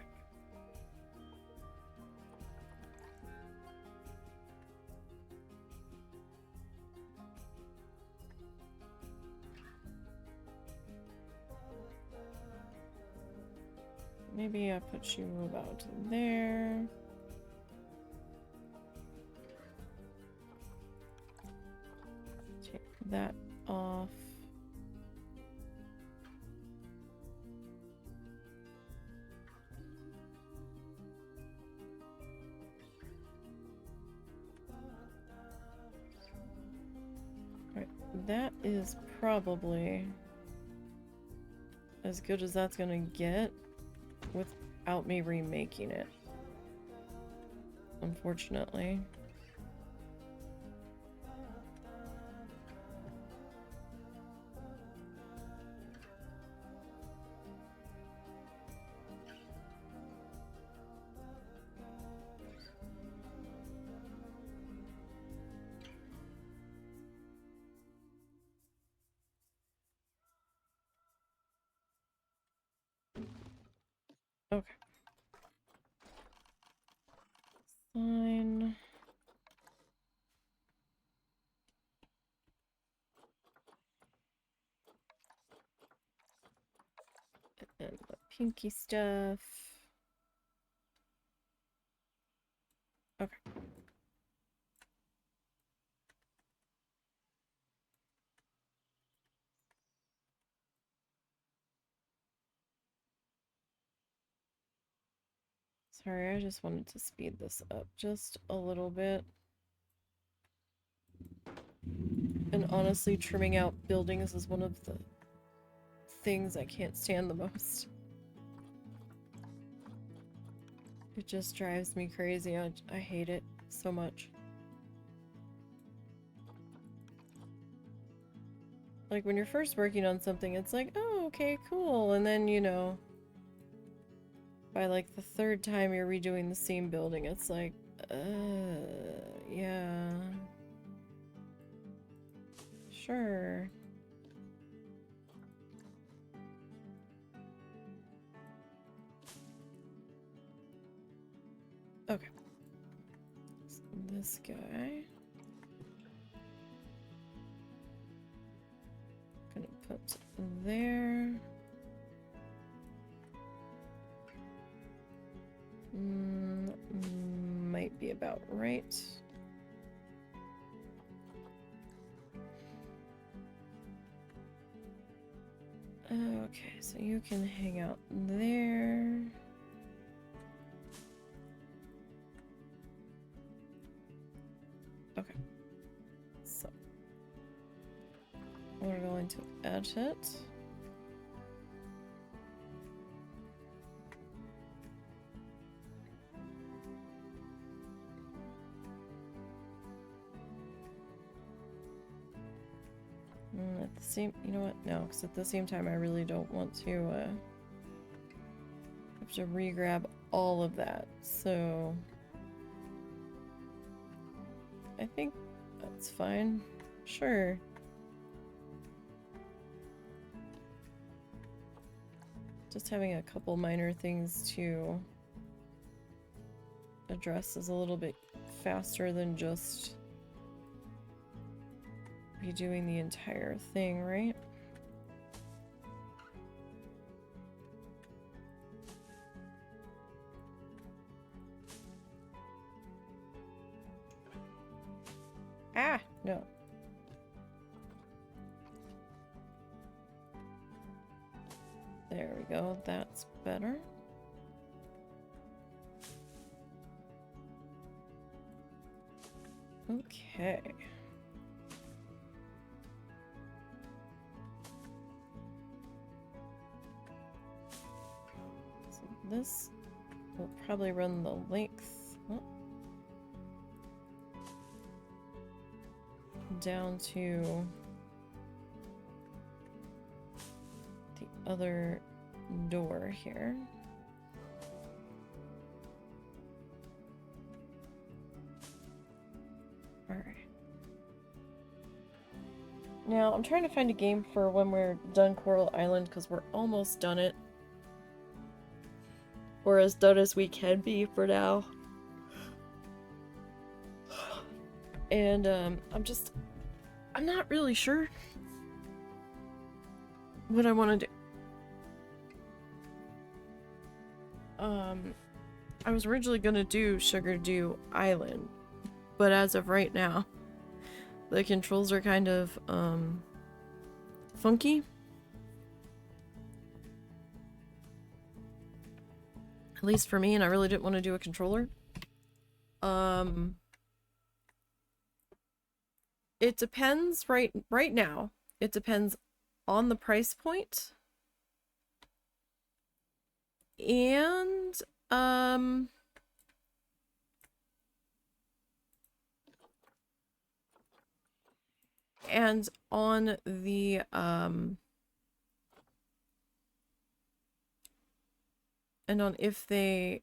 Maybe I put you about there. Take that off. Right, that is probably as good as that's gonna get without me remaking it. Unfortunately. Okay. Fine. And the pinky stuff. Okay. Sorry, I just wanted to speed this up just a little bit. And honestly, trimming out buildings is one of the things I can't stand the most. It just drives me crazy. I hate it so much. Like, when you're first working on something, it's like, oh, okay, cool. And then, you know, by like the third time you're redoing the same building, it's like, yeah. Sure. Okay. So this guy. Gonna put there. about right. Okay, so you can hang out there. Okay. So we're going to edit. At the same, you know what? No, because at the same time, I really don't want to have to re-grab all of that. So I think that's fine. Sure. Just having a couple minor things to address is a little bit faster than just redoing the entire thing, right? Ah, no. There we go, that's better. Okay. So this will probably run the length down to the other door here. Alright. Now, I'm trying to find a game for when we're done Coral Island, because we're almost done it. Or as done as we can be for now. And, I'm not really sure what I want to do. I was originally gonna do Sugar Dew Island, but as of right now, the controls are kind of, funky. At least for me, and I really didn't want to do a controller. It depends right now. It depends on the price point. And, and on the, and on if they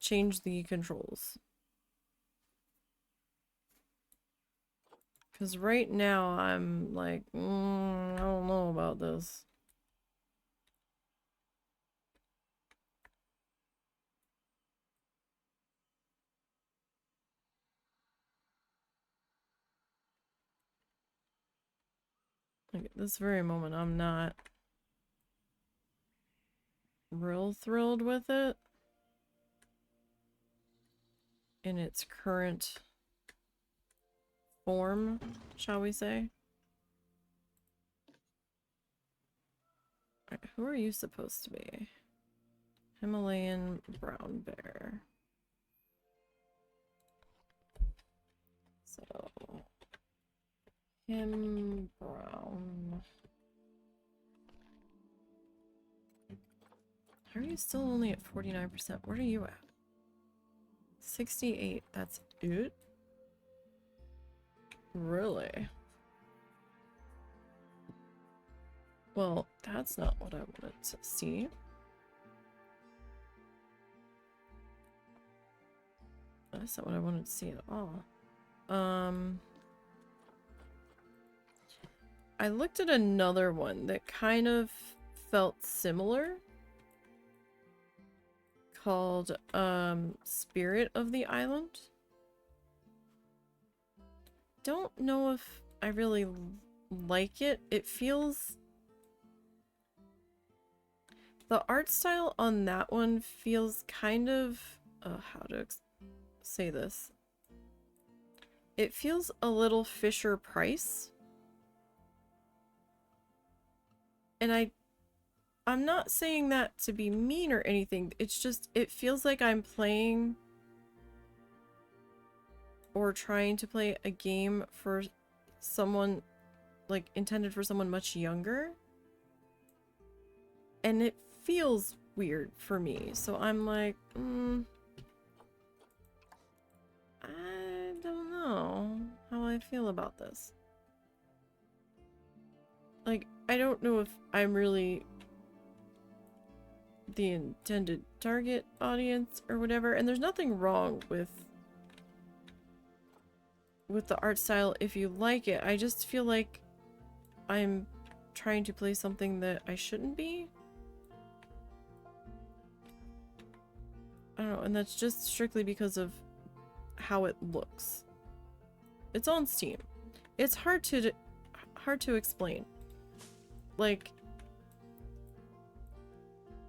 change the controls. Because right now I'm like, I don't know about this. Like at this very moment, I'm not real thrilled with it in its current form, shall we say. Alright, who are you supposed to be? Himalayan brown bear. So, him brown. How are you still only at 49%? What are you at? 68. That's it? Really? Well, that's not what I wanted to see. That's not what I wanted to see at all. I looked at another one that kind of felt similar. Called, Spirit of the Island. Don't know if I really like it. It feels... The art style on that one feels kind of... how to say this? it feels a little Fisher Price. And I'm not saying that to be mean or anything. It's just, it feels like I'm playing or trying to play a game for someone, like, intended for someone much younger. And it feels weird for me. So I'm like, I don't know how I feel about this. Like, I don't know if I'm really the intended target audience or whatever, and there's nothing wrong with the art style if you like it. I just feel like I'm trying to play something that I shouldn't be. I don't know, and that's just strictly because of how it looks. It's on Steam. It's hard to explain. Like,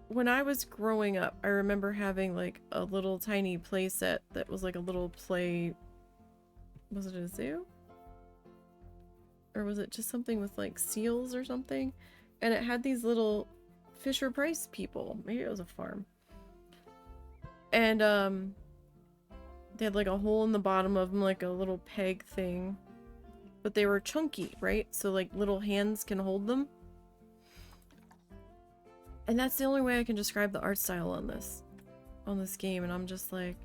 when I was growing up, I remember having like a little tiny play set that was like a little play. Was it a zoo? Or was it just something with like seals or something? And it had these little Fisher Price people. Maybe it was a farm. And they had like a hole in the bottom of them, like a little peg thing. But they were chunky, right? So like little hands can hold them. And that's the only way I can describe the art style on this game. And I'm just like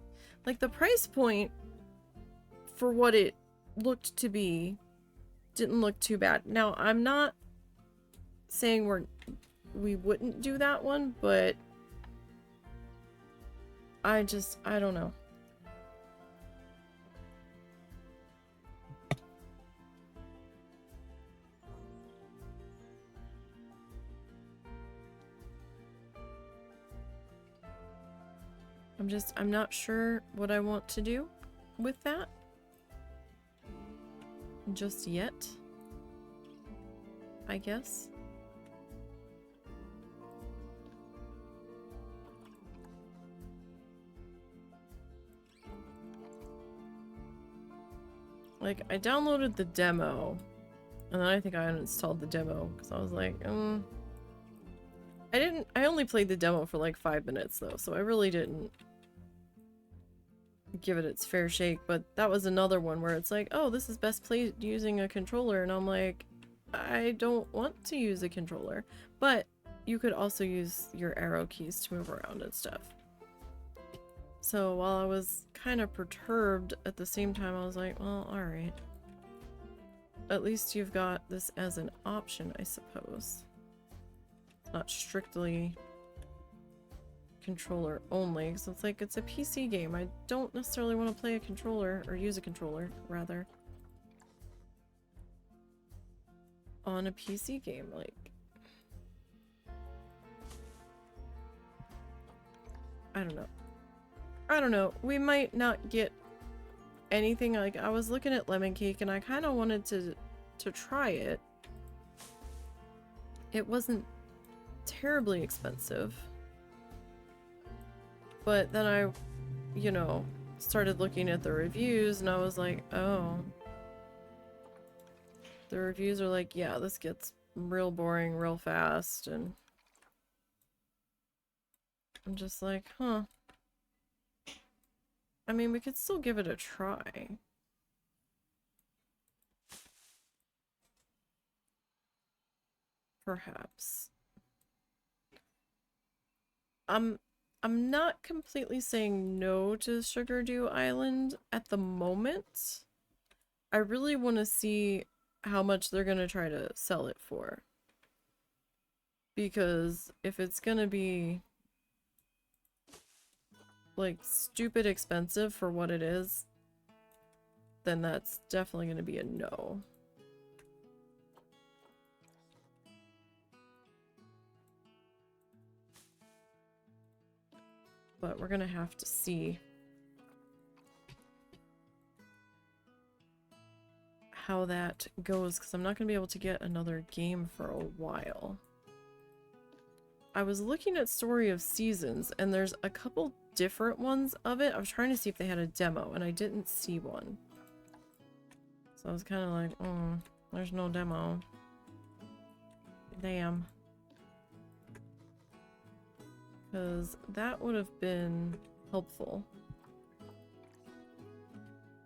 the price point for what it looked to be didn't look too bad. Now, I'm not saying we wouldn't do that one, but I don't know. I'm not sure what I want to do with that just yet, I guess. Like, I downloaded the demo, and then I think I uninstalled the demo because I was like, I only played the demo for like 5 minutes though, so I really didn't give it its fair shake. But that was another one where it's like, oh, this is best played using a controller, and I'm like, I don't want to use a controller. But you could also use your arrow keys to move around and stuff. So while I was kind of perturbed, at the same time I was like, well, alright. At least you've got this as an option, I suppose. Not strictly controller only, because it's like, it's a PC game. I don't necessarily want to play a controller, or use a controller, rather, on a PC game. Like, I don't know. We might not get anything. Like, I was looking at Lemon Cake and I kind of wanted to try it. It wasn't terribly expensive. But then I, started looking at the reviews and I was like, oh. The reviews are like, yeah, this gets real boring real fast, and I'm just like, huh. I mean, we could still give it a try. Perhaps. I'm not completely saying no to Sugar Dew Island at the moment. I really want to see how much they're gonna try to sell it for. Because if it's gonna be like stupid expensive for what it is, then that's definitely gonna be a no. But we're gonna have to see how that goes, because I'm not gonna be able to get another game for a while. I was looking at Story of Seasons, and there's a couple different ones of it. I was trying to see if they had a demo, and I didn't see one. So I was kind of like, oh, there's no demo. Damn. Because that would have been helpful.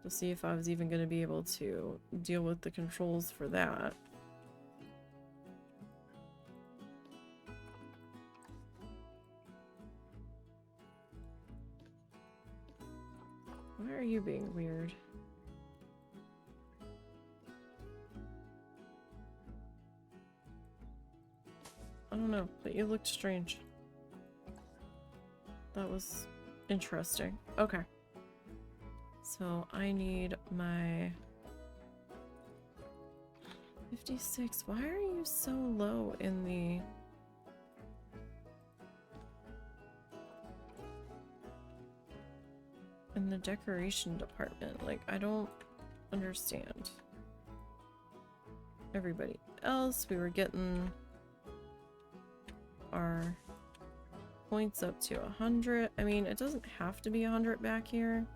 To see if I was even going to be able to deal with the controls for that. Why are you being weird? I don't know, but you looked strange. That was interesting. Okay. So I need my 56. Why are you so low in the decoration department? Like, I don't understand. Everybody else, we were getting our points up to 100. I mean, it doesn't have to be 100 back here.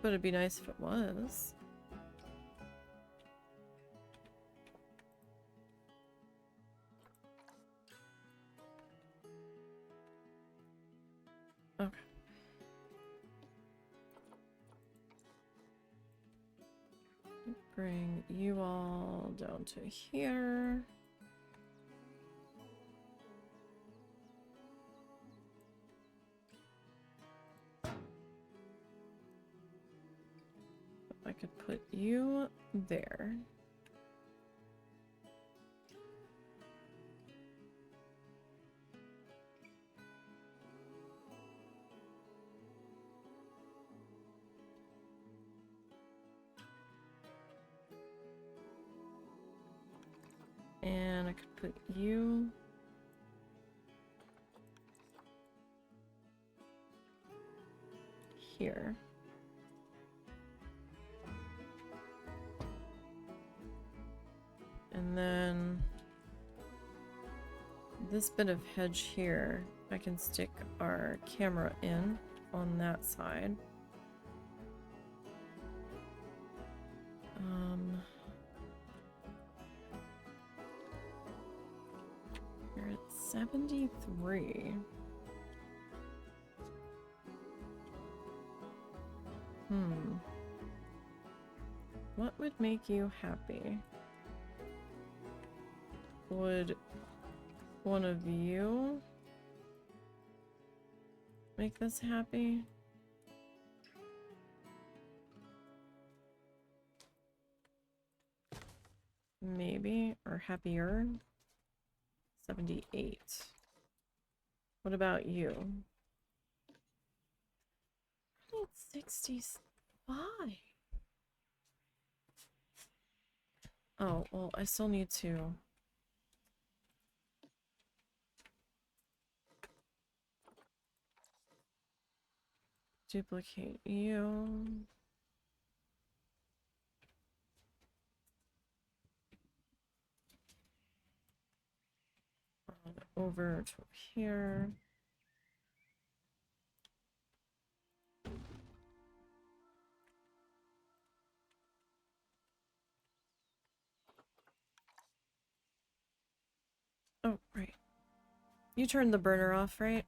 But it'd be nice if it was. Okay. Bring you all down to here. I could put you there. And I could put you here. And then this bit of hedge here, I can stick our camera in on that side. You're at 73. What would make you happy? Would one of you make this happy? Maybe, or happier. 78. What about you? I need 65. Oh, well, I still need to duplicate you. Over to here. Oh, right. You turned the burner off, right?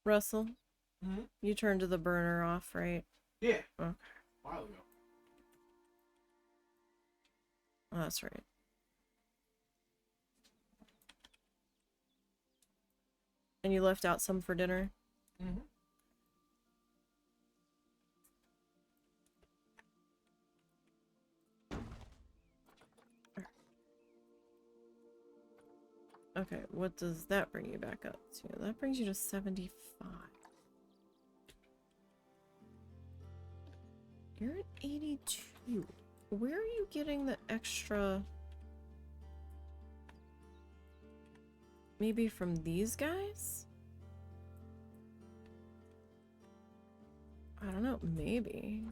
Russell? Mm-hmm. You turned the burner off, right? Yeah. Okay. A while ago. Oh, that's right. And you left out some for dinner? Mm-hmm. Okay, what does that bring you back up to? That brings you to 75. You're at 82. Where are you getting the extra? Maybe from these guys? I don't know, maybe.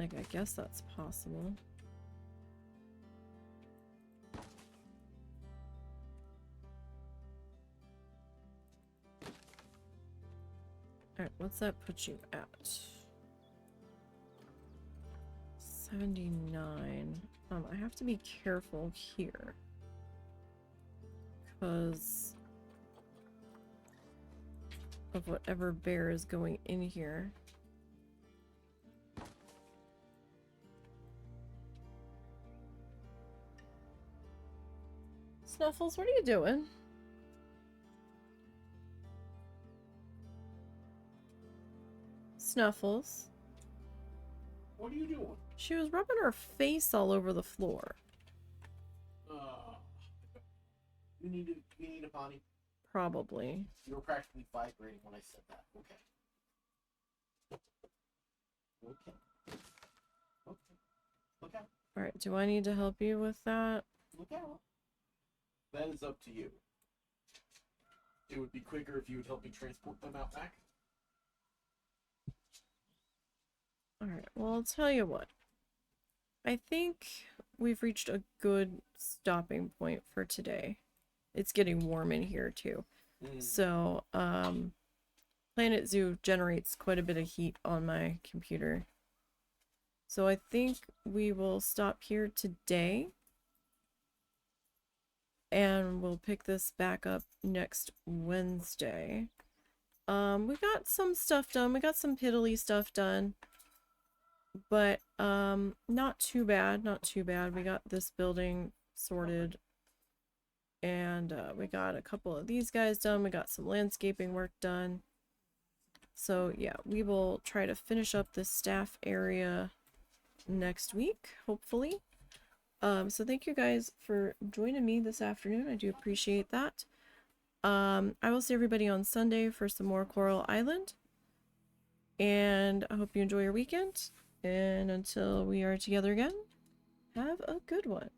Like, I guess that's possible. Alright, what's that put you at? 79. I have to be careful here. Because of whatever bear is going in here. Snuffles, what are you doing? Snuffles. What are you doing? She was rubbing her face all over the floor. You need a potty? Probably. You were practically vibrating when I said that. Okay. Okay. Okay. Look out. Alright, do I need to help you with that? Look out. That is up to you. It would be quicker if you would help me transport them out back. Alright, well, I'll tell you what. I think we've reached a good stopping point for today. It's getting warm in here, too. So, Planet Zoo generates quite a bit of heat on my computer. So I think we will stop here today. And we'll pick this back up next Wednesday. We got some stuff done. We got some piddly stuff done. But, not too bad. Not too bad. We got this building sorted. And, we got a couple of these guys done. We got some landscaping work done. So, yeah, we will try to finish up this staff area next week, hopefully. So thank you guys for joining me this afternoon. I do appreciate that. I will see everybody on Sunday for some more Coral Island. And I hope you enjoy your weekend. And until we are together again, have a good one.